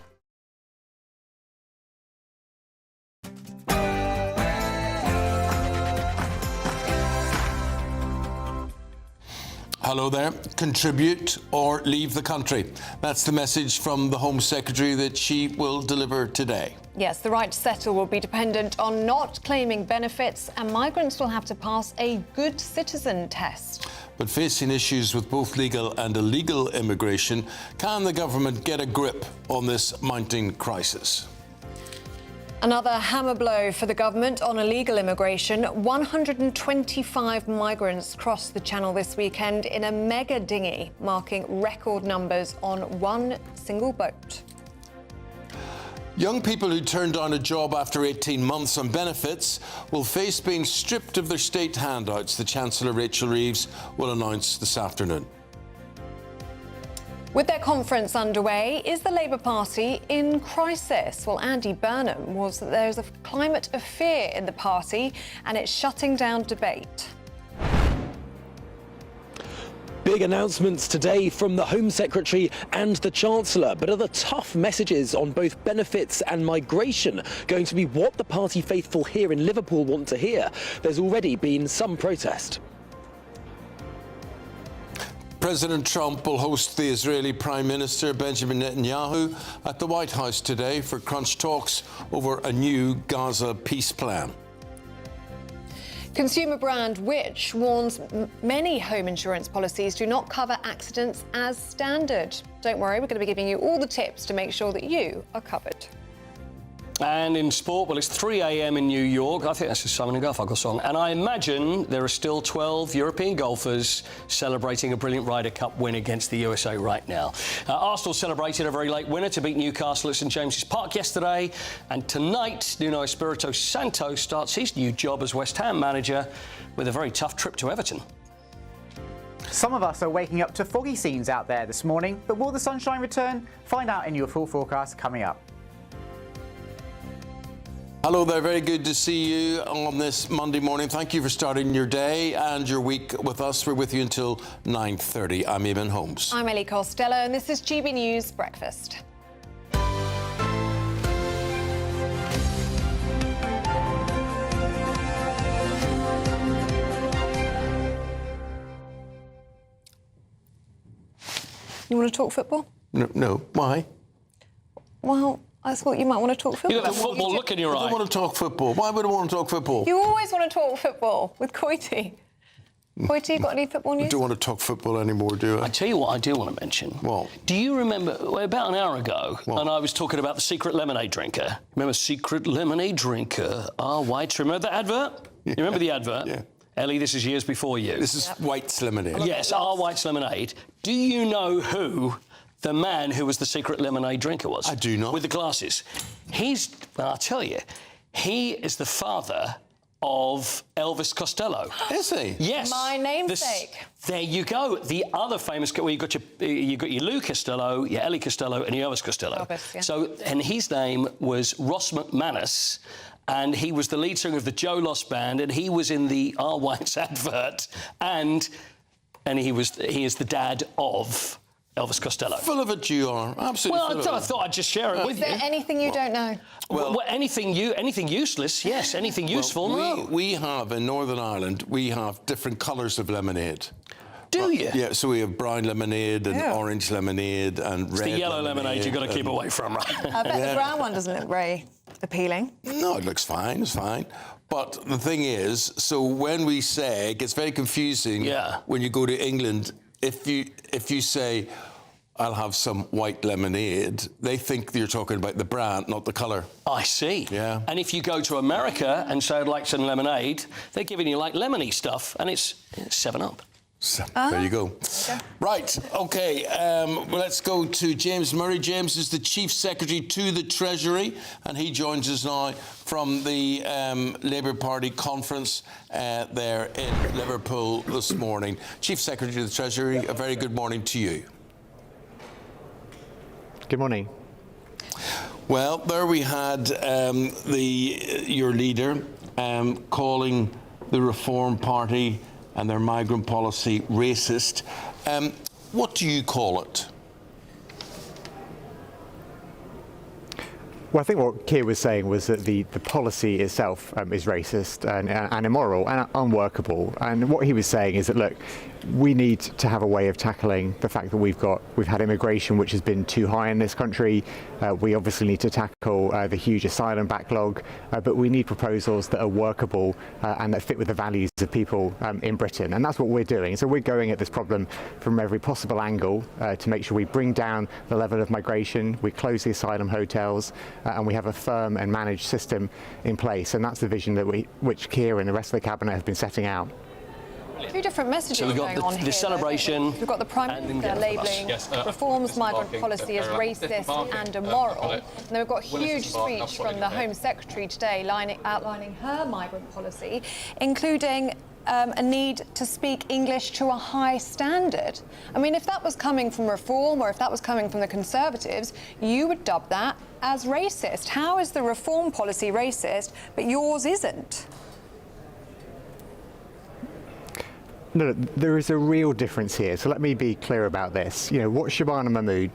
Hello there. Contribute or leave the country. That's the message from the Home Secretary that she will deliver today. Yes, the right to settle will be dependent on not claiming benefits, and migrants will have to pass a good citizen test. But facing issues with both legal and illegal immigration, can the government get a grip on this mounting crisis? Another hammer blow for the government on illegal immigration. 125 migrants crossed the Channel this weekend in a mega dinghy, marking record numbers on one single boat. Young people who turned down a job after 18 months on benefits will face being stripped of their state handouts, the Chancellor Rachel Reeves will announce this afternoon. With their conference underway, is the Labour Party in crisis? Well, Andy Burnham warns that there's a climate of fear in the party and it's shutting down debate. Big announcements today from the Home Secretary and the Chancellor, but are the tough messages on both benefits and migration going to be what the party faithful here in Liverpool want to hear? There's already been some protest. President Trump will host the Israeli Prime Minister Benjamin Netanyahu at the White House today for crunch talks over a new Gaza peace plan. Consumer brand Which warns many home insurance policies do not cover accidents as standard. Don't worry, we're going to be giving you all the tips to make sure that you are covered. And in sport, well, it's 3 a.m. in New York. I think that's a Simon & Garfunkel song. And I imagine there are still 12 European golfers celebrating a brilliant Ryder Cup win against the USA right now. Arsenal celebrated a very late winner to beat Newcastle at St James's Park yesterday. And tonight, Nuno Espirito Santo starts his new job as West Ham manager with a very tough trip to Everton. Some of us are waking up to foggy scenes out there this morning, but will the sunshine return? Find out in your full forecast coming up. Hello there, very good to see you on this Monday morning. Thank you for starting your day and your week with us. We're with you until 9:30. I'm Eamonn Holmes. I'm Ellie Costello, and this is GB News Breakfast. You want to talk football? No. Why? Well, I thought you might want to talk football. You got that football look in your eye. I don't want to talk football. Why would I want to talk football? You always want to talk football with Coity. Coity, you got any football news? I don't want to talk football anymore, do I? I tell you what I do want to mention. What? Do you remember, about an hour ago, and I was talking about the secret lemonade drinker? Remember secret lemonade drinker? White's. Remember that advert? You remember the advert? Yeah. Ellie, this is years before you. This is White's lemonade. Yes, White's lemonade. Do you know who the man who was the secret lemonade drinker was? I do not. With the glasses. I'll tell you, he is the father of Elvis Costello. Is he? Yes. My namesake. There you go. The other famous, well, you got your Lou Costello, your Ellie Costello, and your Elvis Costello. Elvis, yeah. So, and his name was Ross McManus, and he was the lead singer of the Joe Loss Band, and he was in the R. White's advert, and he is the dad of Elvis Costello. Full of it you are. Absolutely. Well, I thought I'd just share it with you. Is there anything you don't know? Well, anything useless, yes. Anything useful, no. We have, in Northern Ireland, we have different colours of lemonade. Do you? Yeah, so we have brown lemonade and orange lemonade and it's red the yellow lemonade you've got to keep away from, right? I bet the brown one doesn't look very appealing. No, it looks fine. It's fine. But the thing is, so when we say, it gets very confusing when you go to England. If you say, I'll have some white lemonade, they think you're talking about the brand, not the colour. I see. Yeah. And if you go to America and say, I'd like some lemonade, they're giving you, like, lemony stuff, and it's 7-Up. So, there you go. Right, OK, well, let's go to James Murray. James is the Chief Secretary to the Treasury, and he joins us now from the Labour Party conference there in Liverpool this morning. Chief Secretary to the Treasury, a very good morning to you. Good morning. Well, there we had your leader calling the Reform Party and their migrant policy racist. What do you call it? Well, I think what Keir was saying was that the policy itself is racist and immoral and unworkable. And what he was saying is that, look, we need to have a way of tackling the fact that we've had immigration which has been too high in this country. We obviously need to tackle the huge asylum backlog, but we need proposals that are workable and that fit with the values of people in Britain. And that's what we're doing. So we're going at this problem from every possible angle to make sure we bring down the level of migration, we close the asylum hotels, and we have a firm and managed system in place. And that's the vision that which Keir and the rest of the Cabinet have been setting out. Two different messages so we've got going on the here. celebration. We've got the Prime Minister labelling reforms migrant policy as racist and immoral. And then we've got a huge speech from the Home Secretary today outlining her migrant policy, including a need to speak English to a high standard. I mean, if that was coming from Reform or if that was coming from the Conservatives, you would dub that as racist. How is the Reform policy racist, but yours isn't? No, there is a real difference here. So let me be clear about this. You know, what Shabana Mahmood,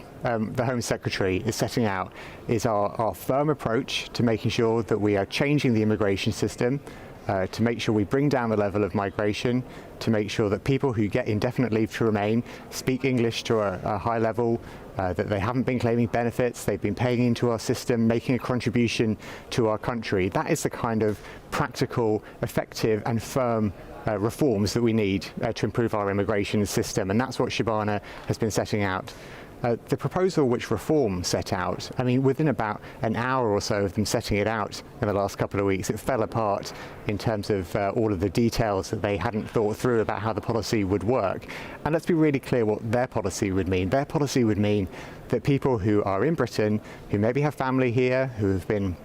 the Home Secretary, is setting out is our firm approach to making sure that we are changing the immigration system, to make sure we bring down the level of migration, to make sure that people who get indefinite leave to remain speak English to a high level, that they haven't been claiming benefits, they've been paying into our system, making a contribution to our country. That is the kind of practical, effective and firm reforms that we need to improve our immigration system, and that's what Shabana has been setting out. The proposal which Reform set out, I mean, within about an hour or so of them setting it out in the last couple of weeks, it fell apart in terms of all of the details that they hadn't thought through about how the policy would work. And let's be really clear what their policy would mean. Their policy would mean that people who are in Britain, who maybe have family here, who have been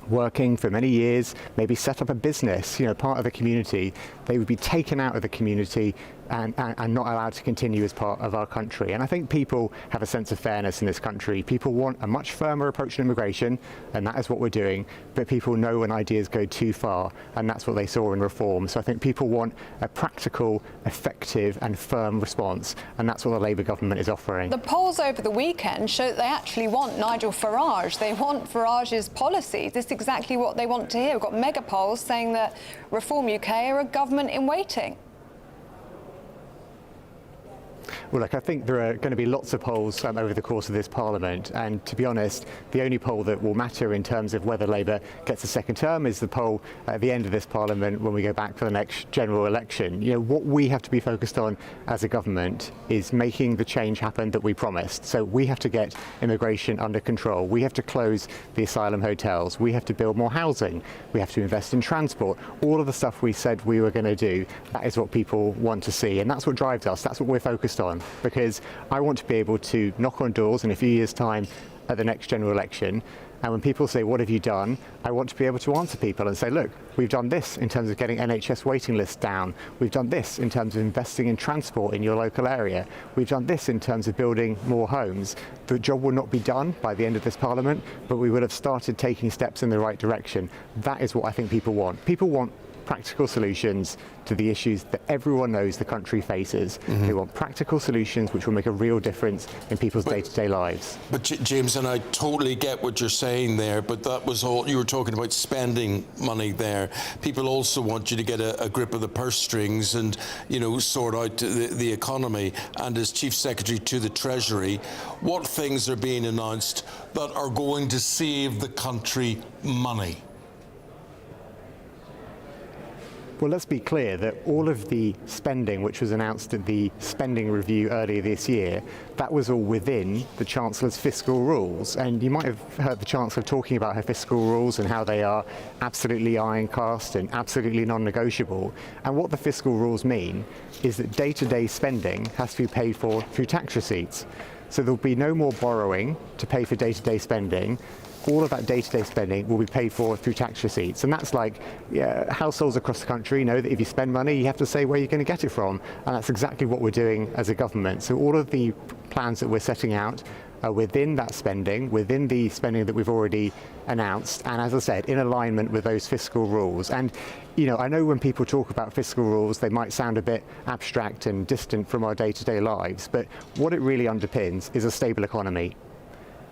working for many years, maybe set up a business, you know, part of the community, they would be taken out of the community and not allowed to continue as part of our country. And I think people have a sense of fairness in this country. People want a much firmer approach to immigration, and that is what we're doing. But people know when ideas go too far, and that's what they saw in Reform. So I think people want a practical, effective and firm response, and that's what the Labour government is offering. The polls over the weekend show that they actually want Nigel Farage. They want Farage's policy. This is exactly what they want to hear. We've got mega polls saying that Reform UK are a government in waiting. Well, look, I think there are going to be lots of polls over the course of this Parliament, and to be honest, the only poll that will matter in terms of whether Labour gets a second term is the poll at the end of this Parliament when we go back for the next general election. You know, what we have to be focused on as a government is making the change happen that we promised. So we have to get immigration under control. We have to close the asylum hotels. We have to build more housing. We have to invest in transport. All of the stuff we said we were going to do, that is what people want to see, and that's what drives us. That's what we're focused on. Because I want to be able to knock on doors in a few years' time at the next general election, and when people say, what have you done? I want to be able to answer people and say, look, we've done this in terms of getting NHS waiting lists down. We've done this in terms of investing in transport in your local area. We've done this in terms of building more homes. The job will not be done by the end of this Parliament, but we will have started taking steps in the right direction. That is what I think people want. People want practical solutions to the issues that everyone knows the country faces. Mm-hmm. They want practical solutions which will make a real difference in people's day-to-day lives. But James, and I totally get what you're saying there, but that was all, you were talking about spending money there. People also want you to get a grip of the purse strings and, you know, sort out the economy. And as Chief Secretary to the Treasury, what things are being announced that are going to save the country money? Well, let's be clear that all of the spending which was announced at the spending review earlier this year, that was all within the Chancellor's fiscal rules. And you might have heard the Chancellor talking about her fiscal rules and how they are absolutely ironclad and absolutely non-negotiable. And what the fiscal rules mean is that day-to-day spending has to be paid for through tax receipts. So there'll be no more borrowing to pay for day-to-day spending. All of that day-to-day spending will be paid for through tax receipts. And that's like households across the country know that if you spend money, you have to say where you're going to get it from. And that's exactly what we're doing as a government. So all of the plans that we're setting out are within that spending, within the spending that we've already announced, and as I said, in alignment with those fiscal rules. And I know when people talk about fiscal rules, they might sound a bit abstract and distant from our day-to-day lives, but what it really underpins is a stable economy.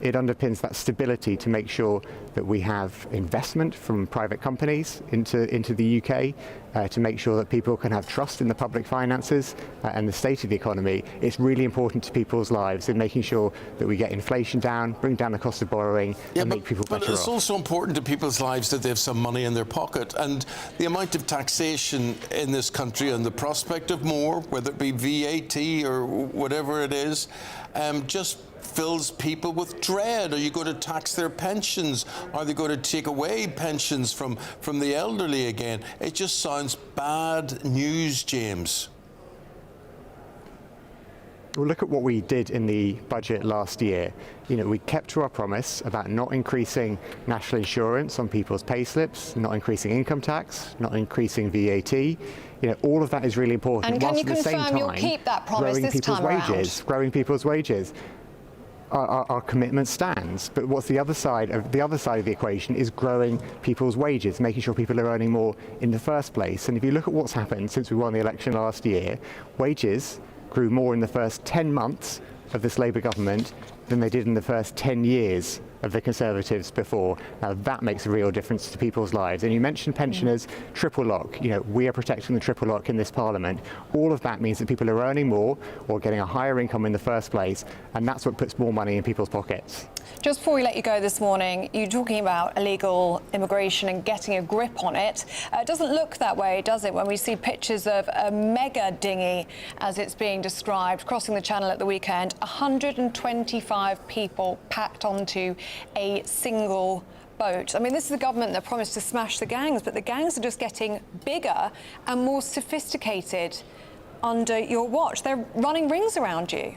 It underpins that stability to make sure that we have investment from private companies into the UK, to make sure that people can have trust in the public finances and the state of the economy. It's really important to people's lives in making sure that we get inflation down, bring down the cost of borrowing, and make people better off. But it's also important to people's lives that they have some money in their pocket. And the amount of taxation in this country and the prospect of more, whether it be VAT or whatever it is, just fills people with dread. Are you going to tax their pensions? Are they going to take away pensions from the elderly again? It just sounds bad news, James. Well, look at what we did in the budget last year. We kept to our promise about not increasing national insurance on people's payslips, not increasing income tax, not increasing VAT. All of that is really important. And can you at the same confirm time, you'll keep that promise growing this people's time wages, around? growing people's wages. Our commitment stands, but what's the other side of the equation is growing people's wages, making sure people are earning more in the first place. And if you look at what's happened since we won the election last year, wages grew more in the first 10 months of this Labour government than they did in the first 10 years of the Conservatives before. Now that makes a real difference to people's lives. And you mentioned pensioners, triple lock. We are protecting the triple lock in this Parliament. All of that means that people are earning more or getting a higher income in the first place, and that's what puts more money in people's pockets. Just before we let you go this morning, you're talking about illegal immigration and getting a grip on it. It doesn't look that way, does it, when we see pictures of a mega dinghy, as it's being described, crossing the Channel at the weekend, 125 people packed onto a single boat. I mean, this is a government that promised to smash the gangs, but the gangs are just getting bigger and more sophisticated under your watch. They're running rings around you.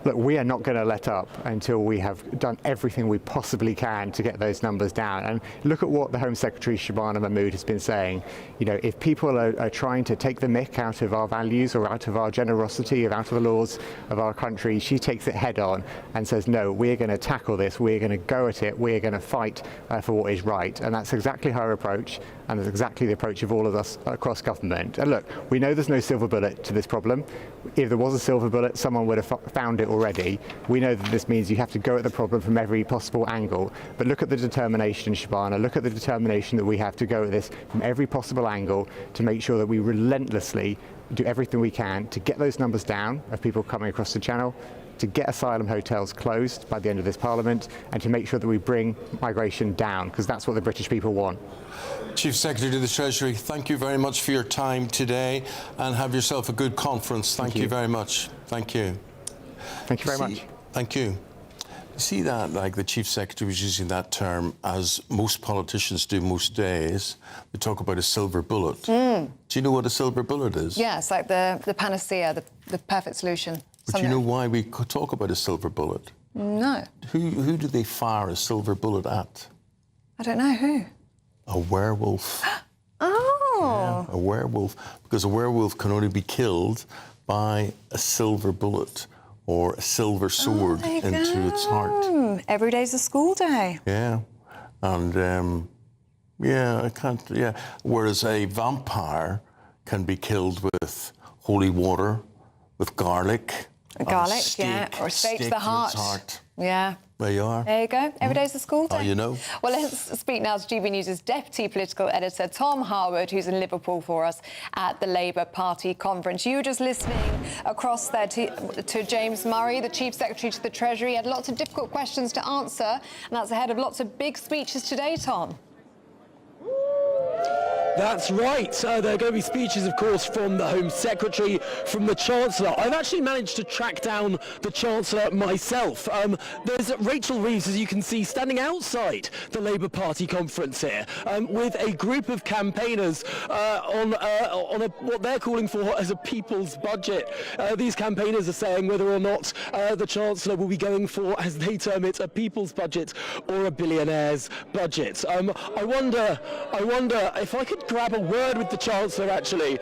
Look, we are not going to let up until we have done everything we possibly can to get those numbers down. And look at what the Home Secretary Shabana Mahmood has been saying. If people are trying to take the mick out of our values or out of our generosity or out of the laws of our country, she takes it head on and says, no, we're going to tackle this, we're going to go at it, we're going to fight for what is right. And that's exactly her approach, and that's exactly the approach of all of us across government. And look, we know there's no silver bullet to this problem. If there was a silver bullet, someone would have found it already. We know that this means you have to go at the problem from every possible angle. But look at the determination, Shabana. Look at the determination that we have to go at this from every possible angle to make sure that we relentlessly do everything we can to get those numbers down of people coming across the Channel, to get asylum hotels closed by the end of this Parliament, and to make sure that we bring migration down, because that's what the British people want. Chief Secretary of the Treasury, thank you very much for your time today, and have yourself a good conference. Thank you very much. Thank you. Thank you very much. Thank you. See that, like the Chief Secretary was using that term, as most politicians do most days. They talk about a silver bullet. Do you know what a silver bullet is? Yeah, it's like the panacea, the perfect solution. But do you know why we could talk about a silver bullet? No. Who do they fire a silver bullet at? I don't know. Who? A werewolf. Oh. Yeah, a werewolf. Because a werewolf can only be killed by a silver bullet or a silver sword into its heart. Every day's a school day. Yeah. And, yeah, I can't... Yeah. Whereas a vampire can be killed with holy water, with garlic. Garlic, yeah. Or a stake to the heart. Yeah. There you are. There you go. Every day's a school day. Oh, you know. Well, let's speak now to GB News' Deputy Political Editor, Tom Harwood, who's in Liverpool for us at the Labour Party conference. You were just listening across there to James Murray, the Chief Secretary to the Treasury. He had lots of difficult questions to answer, and that's ahead of lots of big speeches today, Tom. That's right. There are going to be speeches, of course, from the Home Secretary, from the Chancellor. I've actually managed to track down the Chancellor myself. There's Rachel Reeves, as you can see, standing outside the Labour Party conference here with a group of campaigners on what they're calling for as a people's budget. These campaigners are saying whether or not the Chancellor will be going for, as they term it, a people's budget or a billionaire's budget. I wonder if I could grab a word with the Chancellor, actually.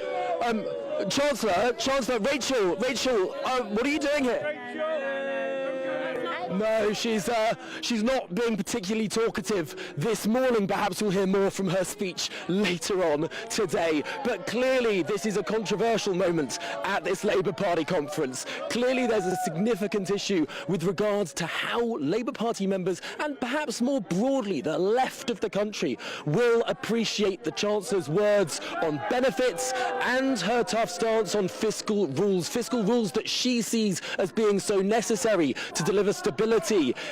Chancellor, Rachel, what are you doing here? No, she's not being particularly talkative this morning. Perhaps we'll hear more from her speech later on today. But clearly this is a controversial moment at this Labour Party conference. Clearly there's a significant issue with regards to how Labour Party members, and perhaps more broadly the left of the country, will appreciate the Chancellor's words on benefits and her tough stance on fiscal rules that she sees as being so necessary to deliver stability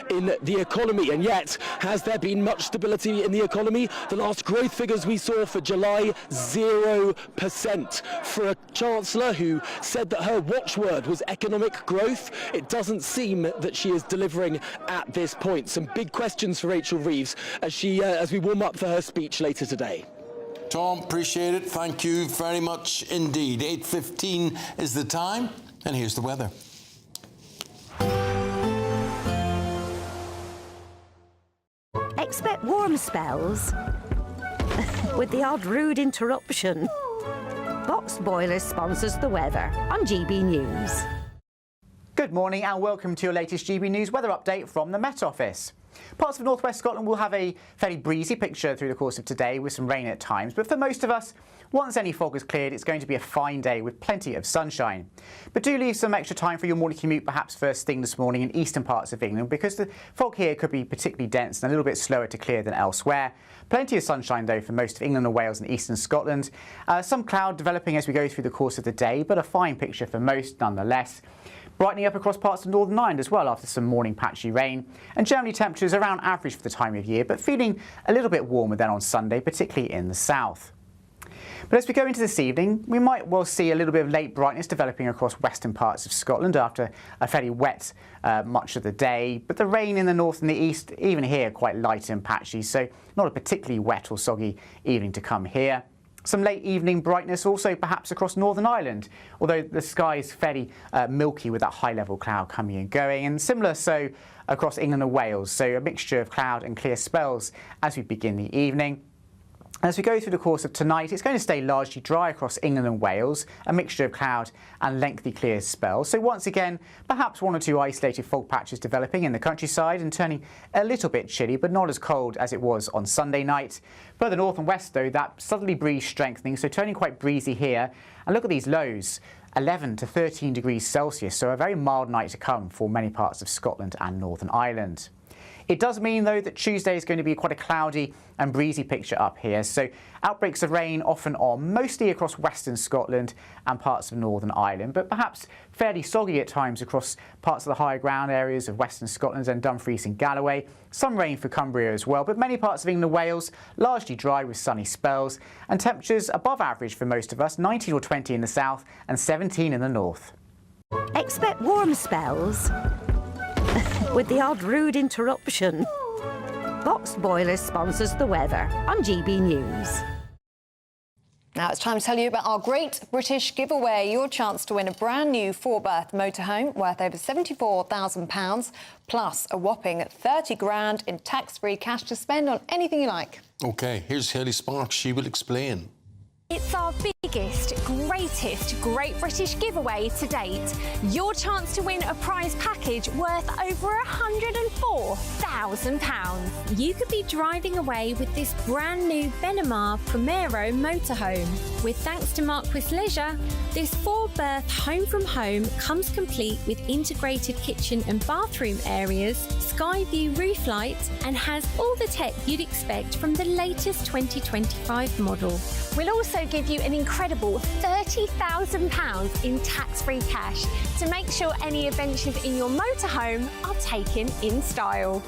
in the economy. And yet, has there been much stability in the economy? The last growth figures we saw for July, 0%. For a Chancellor who said that her watchword was economic growth, it doesn't seem that she is delivering at this point. Some big questions for Rachel Reeves as we warm up for her speech later today. Tom, appreciate it. Thank you very much indeed. 8:15 is the time, and here's the weather. Expect warm spells with the odd rude interruption. Box Boilers sponsors the weather on GB News. Good morning and welcome to your latest GB News weather update from the Met Office. Parts of northwest Scotland will have a fairly breezy picture through the course of today with some rain at times, but for most of us, once any fog is cleared, it's going to be a fine day with plenty of sunshine. But do leave some extra time for your morning commute, perhaps first thing this morning in eastern parts of England, because the fog here could be particularly dense and a little bit slower to clear than elsewhere. Plenty of sunshine though for most of England and Wales and eastern Scotland. Some cloud developing as we go through the course of the day, but a fine picture for most nonetheless. Brightening up across parts of Northern Ireland as well after some morning patchy rain, and generally temperatures around average for the time of year, but feeling a little bit warmer than on Sunday, particularly in the south. But as we go into this evening, we might well see a little bit of late brightness developing across western parts of Scotland after a fairly wet much of the day, but the rain in the north and the east, even here, quite light and patchy, so not a particularly wet or soggy evening to come here. Some late evening brightness also perhaps across Northern Ireland, although the sky is fairly milky with that high-level cloud coming and going, and similar so across England and Wales, so a mixture of cloud and clear spells as we begin the evening. As we go through the course of tonight, it's going to stay largely dry across England and Wales, a mixture of cloud and lengthy clear spells. So once again, perhaps one or two isolated fog patches developing in the countryside and turning a little bit chilly, but not as cold as it was on Sunday night. Further north and west, though, that southerly breeze strengthening, so turning quite breezy here. And look at these lows. 11 to 13 degrees Celsius, so a very mild night to come for many parts of Scotland and Northern Ireland. It does mean, though, that Tuesday is going to be quite a cloudy and breezy picture up here. So outbreaks of rain off and on, mostly across western Scotland and parts of Northern Ireland, but perhaps fairly soggy at times across parts of the higher ground areas of western Scotland and Dumfries and Galloway. Some rain for Cumbria as well, but many parts of England and Wales largely dry with sunny spells, and temperatures above average for most of us, 19 or 20 in the south and 17 in the north. Expect warm spells with the odd rude interruption. Box Boilers sponsors the weather on GB News. Now it's time to tell you about our Great British Giveaway, your chance to win a brand new 4-berth motorhome worth over £74,000, plus a whopping 30 grand in tax-free cash to spend on anything you like. OK, here's Haley Sparks. She will explain. It's our biggest, greatest Great British giveaway to date. Your chance to win a prize package worth over £104,000. You could be driving away with this brand new Benamar Primero motorhome. With thanks to Marquis Leisure, this 4-berth home from home comes complete with integrated kitchen and bathroom areas, sky view roof light, and has all the tech you'd expect from the latest 2025 model. We'll also give you an incredible £30,000 in tax-free cash to make sure any adventures in your motorhome are taken in style.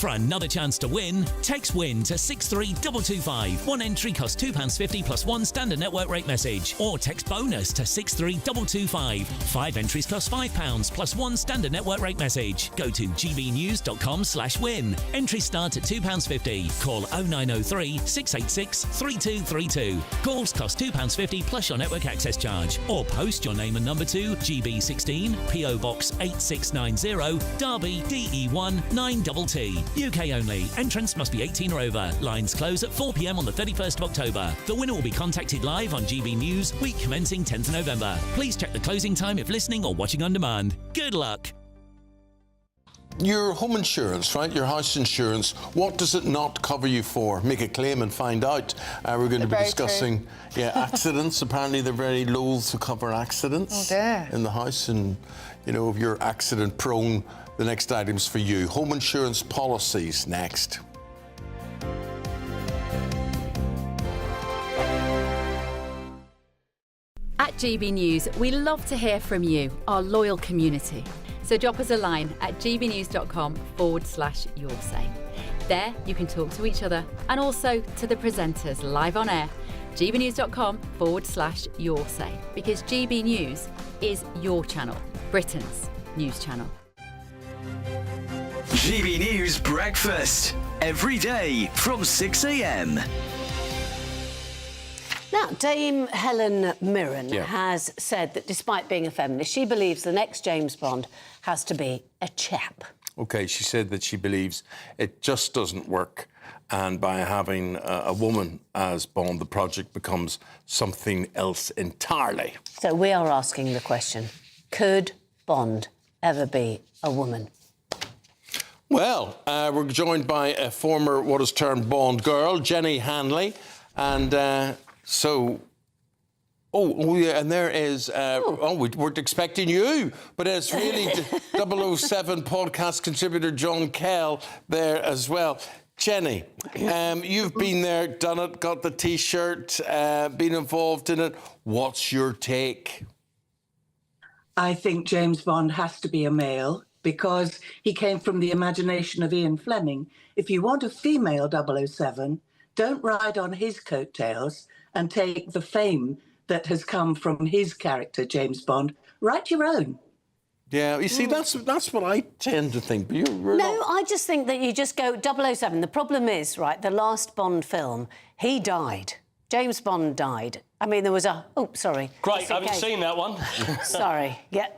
For another chance to win, text WIN to 63225. One entry costs £2.50 plus one standard network rate message. Or text BONUS to 63225. 5 entries cost £5 plus one standard network rate message. Go to gbnews.com/win. Entries start at £2.50. Call 0903 686 3232. Calls cost £2.50 plus your network access charge. Or post your name and number to GB16 PO Box 8690 Derby DE1 9TT. UK only. Entrants must be 18 or over. Lines close at 4 p.m. on the 31st of October. The winner will be contacted live on GB News, week commencing 10th of November. Please check the closing time if listening or watching on demand. Good luck. Your home insurance, right? Your house insurance, what does it not cover you for? Make a claim and find out. We're going to be discussing accidents. Apparently they're very loath to cover accidents in the house, and you know, if you're accident prone, the next item's for you. Home insurance policies next. At GB News, we love to hear from you, our loyal community. So drop us a line at gbnews.com/yoursay. There you can talk to each other and also to the presenters live on air. gbnews.com/yoursay, because GB News is your channel, Britain's news channel. GB News Breakfast, every day from 6 a.m. Now, Dame Helen Mirren has said that despite being a feminist, she believes the next James Bond has to be a chap. OK, she said that she believes it just doesn't work, and by having a woman as Bond, the project becomes something else entirely. So we are asking the question, could Bond ever be a woman? Well, we're joined by a former, what is termed Bond girl, Jenny Hanley, and and there is, we weren't expecting you, but it's really 007 podcast contributor John Kell there as well. Jenny, you've been there, done it, got the T-shirt, been involved in it. What's your take? I think James Bond has to be a male because he came from the imagination of Ian Fleming. If you want a female 007, don't ride on his coattails and take the fame that has come from his character, James Bond. Write your own. Yeah, you see, that's what I tend to think. But I just think that you just go 007. The problem is, right, the last Bond film, he died. James Bond died. I mean, there was a... Oh, sorry. Great, I haven't seen that one. Sorry, yeah.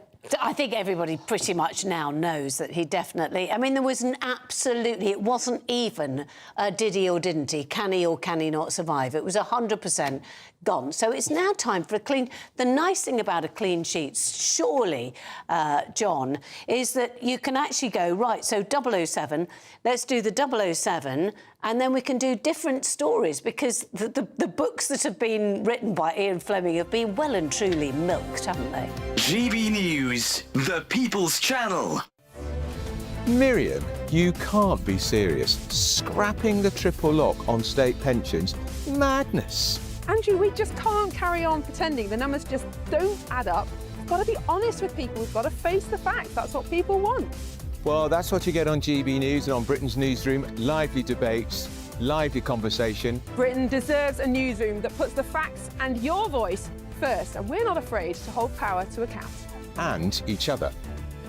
I think everybody pretty much now knows that he definitely... I mean, there was an absolutely... It wasn't even did he or didn't he, can he or can he not survive. It was 100% gone. So it's now time for a clean... The nice thing about a clean sheet, surely, John, is that you can actually go, right, so 007, let's do the 007, and then we can do different stories, because the books that have been written by Ian Fleming have been well and truly milked, haven't they? GB News, the People's Channel. Miriam, you can't be serious. Scrapping the triple lock on state pensions? Madness. Andrew, we just can't carry on pretending. The numbers just don't add up. We've got to be honest with people. We've got to face the facts. That's what people want. Well, that's what you get on GB News and on Britain's Newsroom. Lively debates, lively conversation. Britain deserves a newsroom that puts the facts and your voice first, and we're not afraid to hold power to account. And each other.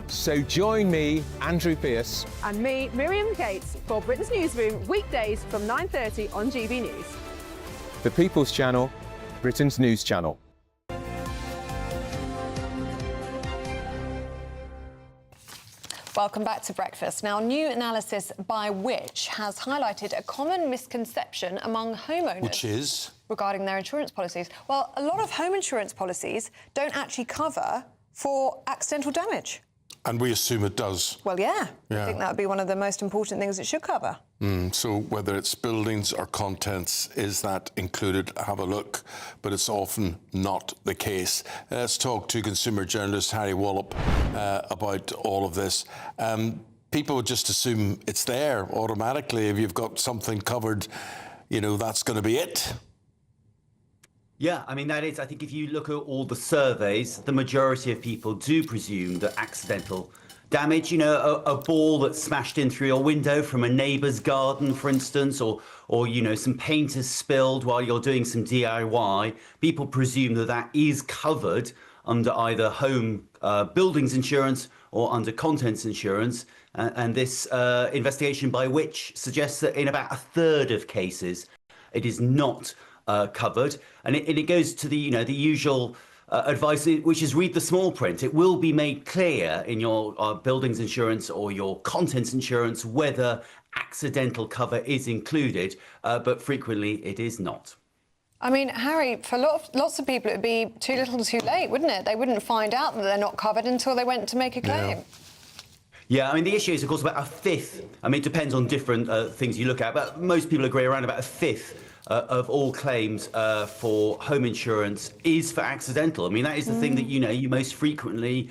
So join me, Andrew Pearce. And me, Miriam Gates, for Britain's Newsroom, weekdays from 9:30 on GB News. The People's Channel, Britain's News Channel. Welcome back to Breakfast. Now, new analysis by Which has highlighted a common misconception among homeowners. Which is? Regarding their insurance policies. Well, a lot of home insurance policies don't actually cover for accidental damage. And we assume it does. Well, yeah. I think that would be one of the most important things it should cover. So whether it's buildings or contents, is that included? Have a look. But it's often not the case. Let's talk to consumer journalist Harry Wallop about all of this. People would just assume it's there automatically. If you've got something covered, you know, that's going to be it. Yeah, I mean, that is, I think if you look at all the surveys, the majority of people do presume that accidental damage, you know, a ball that's smashed in through your window from a neighbour's garden, for instance, or you know, some paint has spilled while you're doing some DIY, people presume that that is covered under either home buildings insurance or under contents insurance. And this investigation by Which suggests that in about a third of cases, it is not covered. And it goes to the, you know, the usual advice, which is read the small print. It will be made clear in your buildings insurance or your contents insurance whether accidental cover is included, but frequently it is not. I mean, Harry, for lots of people, it would be too little too late, wouldn't it? They wouldn't find out that they're not covered until they went to make a claim. Yeah, I mean, the issue is, of course, about a fifth. I mean, it depends on different things you look at, but most people agree around about a fifth of all claims for home insurance is for accidental. I mean, that is the thing that, you know, you most frequently,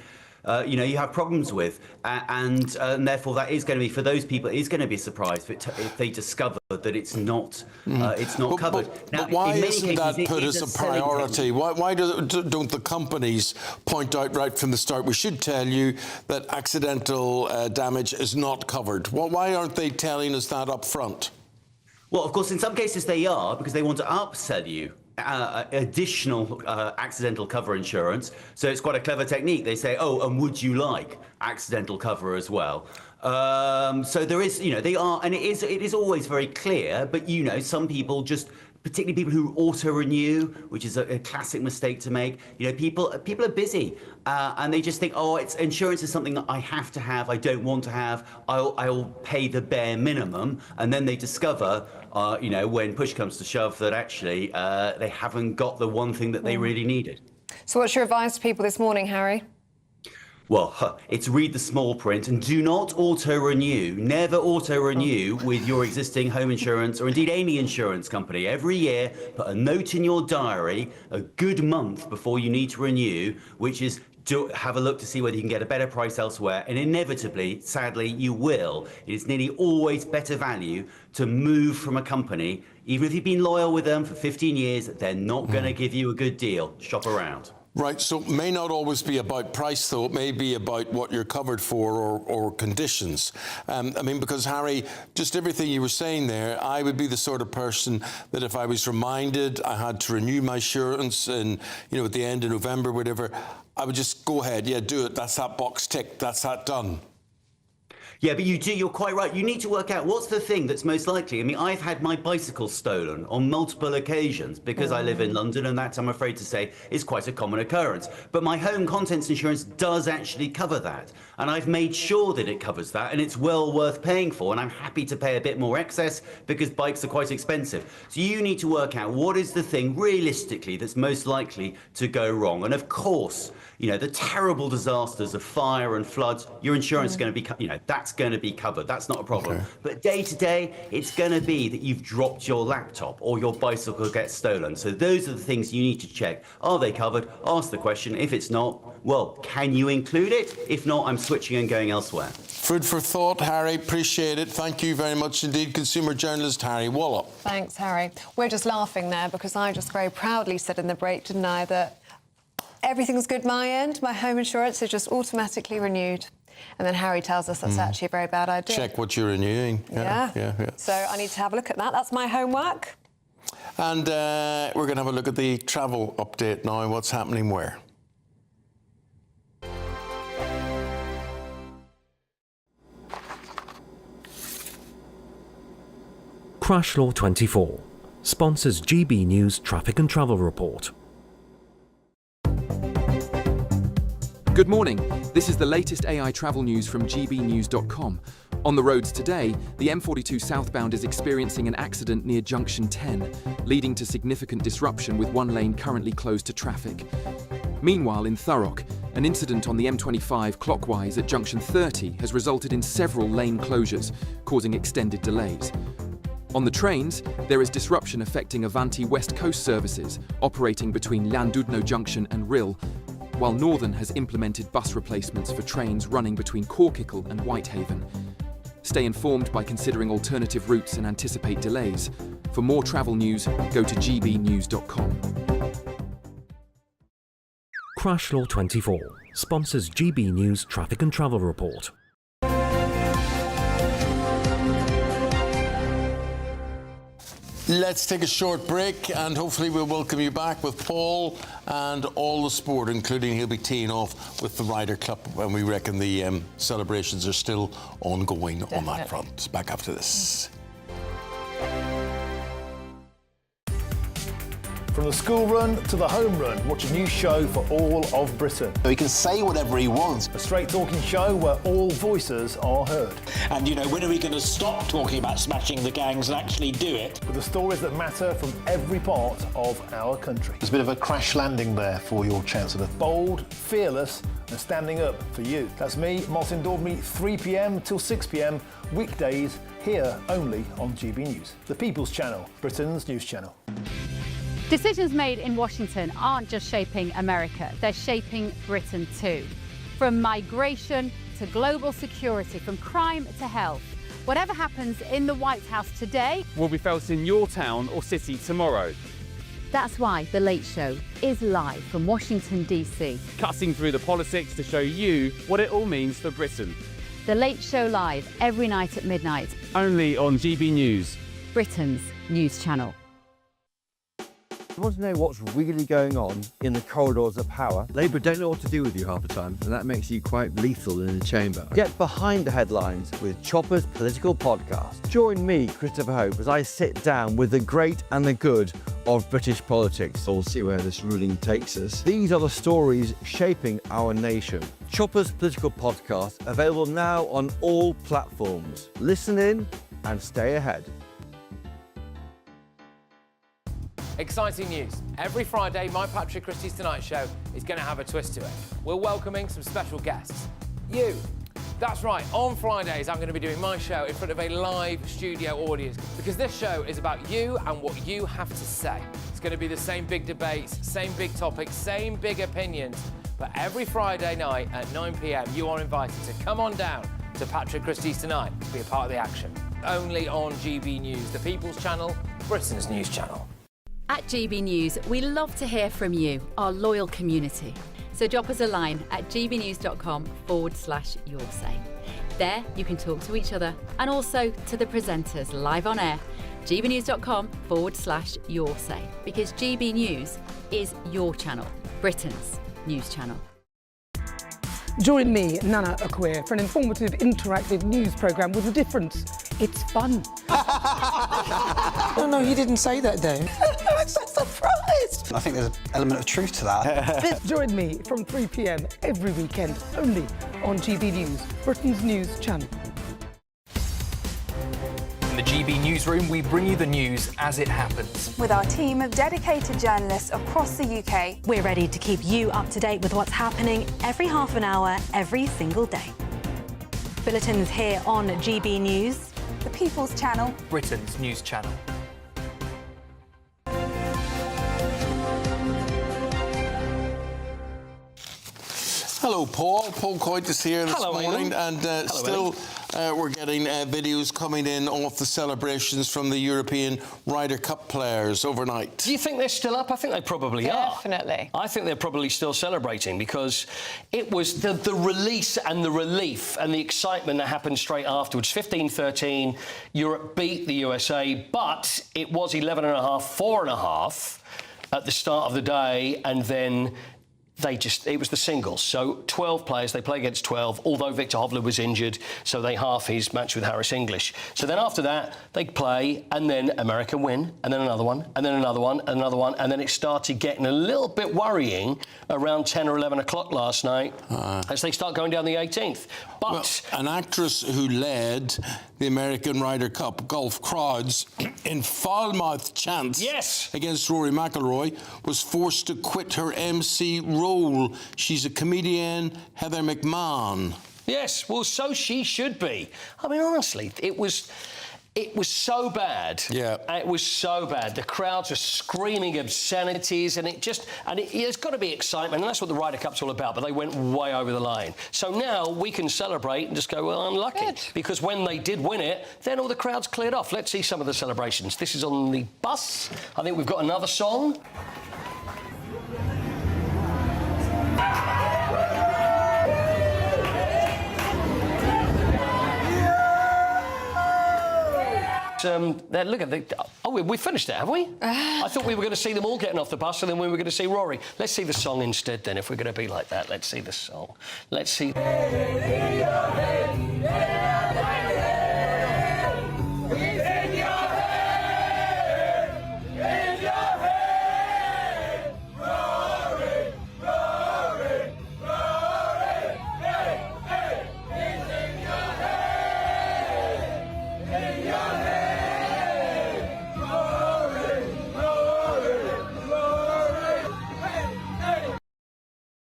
you know, you have problems with. And therefore, that is going to be, for those people, it is going to be a surprise if they discover that it's not covered. But why isn't that put as a priority? Why don't the companies point out right from the start, we should tell you that accidental damage is not covered? Why aren't they telling us that up front? Well, of course, in some cases they are, because they want to upsell you additional accidental cover insurance. So it's quite a clever technique. They say, oh, and would you like accidental cover as well? So there is, you know, they are, and it is always very clear, but, you know, some people just, particularly people who auto-renew, which is a classic mistake to make. You know, people are busy and they just think, oh, insurance is something that I have to have, I don't want to have, I'll pay the bare minimum. And then they discover, you know, when push comes to shove, that actually they haven't got the one thing that they really needed. So what's your advice to people this morning, Harry? Well, it's read the small print and do not auto-renew. Never auto-renew with your existing home insurance or indeed any insurance company. Every year, put a note in your diary a good month before you need to renew, which is have a look to see whether you can get a better price elsewhere. And inevitably, sadly, you will. It is nearly always better value to move from a company. Even if you've been loyal with them for 15 years, they're not going to give you a good deal. Shop around. Right, so it may not always be about price, though. It may be about what you're covered for or conditions. I mean, because, Harry, just everything you were saying there, I would be the sort of person that if I was reminded I had to renew my insurance and, you know, at the end of November, whatever, I would just go ahead, yeah, do it. That's that box ticked. That's that done. Yeah, but you're quite right. You need to work out what's the thing that's most likely. I mean, I've had my bicycle stolen on multiple occasions because I live in London, and that, I'm afraid to say, is quite a common occurrence. But my home contents insurance does actually cover that. And I've made sure that it covers that, and it's well worth paying for. And I'm happy to pay a bit more excess because bikes are quite expensive. So you need to work out what is the thing realistically that's most likely to go wrong. And of course, you know, the terrible disasters of fire and floods, your insurance is going to be, you know, that's going to be covered. That's not a problem. Okay. But day to day, it's going to be that you've dropped your laptop or your bicycle gets stolen. So those are the things you need to check. Are they covered? Ask the question. If it's not, well, can you include it? If not, I'm switching and going elsewhere. Food for thought, Harry. Appreciate it. Thank you very much indeed, consumer journalist Harry Wallop. Thanks, Harry. We're just laughing there because I just very proudly said in the break, didn't I, that everything's good my end. My home insurance is just automatically renewed. And then Harry tells us that's actually a very bad idea. Check what you're renewing. Yeah. So I need to have a look at that. That's my homework. And we're going to have a look at the travel update now. What's happening where? Crash Law 24 sponsors GB News Traffic and Travel Report. Good morning. This is the latest AI travel news from gbnews.com. On the roads today, the M42 southbound is experiencing an accident near Junction 10, leading to significant disruption with one lane currently closed to traffic. Meanwhile, in Thurrock, an incident on the M25 clockwise at Junction 30 has resulted in several lane closures, causing extended delays. On the trains, there is disruption affecting Avanti West Coast services operating between Llandudno Junction and Rhyl, while Northern has implemented bus replacements for trains running between Corkicle and Whitehaven. Stay informed by considering alternative routes and anticipate delays. For more travel news, go to gbnews.com. Crash Law 24 sponsors GB News Traffic and Travel Report. Let's take a short break and hopefully we'll welcome you back with Paul and all the sport, including he'll be teeing off with the Ryder Cup when we reckon the celebrations are still ongoing on that front. Back after this. From the school run to the home run, watch a new show for all of Britain. He can say whatever he wants. A straight talking show where all voices are heard. And, you know, when are we going to stop talking about smashing the gangs and actually do it? With the stories that matter from every part of our country. There's a bit of a crash landing there for your Chancellor. Bold, fearless and standing up for you. That's me, Martin Daubney, 3 p.m. till 6 p.m, weekdays, here only on GB News. The People's Channel, Britain's news channel. Decisions made in Washington aren't just shaping America, they're shaping Britain too. From migration to global security, from crime to health. Whatever happens in the White House today will be felt in your town or city tomorrow. That's why The Late Show is live from Washington, D.C. Cutting through the politics to show you what it all means for Britain. The Late Show live every night at midnight. Only on GB News, Britain's news channel. You want to know what's really going on in the corridors of power? Labour don't know what to do with you half the time, and that makes you quite lethal in the chamber. Get behind the headlines with Chopper's Political Podcast. Join me, Christopher Hope, as I sit down with the great and the good of British politics. We'll see where this ruling takes us. These are the stories shaping our nation. Chopper's Political Podcast, available now on all platforms. Listen in and stay ahead. Exciting news. Every Friday, my Patrick Christie's Tonight Show is going to have a twist to it. We're welcoming some special guests. You. That's right, on Fridays I'm going to be doing my show in front of a live studio audience because this show is about you and what you have to say. It's going to be the same big debates, same big topics, same big opinions. But every Friday night at 9 p.m, you are invited to come on down to Patrick Christie's Tonight to be a part of the action. Only on GB News, the People's Channel, Britain's news channel. At GB News, we love to hear from you, our loyal community. So drop us a line at gbnews.com/your say. There you can talk to each other and also to the presenters live on air. gbnews.com/your say, because GB News is your channel, Britain's news channel. Join me, Nana Akwe, for an informative, interactive news programme with a difference. It's fun. No, he didn't say that, though. I'm so surprised. I think there's an element of truth to that. Join me from 3 p.m. every weekend, only on GB News, Britain's news channel. In the GB newsroom, we bring you the news as it happens. With our team of dedicated journalists across the UK, we're ready to keep you up to date with what's happening every half an hour, every single day. Bulletins here on GB News, the People's Channel, Britain's news channel. Hello, Paul. Paul Coyte is here this morning, Eamonn. and still we're getting videos coming in off the celebrations from the European Ryder Cup players overnight. Do you think they're still up? I think they probably are. Definitely. I think they're probably still celebrating because it was the release and the relief and the excitement that happened straight afterwards. 15-13, Europe beat the USA, but it was 11.5, 4.5 at the start of the day, and then it was the singles. So 12 players, they play against 12, although Victor Hovland was injured, so they half his match with Harris English. So then after that, they play, and then America win, and then another one, and then another one, and another one, and then it started getting a little bit worrying around 10 or 11 o'clock last night as they start going down the 18th. But well, an actress who led the American Ryder Cup golf crowds in foul-mouthed chants against Rory McIlroy was forced to quit her MC role. She's a comedian, Heather McMahon. Yes, well, so she should be. I mean, honestly, it was so bad. Yeah. It was so bad. The crowds are screaming obscenities, and there's got to be excitement, and that's what the Ryder Cup's all about, but they went way over the line. So now we can celebrate and just go, well, unlucky. Good. Because when they did win it, then all the crowds cleared off. Let's see some of the celebrations. This is on the bus. I think we've got another song. look at the... Oh, we finished it, have we? I thought we were going to see them all getting off the bus and then we were going to see Rory. Let's see the song instead, then, if we're going to be like that. Let's see the song. Let's see...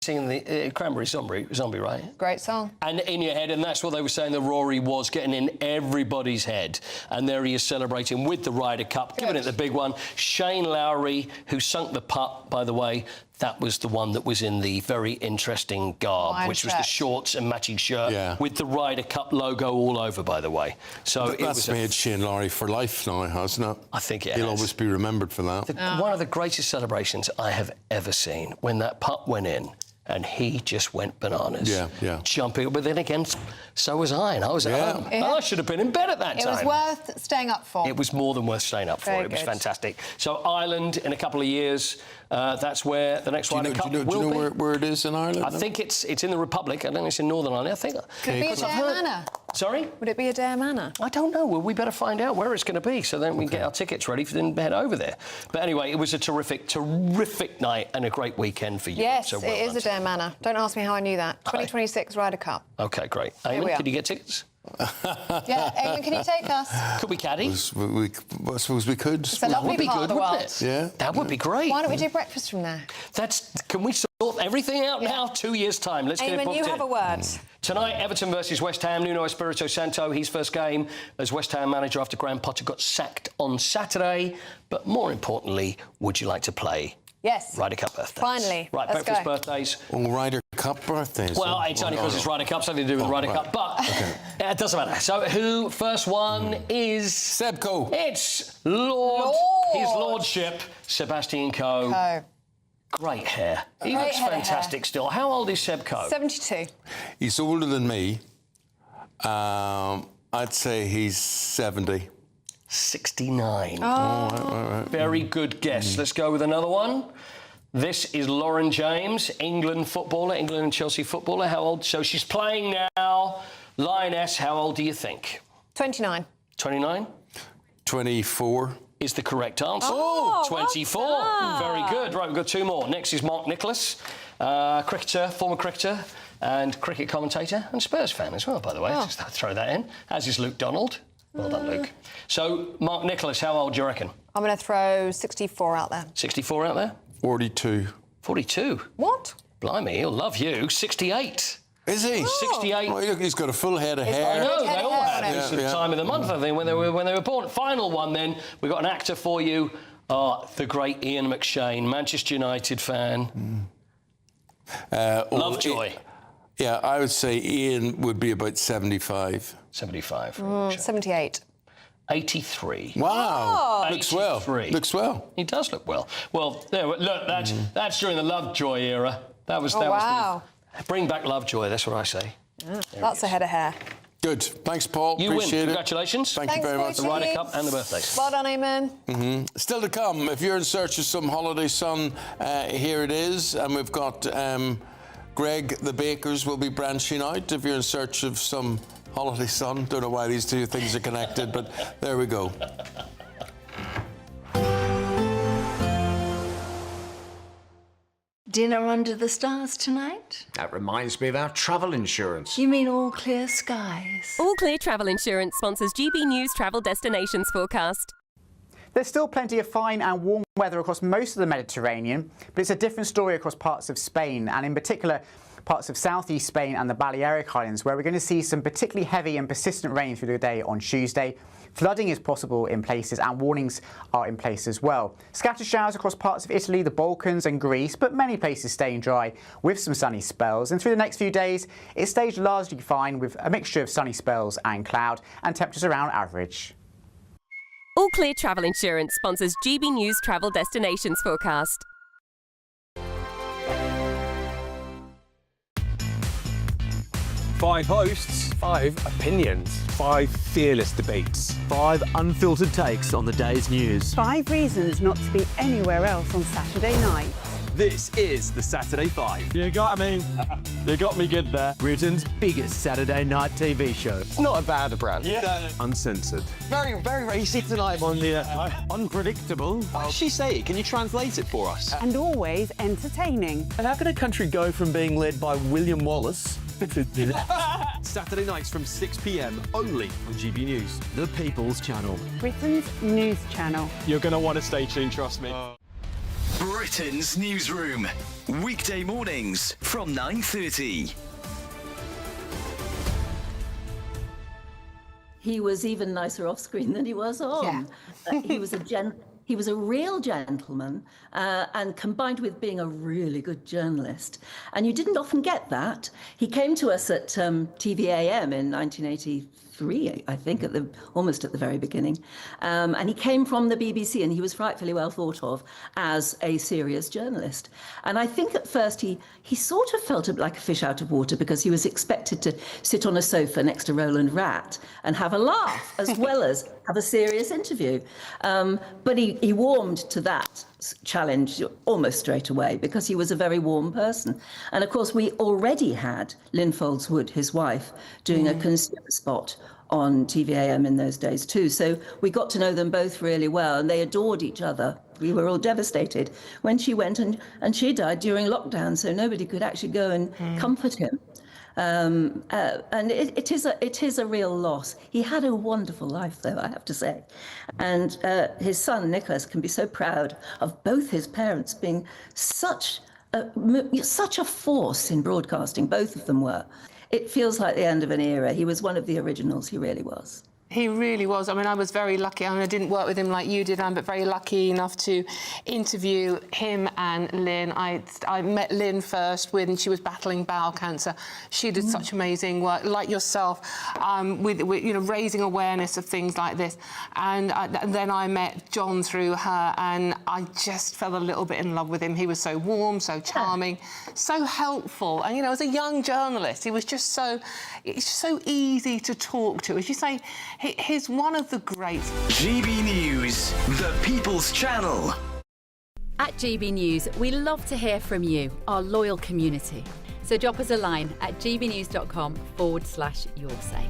Singing the Cranberry Zombie, right? Great song. And in your head, and that's what they were saying that Rory was getting in everybody's head. And there he is celebrating with the Ryder Cup, giving it the big one. Shane Lowry, who sunk the putt, by the way, that was the one that was in the very interesting garb, which was the shorts and matching shirt with the Ryder Cup logo all over, by the way. So that's made Shane Lowry for life now, hasn't it? I think it has. He'll always be remembered for that. One of the greatest celebrations I have ever seen, when that putt went in. And he just went bananas. Yeah. Jumping. But then again, so was I, and I was at home. And I should have been in bed at that time. It was worth staying up for. It was more than worth staying up for. Very It was good. fantastic. So Ireland, in a couple of years, that's where the next Ryder Cup will be. Do you know where it is in Ireland? I think it's in the Republic. I don't think it's in Northern Ireland. I think. Could it be Adair Manor? Sorry? Would it be Adair Manor? I don't know. Well, we better find out where it's going to be so then we can get our tickets ready for then head over there. But anyway, it was a terrific night and a great weekend for you. Yes, so it is Adair Manor. Don't ask me how I knew that. 2026 Ryder Cup. OK, great. Here we Eamonn, are. can you get tickets? Yeah, Eamonn, can you take us? Could we caddy? I suppose we could. It's a lovely part of the world. Yeah. That would be great. Why don't we do breakfast from there? Can we sort everything out now? 2 years' time. Let's get it Eamonn, booked you in. have a word. Tonight, Everton versus West Ham. Nuno Espirito Santo, his first game as West Ham manager after Graham Potter got sacked on Saturday. But more importantly, would you like to play Yes. Ryder Cup birthdays? Finally. Right, Let's breakfast go. birthdays. Oh, Ryder Cup birthdays. Well, it's only because it's Ryder Cup, something to do with the Ryder Cup, but it doesn't matter. So, first one is... Sebco. It's His Lordship, Sebastian Coe. Great hair. He looks fantastic still. How old is Seb Coe? 72. He's older than me. I'd say he's 70. 69. Right. Very good guess. Let's go with another one. This is Lauren James, England and Chelsea footballer. How old? So she's playing now. Lioness, how old do you think? 29. 29? 24. Is the correct answer. Oh, 24. well Very good. Right, we've got two more. Next is Mark Nicholas, cricketer, former cricketer and cricket commentator and Spurs fan as well, by the way. Just throw that in. As is Luke Donald. Well done, Luke. So, Mark Nicholas, how old do you reckon? I'm going to throw 64 out there. 64 out there? 42. 42? What? Blimey, he'll love you. 68. Is he? 68. Oh, look, he's got a full head of hair. I know, they all had. It was the Yeah. time of the month, I think, when they were born. Final one, then. We've got an actor for you. The great Ian McShane, Manchester United fan. Lovejoy. Yeah, I would say Ian would be about 75. 75. 78. 83. Wow. Looks well. 83. Looks well. He does look well. Well, there, look, that's during the Lovejoy era. That was wow. Bring back Lovejoy, that's what I say. That's a head of hair. Good. Thanks, Paul. You Appreciate win. it. Congratulations. Thank you very much. The Ryder Cup and the birthdays. Well done, Eamonn. Still to come, if you're in search of some holiday sun, here it is. And we've got Greg the Bakers will be branching out. If you're in search of some holiday sun, don't know why these two things are connected, but there we go. Dinner under the stars tonight? That reminds me of our travel insurance. You mean all clear skies? All Clear Travel Insurance sponsors GB News Travel Destinations forecast. There's still plenty of fine and warm weather across most of the Mediterranean, but it's a different story across parts of Spain, and in particular parts of southeast Spain and the Balearic Islands, where we're going to see some particularly heavy and persistent rain through the day on Tuesday. Flooding is possible in places and warnings are in place as well. Scattered showers across parts of Italy, the Balkans and Greece, but many places staying dry with some sunny spells. And through the next few days, it stays largely fine with a mixture of sunny spells and cloud and temperatures around average. All Clear Travel Insurance sponsors GB News Travel Destinations forecast. 5 hosts, 5 opinions, 5 fearless debates, 5 unfiltered takes on the day's news. 5 reasons not to be anywhere else on Saturday night. This is the Saturday 5. You got me good there. Britain's biggest Saturday night TV show. It's not a bad brand. Yeah. Uncensored. Very, very racy tonight on the unpredictable. What did she say? Can you translate it for us? And always entertaining. And how can a country go from being led by William Wallace Saturday nights from 6 p.m. only on GB News, the People's Channel. Britain's news channel. You're going to want to stay tuned, trust me. Britain's Newsroom. Weekday mornings from 9:30. He was even nicer off screen than he was on. Yeah. He was a real gentleman, and combined with being a really good journalist. And you didn't often get that. He came to us at TVAM in 1983, I think, almost at the very beginning. And he came from the BBC, and he was frightfully well thought of as a serious journalist. And I think at first he sort of felt like a fish out of water, because he was expected to sit on a sofa next to Roland Rat and have a laugh as well as have a serious interview. But he warmed to that challenge almost straight away, because he was a very warm person. And of course, we already had Lynn Foldswood, his wife, doing a consumer spot on TVAM in those days too. So we got to know them both really well, and they adored each other. We were all devastated when she went, and she died during lockdown, so nobody could actually go and comfort him. And it is a real loss. He had a wonderful life, though, I have to say. And his son, Nicholas, can be so proud of both his parents being such a force in broadcasting. Both of them were. It feels like the end of an era. He was one of the originals, he really was. He really was. I mean, I was very lucky. I mean, I didn't work with him like you did, Anne, but very lucky enough to interview him and Lynn. I met Lynn first when she was battling bowel cancer. She did such amazing work, like yourself, with raising awareness of things like this. And then I met John through her, and I just fell a little bit in love with him. He was so warm, so charming, so helpful. And, as a young journalist, he was just so easy to talk to. As you say, he's one of the greats. GB News, the People's Channel. At GB News, we love to hear from you, our loyal community. So drop us a line at gbnews.com/yoursay.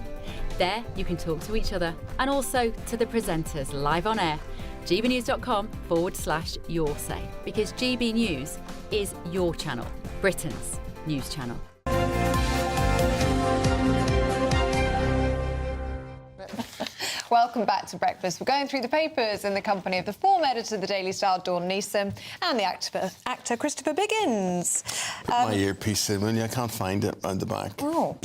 There you can talk to each other and also to the presenters live on air. gbnews.com/yoursay, because GB News is your channel, Britain's news channel. Welcome back to Breakfast. We're going through the papers in the company of the former editor of the Daily Star, Dawn Neeson, and the actor Christopher Biggins. Put my earpiece in, Winnie. I can't find it round the back. Oh.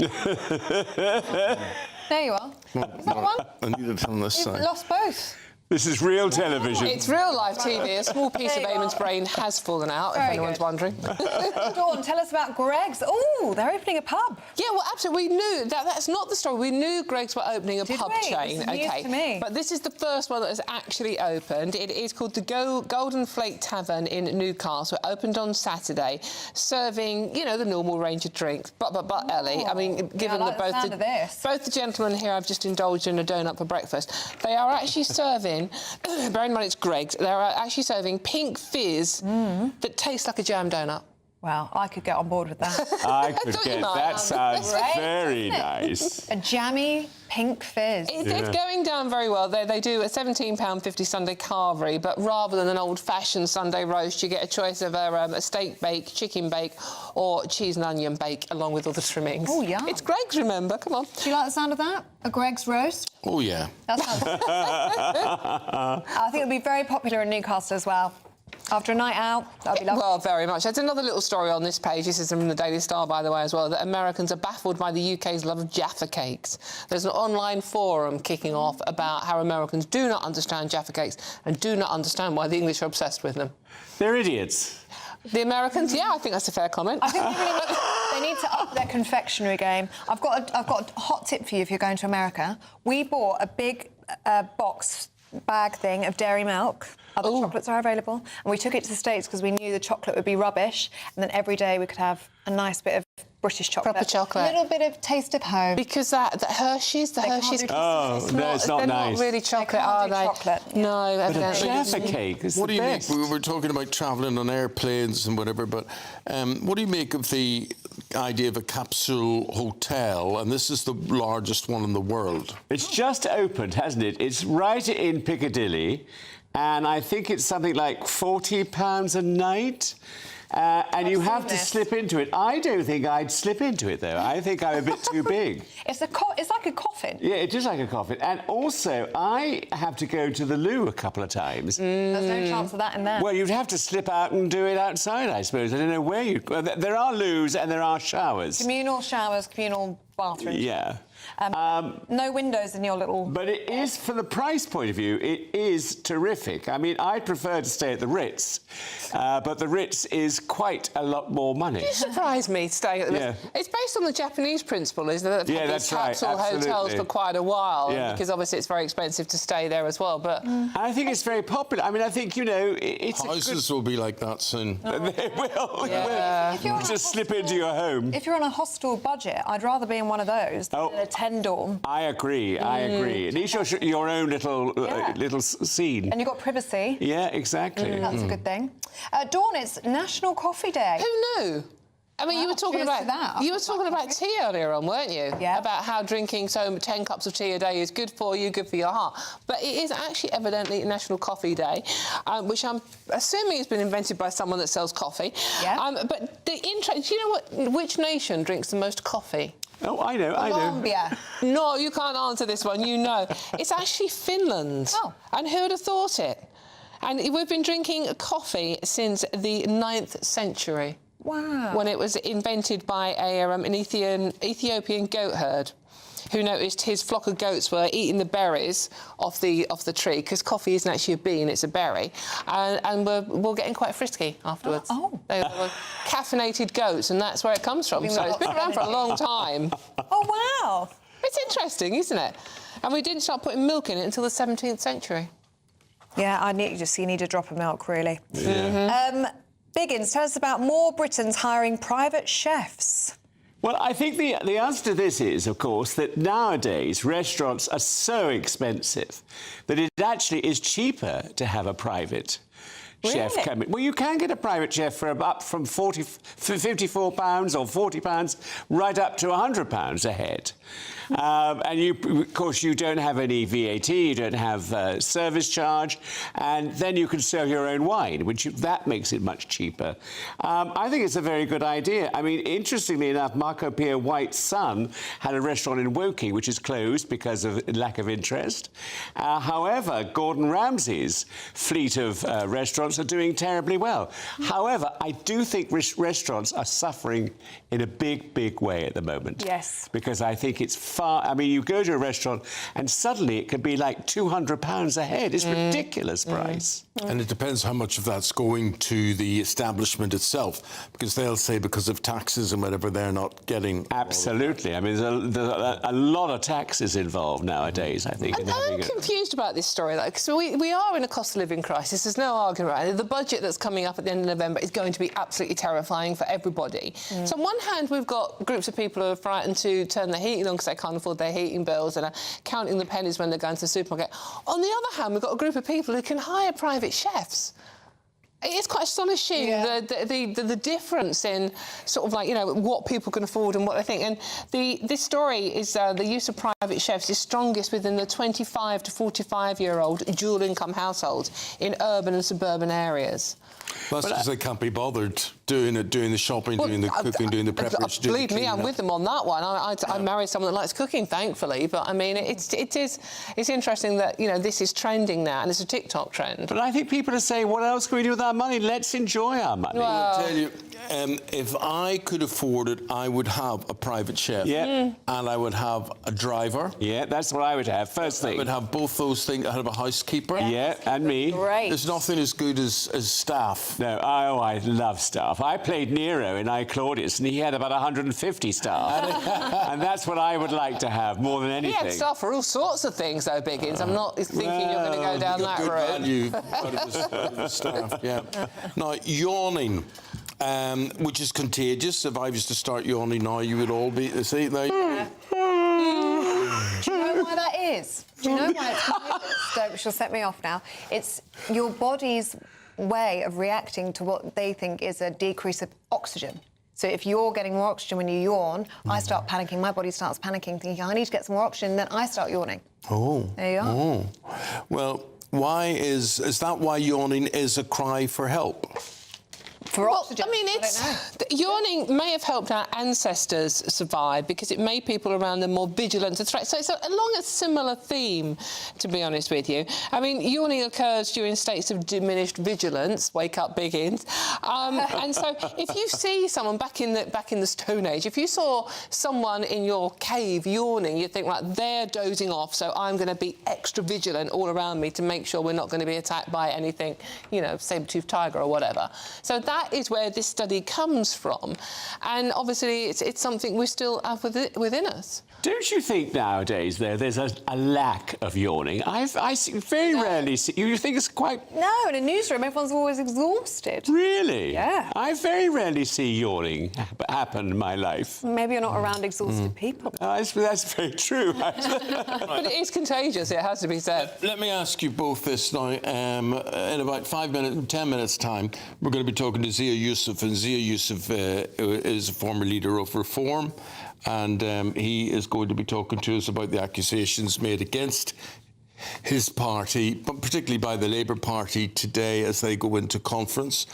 There you are. Is that one? I need it on this side. You've lost both. This is real television. It's real live TV. A small piece of Eamonn's brain has fallen out, if anyone's wondering. Dawn, tell us about Greggs. Oh, they're opening a pub. Yeah, well, absolutely. We knew that's not the story. We knew Greggs were opening a pub chain. This is news to me. But this is the first one that has actually opened. It is called the Golden Flake Tavern in Newcastle. It opened on Saturday, serving, the normal range of drinks. But Ellie, I mean, given that both the gentlemen here have just indulged in a donut for breakfast, they are actually serving. Bear in mind it's Greggs. They're actually serving pink fizz that tastes like a jam donut. Wow, I could get on board with that. I could get that. Sounds very nice. A jammy pink fizz. It's going down very well. They do a £17.50 Sunday carvery, but rather than an old-fashioned Sunday roast, you get a choice of a steak bake, chicken bake, or cheese and onion bake, along with all the trimmings. Oh, yeah. It's Greggs, remember? Come on. Do you like the sound of that? A Greggs roast? Oh, yeah. That sounds... I think it'll be very popular in Newcastle as well. After a night out, that'd be lovely. Well, very much. There's another little story on this page. This is from the Daily Star, by the way, as well, that Americans are baffled by the UK's love of Jaffa cakes. There's an online forum kicking off about how Americans do not understand Jaffa cakes and do not understand why the English are obsessed with them. They're idiots. The Americans? Yeah, I think that's a fair comment. I think they need to up their confectionery game. I've got a hot tip for you if you're going to America. We bought a big box bag thing of dairy milk. Other chocolates are available. And we took it to the States because we knew the chocolate would be rubbish. And then every day we could have a nice bit of British chocolate. Proper chocolate. A little bit of taste of home. Because the Hershey's, Oh, no, it's not they're nice. not really chocolate, are they? Chocolate. No, evidently. Jaffa cake is what the do you best. make? We were talking about travelling on airplanes and whatever, but what do you make of the idea of a capsule hotel? And this is the largest one in the world. It's just opened, hasn't it? It's right in Piccadilly, and I think it's something like £40 a night. And you have to slip into it. I don't think I'd slip into it, though. I think I'm a bit too big. It's like a coffin. Yeah, it is like a coffin. And also, I have to go to the loo a couple of times. There's no chance of that in there. Well, you'd have to slip out and do it outside, I suppose. I don't know where you... Well, there are loos and there are showers. Communal showers, communal bathrooms. Yeah. No windows in your little... But it is, from the price point of view, it is terrific. I mean, I'd prefer to stay at the Ritz, but the Ritz is quite a lot more money. You surprised me staying at the Ritz. It's based on the Japanese principle, isn't it? Yeah, these that's right. capsule hotels for quite a while, because obviously it's very expensive to stay there as well. But I think it's very popular. I mean, I think, you know, it's houses will be like that soon. They will. Yeah. If you're just slip into your home. If you're on a hostel budget, I'd rather be in one of those than in a 10-dorm. I agree. I agree. At least you're your own little scene. And you've got privacy. Yeah, exactly. That's a good thing. Dawn, it's National Coffee Day. Who knew? I mean, you were talking about tea earlier on, weren't you? Yeah. About how drinking 10 cups of tea a day is good for you, good for your heart. But it is actually evidently National Coffee Day, which I'm assuming has been invented by someone that sells coffee. Yeah. But the do you know which nation drinks the most coffee? Oh, I know, Colombia. No, you can't answer this one, you know. It's actually Finland. Oh. And who would have thought it? And we've been drinking coffee since the 9th century. Wow. When it was invented by an Ethiopian goat herd who noticed his flock of goats were eating the berries off the tree, because coffee isn't actually a bean, it's a berry, and we're getting quite frisky afterwards. Oh. They were caffeinated goats, and that's where it comes from. So it's been around for a long time. Oh, wow. It's interesting, isn't it? And we didn't start putting milk in it until the 17th century. Yeah, you need a drop of milk, really. Yeah. Biggins, tell us about more Britons hiring private chefs. Well, I think the answer to this is, of course, that nowadays restaurants are so expensive that it actually is cheaper to have a private chef come in. Well, you can get a private chef for up from £54 or £40 right up to £100 a head. And of course, you don't have any VAT, you don't have service charge, and then you can serve your own wine, that makes it much cheaper. I think it's a very good idea. I mean, interestingly enough, Marco Pierre White's son had a restaurant in Woking, which is closed because of lack of interest. However, Gordon Ramsay's fleet of restaurants are doing terribly well. However, I do think restaurants are suffering in a big, big way at the moment. Yes. Because I think it's I mean, you go to a restaurant and suddenly it could be like £200 a head. It's a ridiculous price. And it depends how much of that's going to the establishment itself, because they'll say because of taxes and whatever, they're not getting... Absolutely. I mean, there's a lot of taxes involved nowadays, I think. I'm confused about this story, though, because we are in a cost of living crisis. There's no argument about it. The budget that's coming up at the end of November is going to be absolutely terrifying for everybody. So on one hand, we've got groups of people who are frightened to turn their heating on because they can't afford their heating bills and are counting the pennies when they're going to the supermarket. On the other hand, we've got a group of people who can hire private chefs. It is quite astonishing, the difference in sort of like, you know, what people can afford and what they think. And this story is the use of private chefs is strongest within the 25 to 45-year-old dual-income households in urban and suburban areas. That's because they can't be bothered doing the shopping, doing the cooking, doing the preparation. Believe me, I'm with them on that one. I married someone that likes cooking, thankfully. But I mean, it's interesting that, you know, this is trending now, and it's a TikTok trend. But I think people are saying, what else can we do with our money? Let's enjoy our money. Well, I'll tell you, if I could afford it, I would have a private chef. Yeah. And I would have a driver. Yeah, that's what I would have. First thing. I would have both those things. I'd have a housekeeper. Yeah, and me. Great. There's nothing as good as staff. No, I love staff. I played Nero in I, Claudius, and he had about 150 staff. And that's what I would like to have, more than anything. He had staff for all sorts of things, though, Biggins. I'm not thinking you're going to go down that road. Value out of the staff, yeah. Now, yawning. which is contagious. If I was to start yawning now, you would all be... See, like... Do you know why that is? Do you know why it's contagious? She'll set me off now. It's your body's way of reacting to what they think is a decrease of oxygen. So if you're getting more oxygen when you yawn, I start panicking, my body starts panicking, thinking, I need to get some more oxygen, then I start yawning. Oh. There you are. Oh. Well, why is that why yawning is a cry for help? For oxygen. I mean, yawning may have helped our ancestors survive because it made people around them more vigilant to threats. So it's along a similar theme, to be honest with you. I mean, yawning occurs during states of diminished vigilance. Wake up, biggins. And so, if you see someone back in the Stone Age, if you saw someone in your cave yawning, you'd think, right, they're dozing off, so I'm going to be extra vigilant all around me to make sure we're not going to be attacked by anything, you know, saber-toothed tiger or whatever. So that is where this study comes from, and obviously it's something we still have within us. Don't you think nowadays, though, there's a lack of yawning? I very rarely see... You think it's quite... No, in a newsroom, everyone's always exhausted. Really? Yeah. I very rarely see yawning happen in my life. Maybe you're not around exhausted people. That's very true. But it is contagious, it has to be said. Let me ask you both this now. In about 10 minutes' time, we're going to be talking to Zia Yusuf, and Zia Yusuf is a former leader of Reform, and he is going to be talking to us about the accusations made against his party, but particularly by the Labour Party today as they go into conference.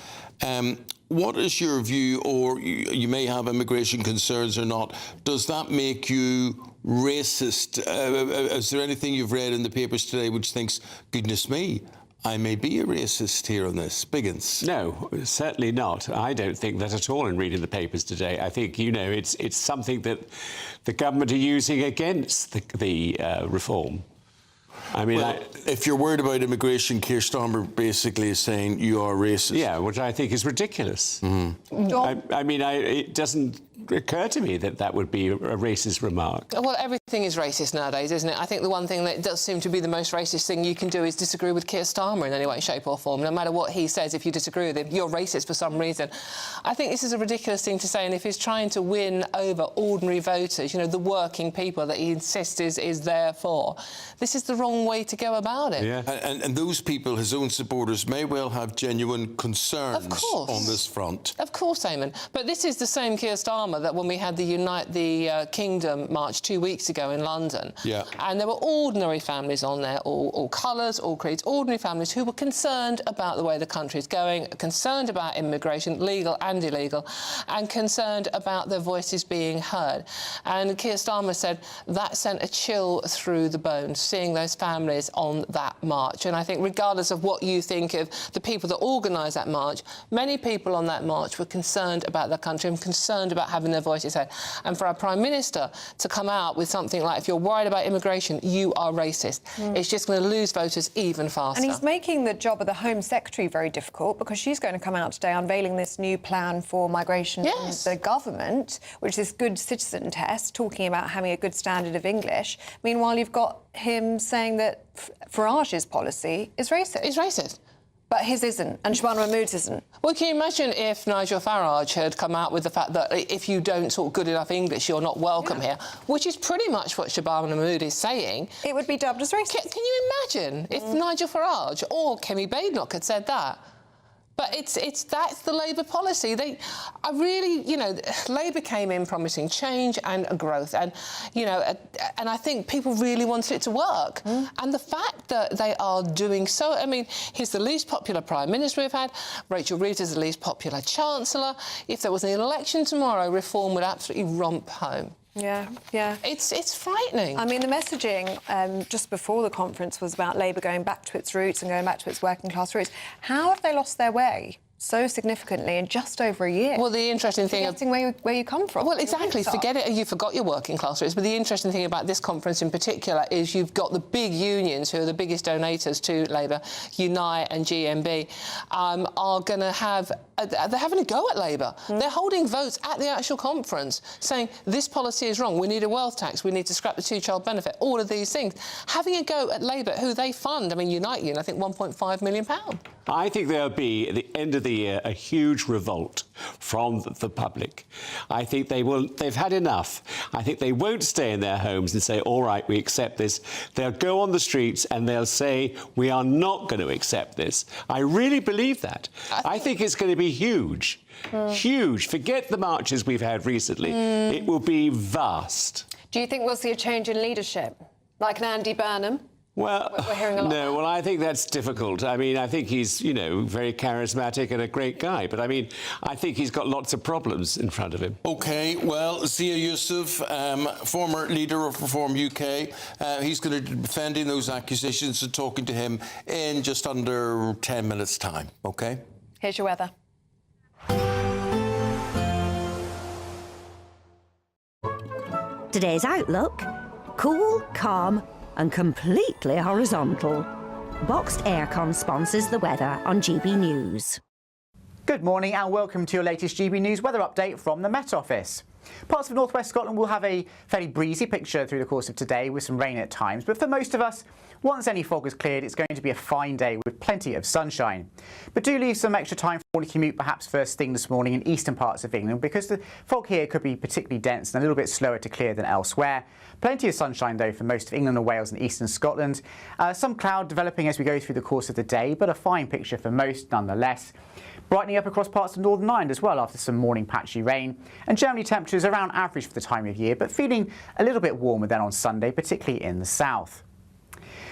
What is your view, or you may have immigration concerns or not, does that make you racist? Is there anything you've read in the papers today which thinks, goodness me, I may be a racist here on this? Biggins? No, certainly not. I don't think that at all in reading the papers today. I think, you know, it's something that the government are using against the reform. I mean, well, if you're worried about immigration, Keir Starmer basically is saying you are racist. Yeah, which I think is ridiculous. I mean, it doesn't occur to me that would be a racist remark. Well, everything is racist nowadays, isn't it? I think the one thing that does seem to be the most racist thing you can do is disagree with Keir Starmer in any way, shape or form. No matter what he says, if you disagree with him, you're racist for some reason. I think this is a ridiculous thing to say, and if he's trying to win over ordinary voters, you know, the working people that he insists is there for, this is the wrong way to go about it. Yeah. And those people, his own supporters, may well have genuine concerns on this front. Of course, Eamonn. But this is the same Keir Starmer that when we had the Unite the Kingdom march 2 weeks ago in London, and there were ordinary families on there, all colours, all creeds, ordinary families who were concerned about the way the country is going, concerned about immigration, legal and illegal, and concerned about their voices being heard. And Keir Starmer said that sent a chill through the bones, seeing those families on that march. And I think regardless of what you think of the people that organised that march, many people on that march were concerned about their country and concerned about having their voices heard. And for our Prime Minister to come out with something like, if you're worried about immigration, you are racist, it's just going to lose voters even faster. And he's making the job of the Home Secretary very difficult, because she's going to come out today unveiling this new plan for migration from the government, which is this good citizen test, talking about having a good standard of English. Meanwhile, you've got him saying that Farage's policy is racist. It's racist. But his isn't, and Shabana Mahmood's isn't. Well, can you imagine if Nigel Farage had come out with the fact that if you don't talk good enough English, you're not welcome here, which is pretty much what Shabana Mahmood is saying. It would be dubbed as racist. Can you imagine if Nigel Farage or Kemi Badenoch had said that? But that's the Labour policy. Labour came in promising change and growth, and and I think people really wanted it to work. And the fact that they are doing so, I mean, he's the least popular Prime Minister we've had. Rachel Reeves is the least popular Chancellor. If there was an election tomorrow, Reform would absolutely romp home. Yeah, yeah. It's frightening. I mean, the messaging just before the conference was about Labour going back to its roots and going back to its working class roots. How have they lost their way so significantly in just over a year? Well, the interesting thing... Forgetting where you come from. Well, exactly. Forget it. You forgot your working class roots. But the interesting thing about this conference in particular is you've got the big unions, who are the biggest donators to Labour, Unite and GMB, are going to have... they're having a go at Labour. They're holding votes at the actual conference saying this policy is wrong, we need a wealth tax, we need to scrap the two-child benefit, all of these things. Having a go at Labour, who they fund. I mean, Unite, I think £1.5 million. I think there'll be, at the end of the year, a huge revolt from the public. I think they've had enough. I think they won't stay in their homes and say, all right, we accept this. They'll go on the streets and they'll say, we are not going to accept this. I really believe that. I think it's going to be huge. Huge. Forget the marches we've had recently. It will be vast. Do you think we'll see a change in leadership, like an Andy Burnham? Well, we're hearing a lot. no, well, I think that's difficult. I mean, I think he's, you know, very charismatic and a great guy. But, I mean, I think he's got lots of problems in front of him. OK, well, Zia Yusuf, former leader of Reform UK, he's going to be defending those accusations and talking to him in just under 10 minutes' time, OK? Here's your weather. Today's outlook: cool, calm and completely horizontal. Boxed Aircon sponsors the weather on GB News. Good morning and welcome to your latest GB News weather update from the Met Office. Parts of northwest Scotland will have a fairly breezy picture through the course of today with some rain at times, but for most of us, once any fog has cleared, it's going to be a fine day with plenty of sunshine. But do leave some extra time for a commute perhaps first thing this morning in eastern parts of England, because the fog here could be particularly dense and a little bit slower to clear than elsewhere. Plenty of sunshine though for most of England and Wales and eastern Scotland. Some cloud developing as we go through the course of the day, but a fine picture for most nonetheless. Brightening up across parts of Northern Ireland as well after some morning patchy rain, and generally temperatures around average for the time of year, but feeling a little bit warmer than on Sunday, particularly in the south.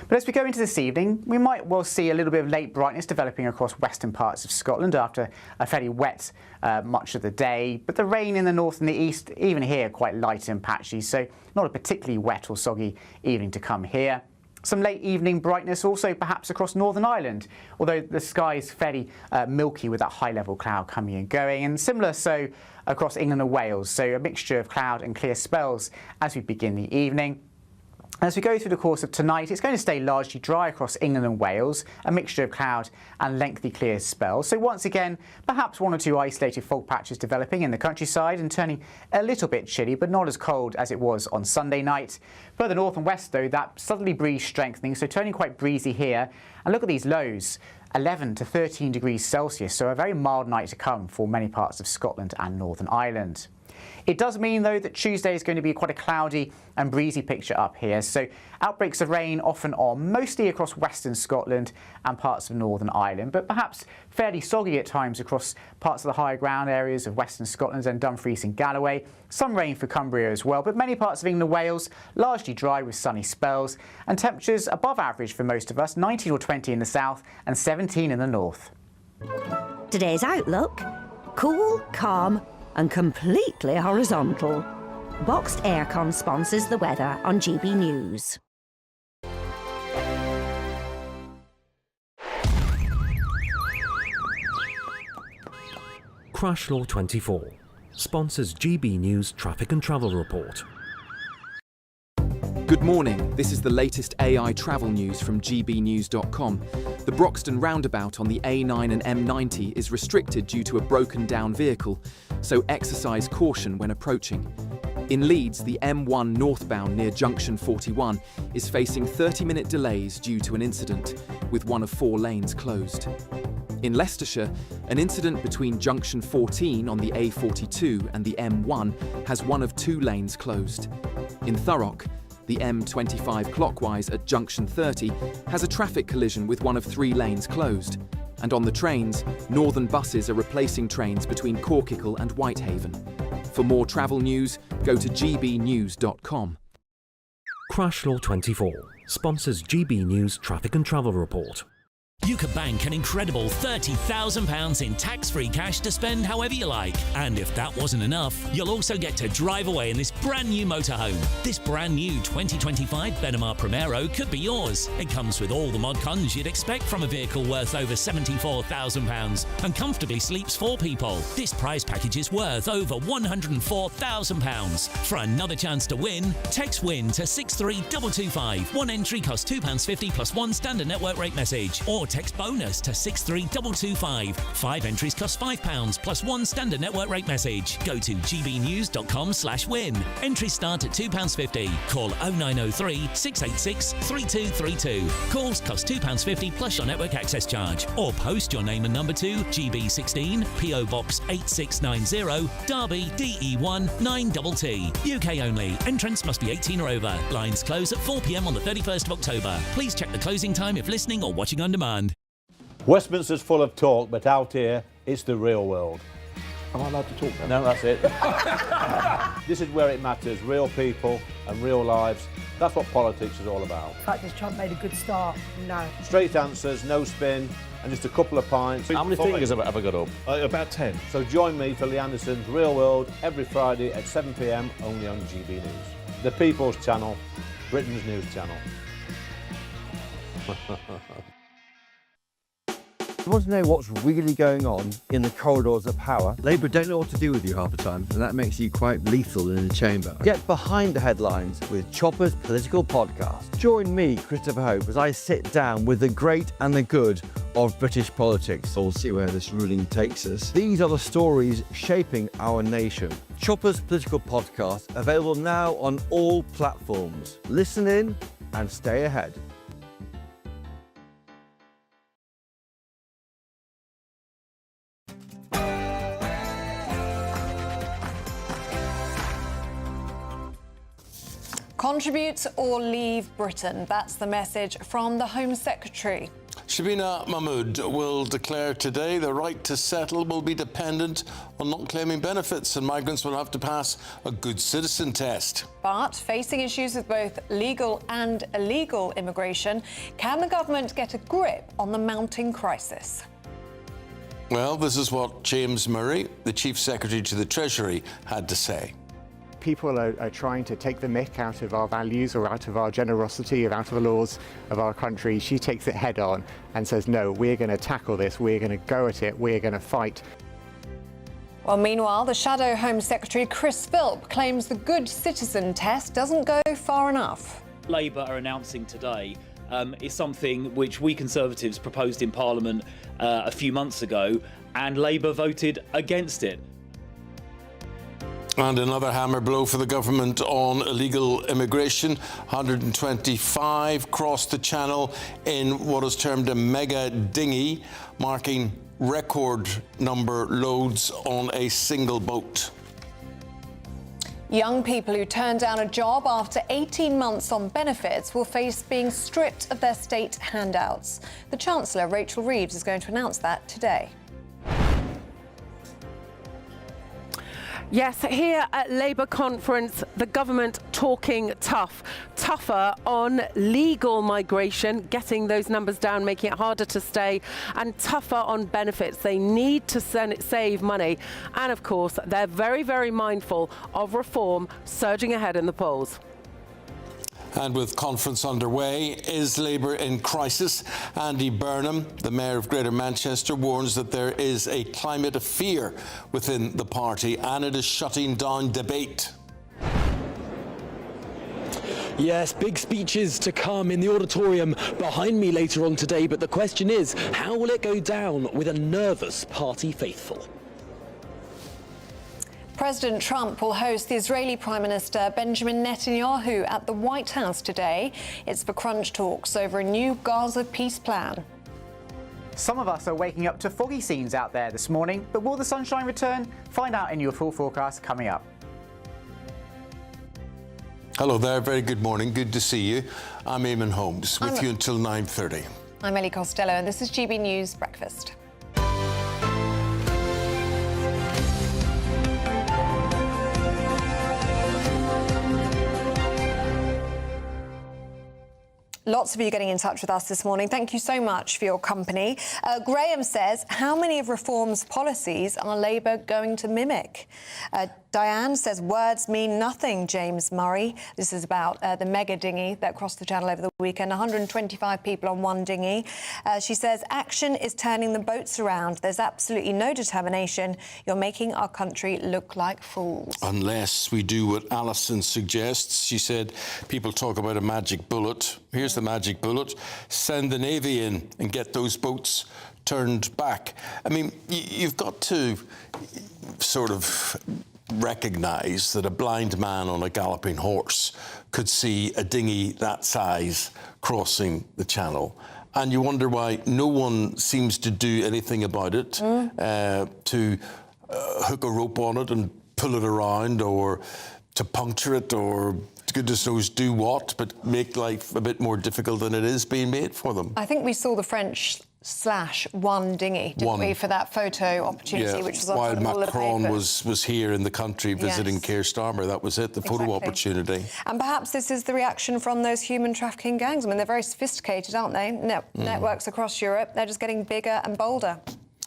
But as we go into this evening, we might well see a little bit of late brightness developing across western parts of Scotland after a fairly wet much of the day, but the rain in the north and the east, even here, quite light and patchy, so not a particularly wet or soggy evening to come here. Some late evening brightness also perhaps across Northern Ireland, although the sky is fairly milky with that high-level cloud coming and going, and similar so across England and Wales, so a mixture of cloud and clear spells as we begin the evening. As we go through the course of tonight, it's going to stay largely dry across England and Wales, a mixture of cloud and lengthy clear spells. So once again, perhaps one or two isolated fog patches developing in the countryside and turning a little bit chilly, but not as cold as it was on Sunday night. Further north and west, though, that southerly breeze strengthening, so turning quite breezy here. And look at these lows, 11 to 13 degrees Celsius, so a very mild night to come for many parts of Scotland and Northern Ireland. It does mean, though, that Tuesday is going to be quite a cloudy and breezy picture up here, so outbreaks of rain off and on, mostly across western Scotland and parts of Northern Ireland, but perhaps fairly soggy at times across parts of the higher ground areas of western Scotland and Dumfries and Galloway. Some rain for Cumbria as well, but many parts of England and Wales largely dry with sunny spells, and temperatures above average for most of us, 19 or 20 in the south and 17 in the north. Today's outlook: cool, calm and completely horizontal. Boxed Aircon sponsors the weather on GB News. Crash Law 24 sponsors GB News Traffic and Travel Report. Good morning, this is the latest AI travel news from gbnews.com. The Broxton roundabout on the A9 and M90 is restricted due to a broken down vehicle, so exercise caution when approaching. In Leeds, the M1 northbound near Junction 41 is facing 30-minute delays due to an incident, with one of 4 lanes closed. In Leicestershire, an incident between Junction 14 on the A42 and the M1 has one of 2 lanes closed. In Thurrock, the M25 clockwise at Junction 30 has a traffic collision with one of 3 lanes closed. And on the trains, Northern buses are replacing trains between Corkicle and Whitehaven. For more travel news, go to gbnews.com. Crash Law 24 sponsors GB News Traffic and Travel Report. You could bank an incredible £30,000 in tax-free cash to spend however you like. And if that wasn't enough, you'll also get to drive away in this brand new motorhome. This brand new 2025 Benimar Primero could be yours. It comes with all the mod cons you'd expect from a vehicle worth over £74,000 and comfortably sleeps 4 people. This prize package is worth over £104,000. For another chance to win, text WIN to 63225. One entry costs £2.50 plus one standard network rate message. Or text BONUS to 63225. 5 entries cost £5 plus 1 standard network rate message. Go to gbnews.com/win. Entries start at £2.50. Call 0903 686 3232. Calls cost £2.50 plus your network access charge. Or post your name and number to GB16 PO Box 8690 Derby DE1 9TT. UK only. Entrance must be 18 or over. Lines close at 4 p.m. on the 31st of October. Please check the closing time if listening or watching on demand. Westminster's full of talk, but out here, it's the real world. Am I allowed to talk now? No, that's it. This is where it matters. Real people and real lives. That's what politics is all about. In fact, has Trump made a good start? No. Straight answers, no spin, and just a couple of pints. How many fingers have I got up? About 10. So join me for Lee Anderson's Real World every Friday at 7 p.m. only on GB News. The People's Channel, Britain's news channel. You want to know what's really going on in the corridors of power? Labour don't know what to do with you half the time, and that makes you quite lethal in the chamber. Get behind the headlines with Chopper's Political Podcast. Join me, Christopher Hope, as I sit down with the great and the good of British politics. We'll see where this ruling takes us. These are the stories shaping our nation. Chopper's Political Podcast, available now on all platforms. Listen in and stay ahead. Contribute or leave Britain. That's the message from the Home Secretary. Shabina Mahmood will declare today the right to settle will be dependent on not claiming benefits, and migrants will have to pass a good citizen test. But facing issues with both legal and illegal immigration, can the government get a grip on the mounting crisis? Well, this is what James Murray, the Chief Secretary to the Treasury, had to say. People are trying to take the mick out of our values or out of our generosity or out of the laws of our country. She takes it head on and says, no, we're going to tackle this, we're going to go at it, we're going to fight. Well, meanwhile, the Shadow Home Secretary Chris Philp claims the good citizen test doesn't go far enough. Labour are announcing today is something which we Conservatives proposed in Parliament a few months ago, and Labour voted against it. And another hammer blow for the government on illegal immigration. 125 crossed the channel in what is termed a mega dinghy, marking record number loads on a single boat. Young people who turn down a job after 18 months on benefits will face being stripped of their state handouts. The Chancellor, Rachel Reeves, is going to announce that today. Yes, here at Labour conference, the government talking tougher on legal migration, getting those numbers down, making it harder to stay, and tougher on benefits. They need to save money. And of course, they're very, very mindful of reform surging ahead in the polls. And with conference underway, is Labour in crisis? Andy Burnham, the Mayor of Greater Manchester, warns that there is a climate of fear within the party and it is shutting down debate. Yes, big speeches to come in the auditorium behind me later on today, but the question is, how will it go down with a nervous party faithful? President Trump will host the Israeli Prime Minister Benjamin Netanyahu at the White House today. It's for crunch talks over a new Gaza peace plan. Some of us are waking up to foggy scenes out there this morning, but will the sunshine return? Find out in your full forecast coming up. Hello there, very good morning, good to see you. I'm Eamonn Holmes, with you until 9:30. I'm Ellie Costello and this is GB News Breakfast. Lots of you getting in touch with us this morning. Thank you so much for your company. Graham says, how many of Reform's policies are Labour going to mimic? Diane says words mean nothing, James Murray. This is about the mega dinghy that crossed the channel over the weekend. 125 people on one dinghy. She says action is turning the boats around. There's absolutely no determination. You're making our country look like fools. Unless we do what Alison suggests. She said people talk about a magic bullet. Here's the magic bullet. Send the Navy in and get those boats turned back. I mean, you've got to sort of recognise that a blind man on a galloping horse could see a dinghy that size crossing the channel. And you wonder why no one seems to do anything about it, to hook a rope on it and pull it around, or to puncture it, or goodness knows do what, but make life a bit more difficult than it is being made for them. I think we saw the French /one dinghy, didn't we, for that photo opportunity, which was on while all of the Macron papers. was here in the country visiting Yes. Keir Starmer. That was it, the photo opportunity. And perhaps this is the reaction from those human trafficking gangs. I mean, they're very sophisticated, aren't they? Networks across Europe. They're just getting bigger and bolder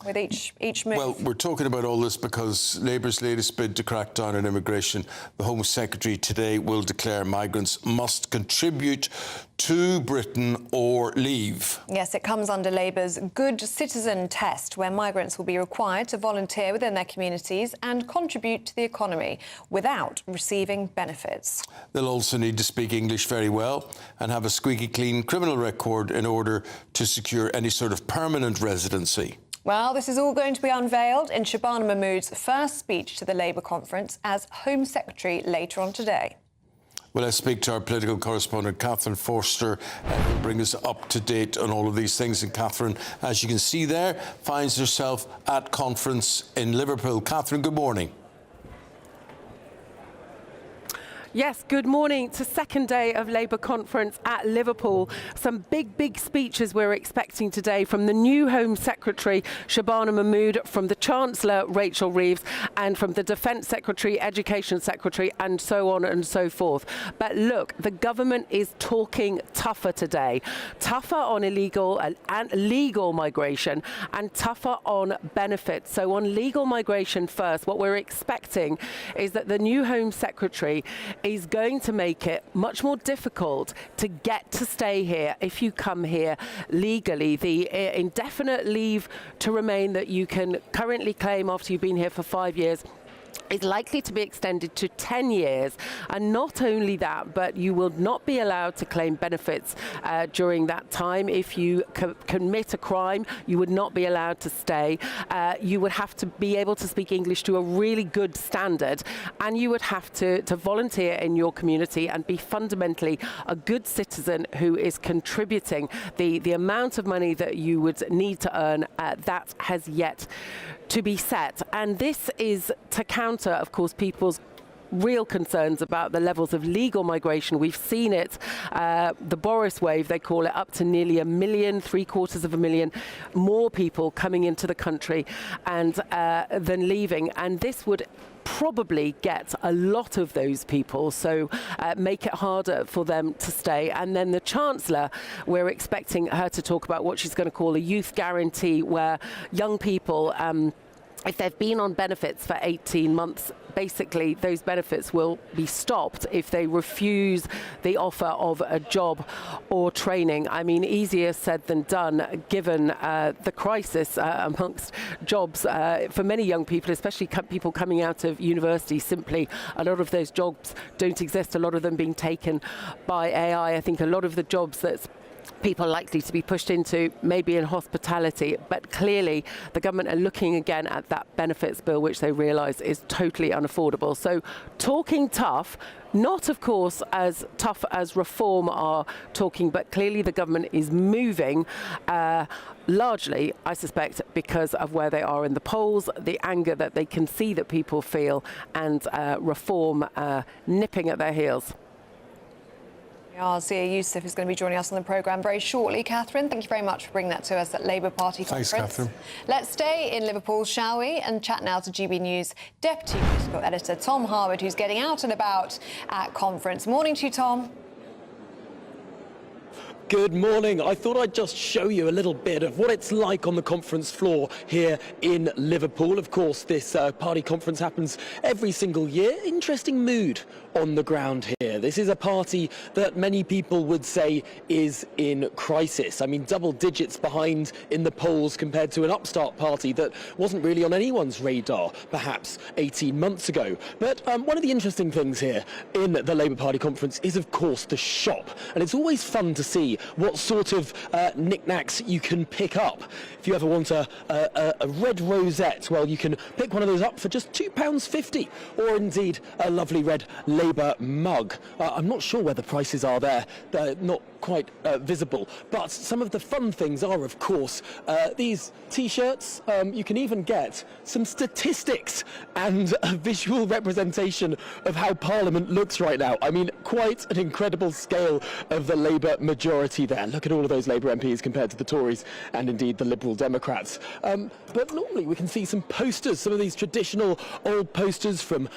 with each move. Well, we're talking about all this because Labour's latest bid to crack down on immigration, the Home Secretary today will declare migrants must contribute to Britain or leave. Yes, it comes under Labour's Good Citizen test, where migrants will be required to volunteer within their communities and contribute to the economy without receiving benefits. They'll also need to speak English very well and have a squeaky clean criminal record in order to secure any sort of permanent residency. Well, this is all going to be unveiled in Shabana Mahmood's first speech to the Labour conference as Home Secretary later on today. Well, let's speak to our political correspondent, Catherine Forster, who will bring us up to date on all of these things. And Catherine, as you can see there, finds herself at conference in Liverpool. Catherine, good morning. Yes, good morning to second day of Labour conference at Liverpool. Some big speeches we're expecting today from the new Home Secretary, Shabana Mahmood, from the Chancellor, Rachel Reeves, and from the Defence Secretary, Education Secretary, and so on and so forth. But look, the government is talking tougher today. Tougher on illegal and legal migration, and tougher on benefits. So on legal migration first, what we're expecting is that the new Home Secretary is going to make it much more difficult to get to stay here if you come here legally. The indefinite leave to remain that you can currently claim after you've been here for 5 years is likely to be extended to 10 years. And not only that, but you will not be allowed to claim benefits during that time. If you commit a crime, you would not be allowed to stay. You would have to be able to speak English to a really good standard, and you would have to volunteer in your community and be fundamentally a good citizen who is contributing. The amount of money that you would need to earn, that has yet to be set. And this is to counter, of course, people's real concerns about the levels of legal migration. We've seen it, the Boris wave, they call it, up to nearly 1 million, 750,000 more people coming into the country and than leaving. And this would probably get a lot of those people, so make it harder for them to stay. And then the Chancellor, we're expecting her to talk about what she's going to call a youth guarantee, where young people, if they've been on benefits for 18 months, basically those benefits will be stopped if they refuse the offer of a job or training. I mean, easier said than done, given the crisis amongst jobs for many young people, especially people coming out of university. Simply, a lot of those jobs don't exist, a lot of them being taken by AI. I think a lot of the jobs that's people likely to be pushed into maybe in hospitality, but clearly the government are looking again at that benefits bill, which they realise is totally unaffordable. So talking tough, not of course as tough as Reform are talking, but clearly the government is moving largely, I suspect, because of where they are in the polls, the anger that they can see that people feel, and Reform nipping at their heels. Zia Youssef is going to be joining us on the programme very shortly. Catherine, thank you very much for bringing that to us at Labour Party conference. Thanks, Catherine. Let's stay in Liverpool, shall we? And chat now to GB News Deputy Political Editor Tom Harwood, who's getting out and about at conference. Morning to you, Tom. Good morning. I thought I'd just show you a little bit of what it's like on the conference floor here in Liverpool. Of course, this party conference happens every single year. Interesting mood on the ground here. This is a party that many people would say is in crisis. I mean, double digits behind in the polls compared to an upstart party that wasn't really on anyone's radar, perhaps 18 months ago. But one of the interesting things here in the Labour Party conference is, of course, the shop. And it's always fun to see what sort of knickknacks you can pick up. If you ever want a red rosette, well, you can pick one of those up for just £2.50, or indeed a lovely red Labour mug. I'm not sure where the prices are there. They're not quite visible. But some of the fun things are, of course, these T-shirts. You can even get some statistics and a visual representation of how Parliament looks right now. I mean, quite an incredible scale of the Labour majority there. Look at all of those Labour MPs compared to the Tories and indeed the Liberal Democrats. But normally we can see some posters, some of these traditional old posters from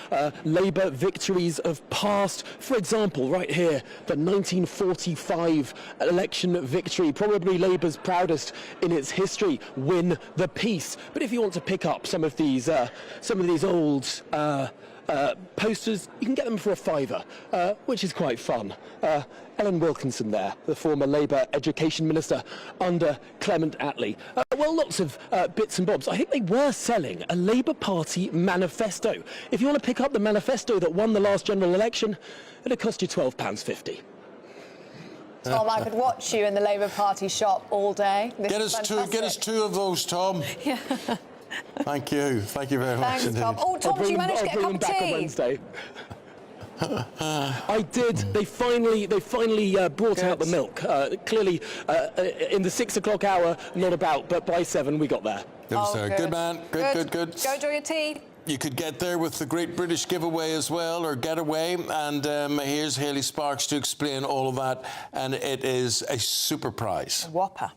Labour victories of past. For example, right here, the 1945 election victory, probably Labour's proudest in its history, win the peace. But if you want to pick up some of these old posters, you can get them for £5, which is quite fun. Ellen Wilkinson there, the former Labour Education Minister under Clement Attlee. Well, lots of bits and bobs. I think they were selling a Labour Party manifesto. If you want to pick up the manifesto that won the last general election, it'll cost you £12.50. Tom, I could watch you in the Labour Party shop all day. Get us two of those, Tom. Yeah. Thank you very much. Thanks, Tom. Oh, Tom, did you manage to get a cup of tea? On Wednesday. I did. They finally brought out the milk. Clearly, in the 6 o'clock hour, not about, but by 7 we got there. Good man. Good. Go enjoy your tea. You could get there with the Great British Giveaway as well, or Getaway, and here's Hayley Sparks to explain all of that, and it is a super prize. A whopper.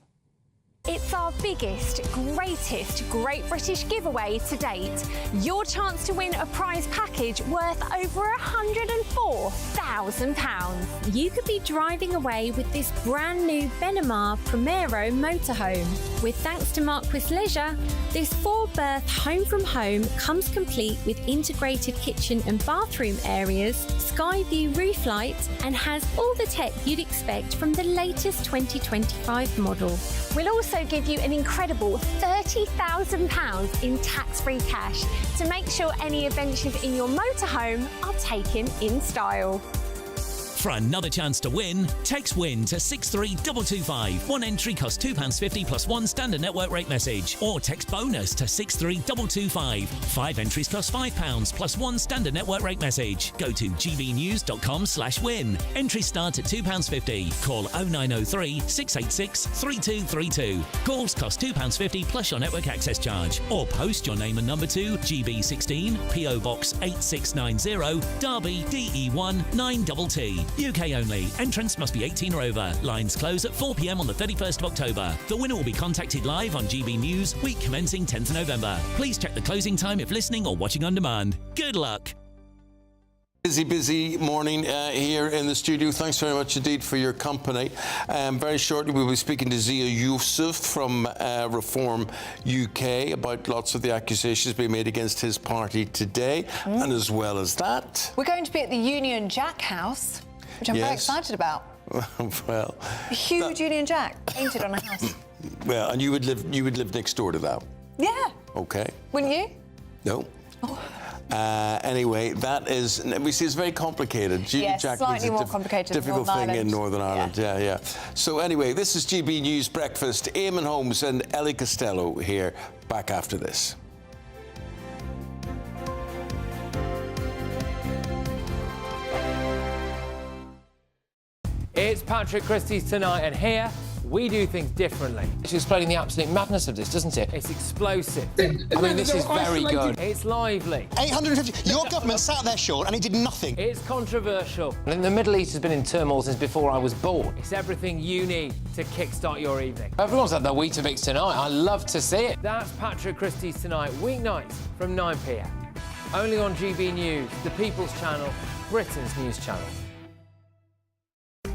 It's our biggest, greatest Great British giveaway to date. Your chance to win a prize package worth over £104,000. You could be driving away with this brand new Benamar Primero motorhome. With thanks to Marquis Leisure, this 4-berth home from home comes complete with integrated kitchen and bathroom areas, sky view roof light, and has all the tech you'd expect from the latest 2025 model. We'll also give you an incredible £30,000 in tax-free cash to make sure any adventures in your motorhome are taken in style. For another chance to win, text WIN to 63225. One entry costs £2.50 plus one standard network rate message. Or text BONUS to 63225. 5 entries cost £5 plus one standard network rate message. Go to gbnews.com/win. Entries start at £2.50. Call 0903 686 3232. Calls cost £2.50 plus your network access charge. Or post your name and number to GB16 PO Box 8690 Derby DE1 9TT. UK only. Entrance must be 18 or over. Lines close at 4 p.m. on the 31st of October. The winner will be contacted live on GB News, week commencing 10th of November. Please check the closing time if listening or watching on demand. Good luck. Busy morning here in the studio. Thanks very much indeed for your company. Very shortly we'll be speaking to Zia Yusuf from Reform UK about lots of the accusations being made against his party today. And as well as that, we're going to be at the Union Jack House, which I'm very excited about. Well, a huge Union Jack painted on a house. Well, and you would live next door to that. Yeah. Okay. Wouldn't you? No. Anyway, that is, we see it's very complicated. Yes, slightly more complicated difficult than thing Northern in Northern Ireland. Yeah. So anyway, this is GB News Breakfast. Eamonn Holmes and Ellie Costello here, back after this. It's Patrick Christie's Tonight, and here we do things differently. It's explaining the absolute madness of this, doesn't it? It's explosive. I mean, this is very good. It's lively. 850. Your government sat there, Sean, and it did nothing. It's controversial. And the Middle East has been in turmoil since before I was born. It's everything you need to kickstart your evening. Everyone's had their Weetabix tonight. I love to see it. That's Patrick Christie's Tonight, weeknights from 9 p.m. Only on GB News, the People's Channel, Britain's news channel.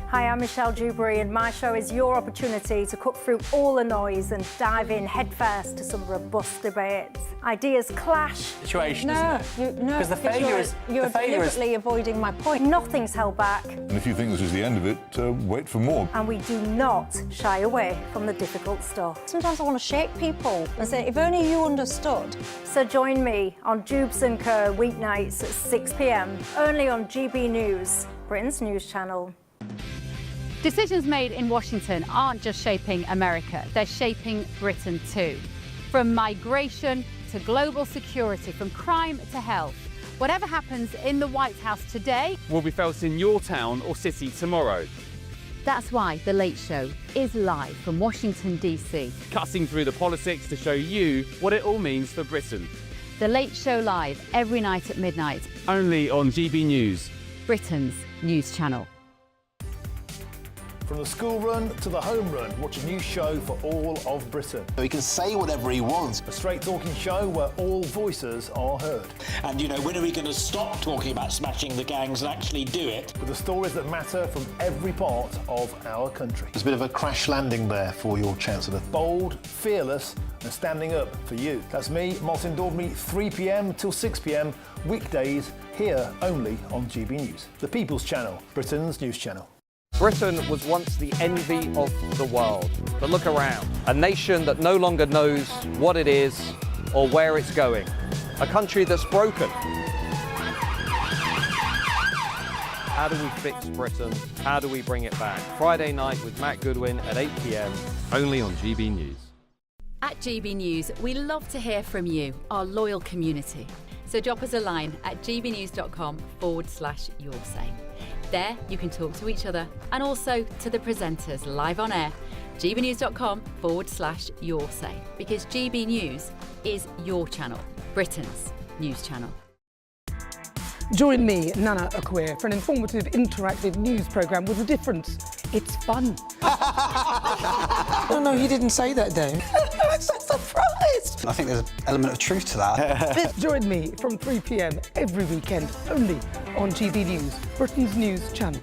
Hi, I'm Michelle Dewberry, and my show is your opportunity to cut through all the noise and dive in headfirst to some robust debates. Ideas clash. Situation, No, Because the failure is... You're deliberately avoiding my point. Nothing's held back, And if you think this is the end of it, wait for more. and we do not shy away from the difficult stuff. Sometimes I want to shake people and say, if only you understood. So join me on Jubes & Co. weeknights at 6 p.m, only on GB News, Britain's news channel. Decisions made in Washington aren't just shaping America, they're shaping Britain too. From migration to global security, from crime to health. Whatever happens in the White House today will be felt in your town or city tomorrow. That's why The Late Show is live from Washington, D.C. Cutting through the politics to show you what it all means for Britain. The Late Show live every night at midnight. Only on GB News, Britain's news channel. From the school run to the home run, watch a new show for all of Britain. He can say whatever he wants. A straight-talking show where all voices are heard. And, you know, when are we going to stop talking about smashing the gangs and actually do it? With the stories that matter from every part of our country. There's a bit of a crash landing there for your Chancellor. Bold, fearless and standing up for you. That's me, Martin Dordme, 3 p.m. till 6 p.m, weekdays, here only on GB News. The People's Channel, Britain's news channel. Britain was once the envy of the world, but look around. A nation that no longer knows what it is or where it's going. A country that's broken. How do we fix Britain? How do we bring it back? Friday night with Matt Goodwin at 8 p.m, only on GB News. At GB News, we love to hear from you, our loyal community. So drop us a line at gbnews.com/yoursay. There, you can talk to each other and also to the presenters live on air. gbnews.com/yoursay, because GB News is your channel, Britain's news channel. Join me, Nana Akweer, for an informative, interactive news programme with a difference. It's fun. No, he didn't say that, though. I'm so surprised. I think there's an element of truth to that. Join me from 3 p.m. every weekend, only on GB News, Britain's news channel.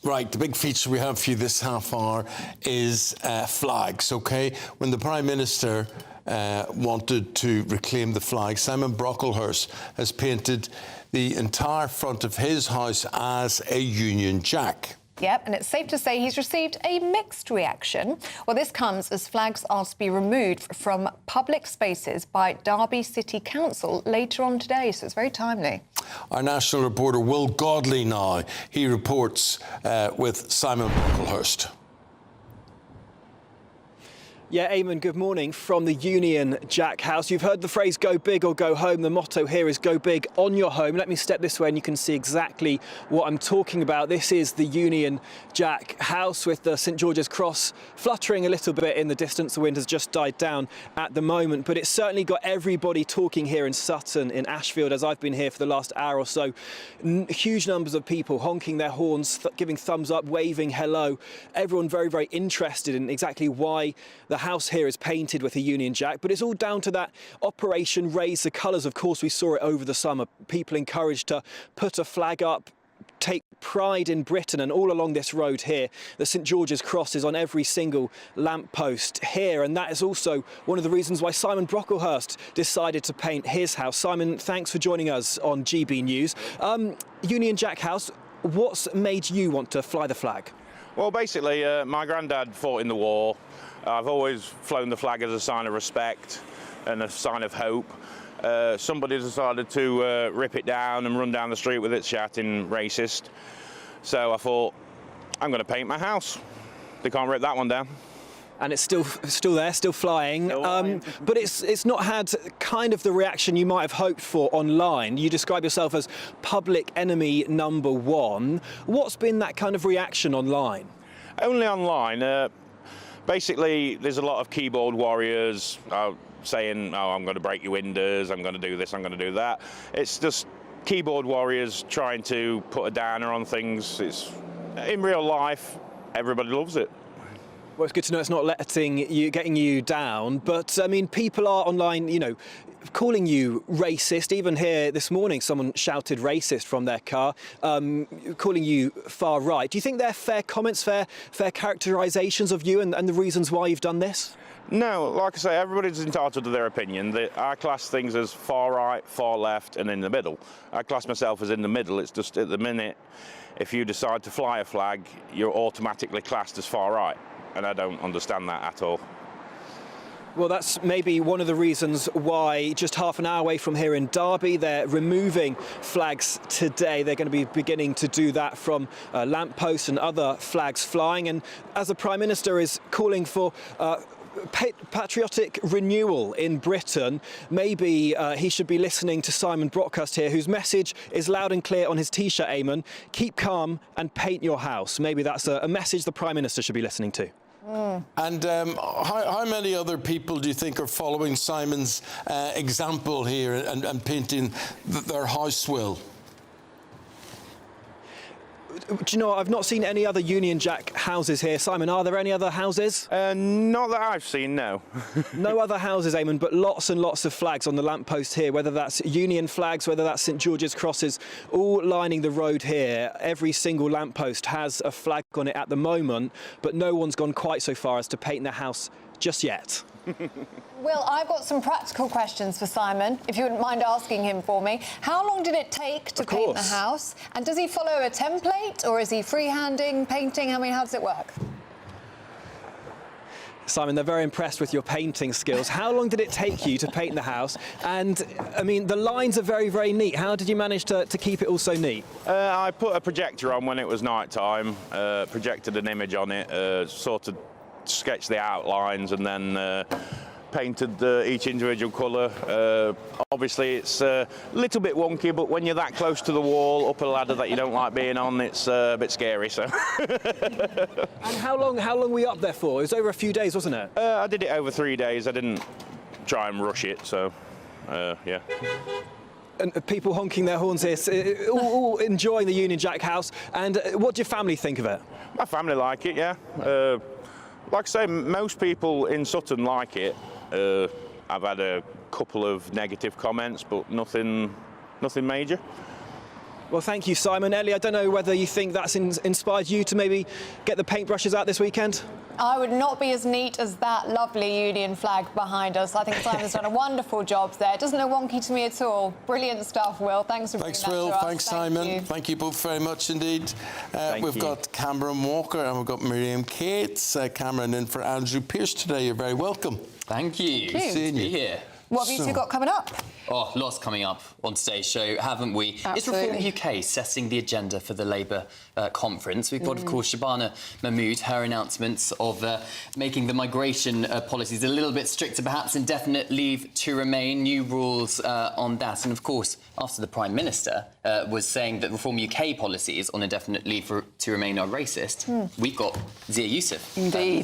Right, the big feature we have for you this half hour is flags, OK? When the Prime Minister wanted to reclaim the flag, Simon Brocklehurst has painted the entire front of his house as a Union Jack. Yep, and it's safe to say he's received a mixed reaction. Well, this comes as flags are to be removed from public spaces by Derby City Council later on today, so it's very timely. Our national reporter Will Godley now, he reports with Simon Brocklehurst. Yeah, Eamonn, good morning from the Union Jack House. You've heard the phrase go big or go home. The motto here is go big on your home. Let me step this way and you can see exactly what I'm talking about. This is the Union Jack House with the St George's Cross fluttering a little bit in the distance. The wind has just died down at the moment, but it's certainly got everybody talking here in Sutton, in Ashfield, as I've been here for the last hour or so. Huge numbers of people honking their horns, giving thumbs up, waving hello. Everyone very, very interested in exactly why the house here is painted with a Union Jack, but it's all down to that Operation Raise the Colours. Of course, we saw it over the summer. People encouraged to put a flag up, take pride in Britain, and all along this road here, the St George's Cross is on every single lamppost here, and that is also one of the reasons why Simon Brocklehurst decided to paint his house. Simon, thanks for joining us on GB News. Union Jack House, what's made you want to fly the flag? Well, basically, my granddad fought in the war. I've always flown the flag as a sign of respect and a sign of hope. Somebody decided to rip it down and run down the street with it shouting racist. So I thought, I'm going to paint my house. They can't rip that one down. And it's still there, still flying. But it's not had kind of the reaction you might have hoped for online. You describe yourself as public enemy number one. What's been that kind of reaction online? Only online. Basically, there's a lot of keyboard warriors saying, oh, I'm going to break your windows, I'm going to do this, I'm going to do that. It's just keyboard warriors trying to put a downer on things. It's in real life, everybody loves it. Well, it's good to know it's not getting you down. But, I mean, people are online, you know, calling you racist. Even here this morning, someone shouted racist from their car, calling you far right. Do you think they're fair comments, fair characterisations of you and the reasons why you've done this? No, like I say, everybody's entitled to their opinion. I class things as far right, far left and in the middle. I class myself as in the middle. It's just at the minute, if you decide to fly a flag, you're automatically classed as far right. And I don't understand that at all. Well, that's maybe one of the reasons why just half an hour away from here in Derby, they're removing flags today. They're going to be beginning to do that from lampposts and other flags flying. And as the Prime Minister is calling for patriotic renewal in Britain, maybe he should be listening to Simon Brockhurst here, whose message is loud and clear on his T-shirt, Eamonn. Keep calm and paint your house. Maybe that's a message the Prime Minister should be listening to. And how many other people do you think are following Simon's example here and painting their house well? Do you know, I've not seen any other Union Jack houses here. Simon, are there any other houses? Not that I've seen, no. No other houses, Eamonn, but lots and lots of flags on the lamppost here, whether that's Union flags, whether that's St George's crosses, all lining the road here. Every single lamppost has a flag on it at the moment, but no one's gone quite so far as to paint their house just yet. Will, I've got some practical questions for Simon, if you wouldn't mind asking him for me. How long did it take to paint the house? And does he follow a template, or is he freehanding, painting? I mean, how does it work? Simon, they're very impressed with your painting skills. How long did it take you to paint the house? And, I mean, the lines are very, very neat. How did you manage to keep it all so neat? I put a projector on when it was night time, projected an image on it, sort of sketched the outlines and then painted each individual colour. Obviously it's a little bit wonky, but when you're that close to the wall, up a ladder that you don't like being on, it's a bit scary. So. And how long were you up there for? It was over a few days, wasn't it? I did it over 3 days. I didn't try and rush it, so yeah. And people honking their horns here, all enjoying the Union Jack house. And what do your family think of it? My family like it, yeah. Like I say, most people in Sutton like it. I've had a couple of negative comments, but nothing major. Well, thank you, Simon. Ellie, I don't know whether you think that's inspired you to maybe get the paintbrushes out this weekend? I would not be as neat as that lovely Union flag behind us. I think Simon's done a wonderful job there. It doesn't look wonky to me at all. Brilliant stuff, Will. Thanks for bringing that to us. Thanks, Will. Thanks, Simon. Thank you both very much indeed. We've got Cameron Walker and we've got Miriam Cates. Cameron in for Andrew Pearce today. You're very welcome. Thank you. Thank you. Seeing you here. What have you two got coming up? Oh, lots coming up on today's show, haven't we? Absolutely. It's Reform UK setting the agenda for the Labour conference. We've got, of course, Shabana Mahmood, her announcements of making the migration policies a little bit stricter, perhaps indefinite leave to remain, new rules on that. And, of course, after the Prime Minister was saying that Reform UK policies on indefinite leave to remain are racist, we've got Zia Youssef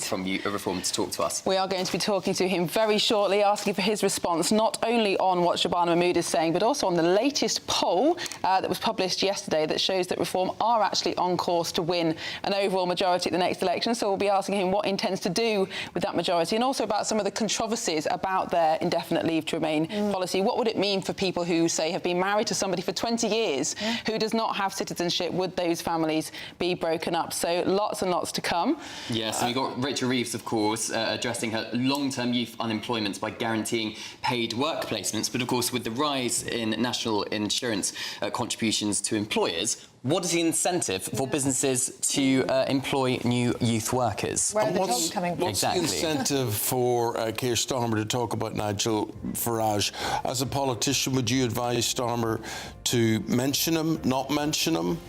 from Reform to talk to us. We are going to be talking to him very shortly, asking for his response not only on what Shabana Mahmood is saying, but also on the latest poll that was published yesterday that shows that Reform are actually on course to win an overall majority at the next election. So we'll be asking him what he intends to do with that majority, and also about some of the controversies about their indefinite leave to remain policy. What would it mean for people who, say, have been married to somebody for 20 years who does not have citizenship? Would those families be broken up? So lots and lots to come. Yes, and we've got Rachel Reeves, of course, addressing her long-term youth unemployment by guaranteeing paid work placements. But, of course, with the rise in national insurance contributions to employers, what is the incentive for businesses to employ new youth workers? Where are the jobs coming from? What's the incentive for Keir Starmer to talk about Nigel Farage? As a politician, would you advise Starmer to mention him, not mention him?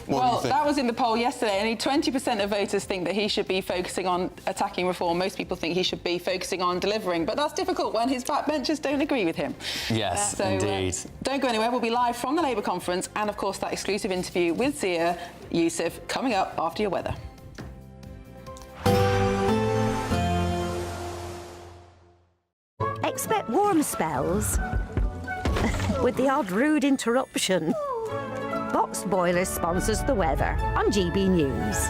Well, that was in the poll yesterday. Only 20% of voters think that he should be focusing on attacking reform. Most people think he should be focusing on delivering. But that's difficult when his backbenchers don't agree with him. Yes, indeed. Don't go anywhere. We'll be live from the Labour conference. And, of course, that exclusive interview with Zia Youssef coming up after your weather. Expect warm spells with the odd rude interruption. Boxed Boilers sponsors the weather on GB News.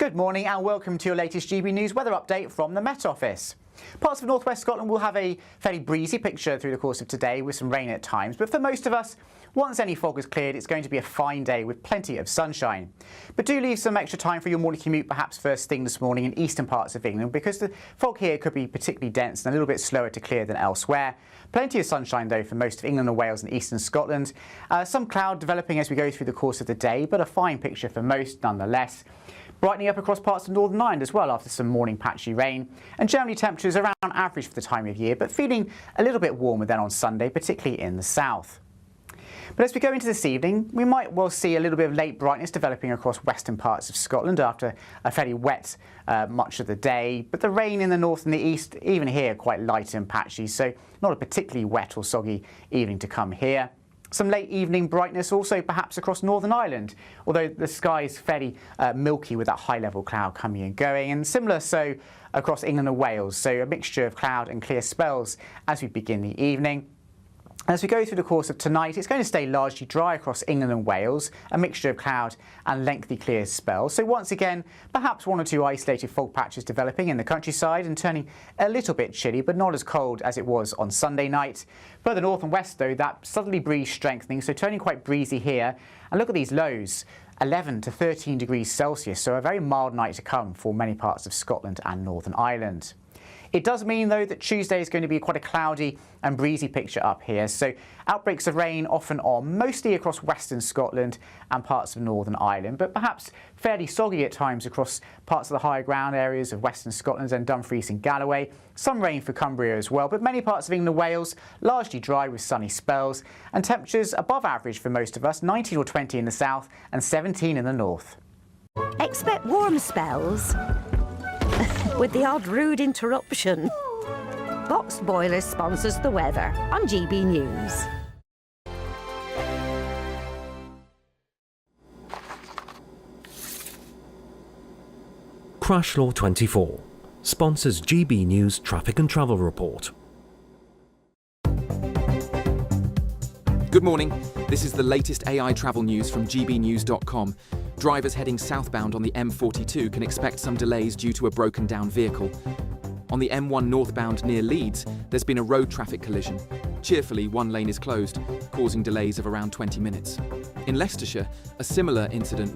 Good morning and welcome to your latest GB News weather update from the Met Office. Parts of northwest Scotland will have a fairly breezy picture through the course of today with some rain at times, but for most of us, once any fog is cleared, it's going to be a fine day with plenty of sunshine. But do leave some extra time for your morning commute, perhaps first thing this morning in eastern parts of England, because the fog here could be particularly dense and a little bit slower to clear than elsewhere. Plenty of sunshine though for most of England and Wales and eastern Scotland. Some cloud developing as we go through the course of the day, but a fine picture for most nonetheless. Brightening up across parts of Northern Ireland as well after some morning patchy rain, and generally temperatures around average for the time of year, but feeling a little bit warmer than on Sunday, particularly in the south. But as we go into this evening, we might well see a little bit of late brightness developing across western parts of Scotland after a fairly wet much of the day, but the rain in the north and the east, even here, quite light and patchy, so not a particularly wet or soggy evening to come here. Some late evening brightness also perhaps across Northern Ireland, although the sky is fairly milky with that high-level cloud coming and going, and similar so across England and Wales, so a mixture of cloud and clear spells as we begin the evening. As we go through the course of tonight, it's going to stay largely dry across England and Wales, a mixture of cloud and lengthy clear spells. So once again, perhaps one or two isolated fog patches developing in the countryside and turning a little bit chilly, but not as cold as it was on Sunday night. Further north and west, though, that southerly breeze strengthening, so turning quite breezy here. And look at these lows, 11 to 13 degrees Celsius, so a very mild night to come for many parts of Scotland and Northern Ireland. It does mean, though, that Tuesday is going to be quite a cloudy and breezy picture up here, so outbreaks of rain off and on, mostly across western Scotland and parts of Northern Ireland, but perhaps fairly soggy at times across parts of the higher ground areas of western Scotland and Dumfries and Galloway. Some rain for Cumbria as well, but many parts of England and Wales largely dry with sunny spells, and temperatures above average for most of us, 19 or 20 in the south and 17 in the north. Expect warm spells with the odd rude interruption. Boxed Boilers sponsors the weather on GB News. Crash Law 24 sponsors GB News Traffic and Travel Report. Good morning. This is the latest AI travel news from gbnews.com. Drivers heading southbound on the M42 can expect some delays due to a broken down vehicle. On the M1 northbound near Leeds, there's been a road traffic collision. Cheerfully, one lane is closed, causing delays of around 20 minutes. In Leicestershire, a similar incident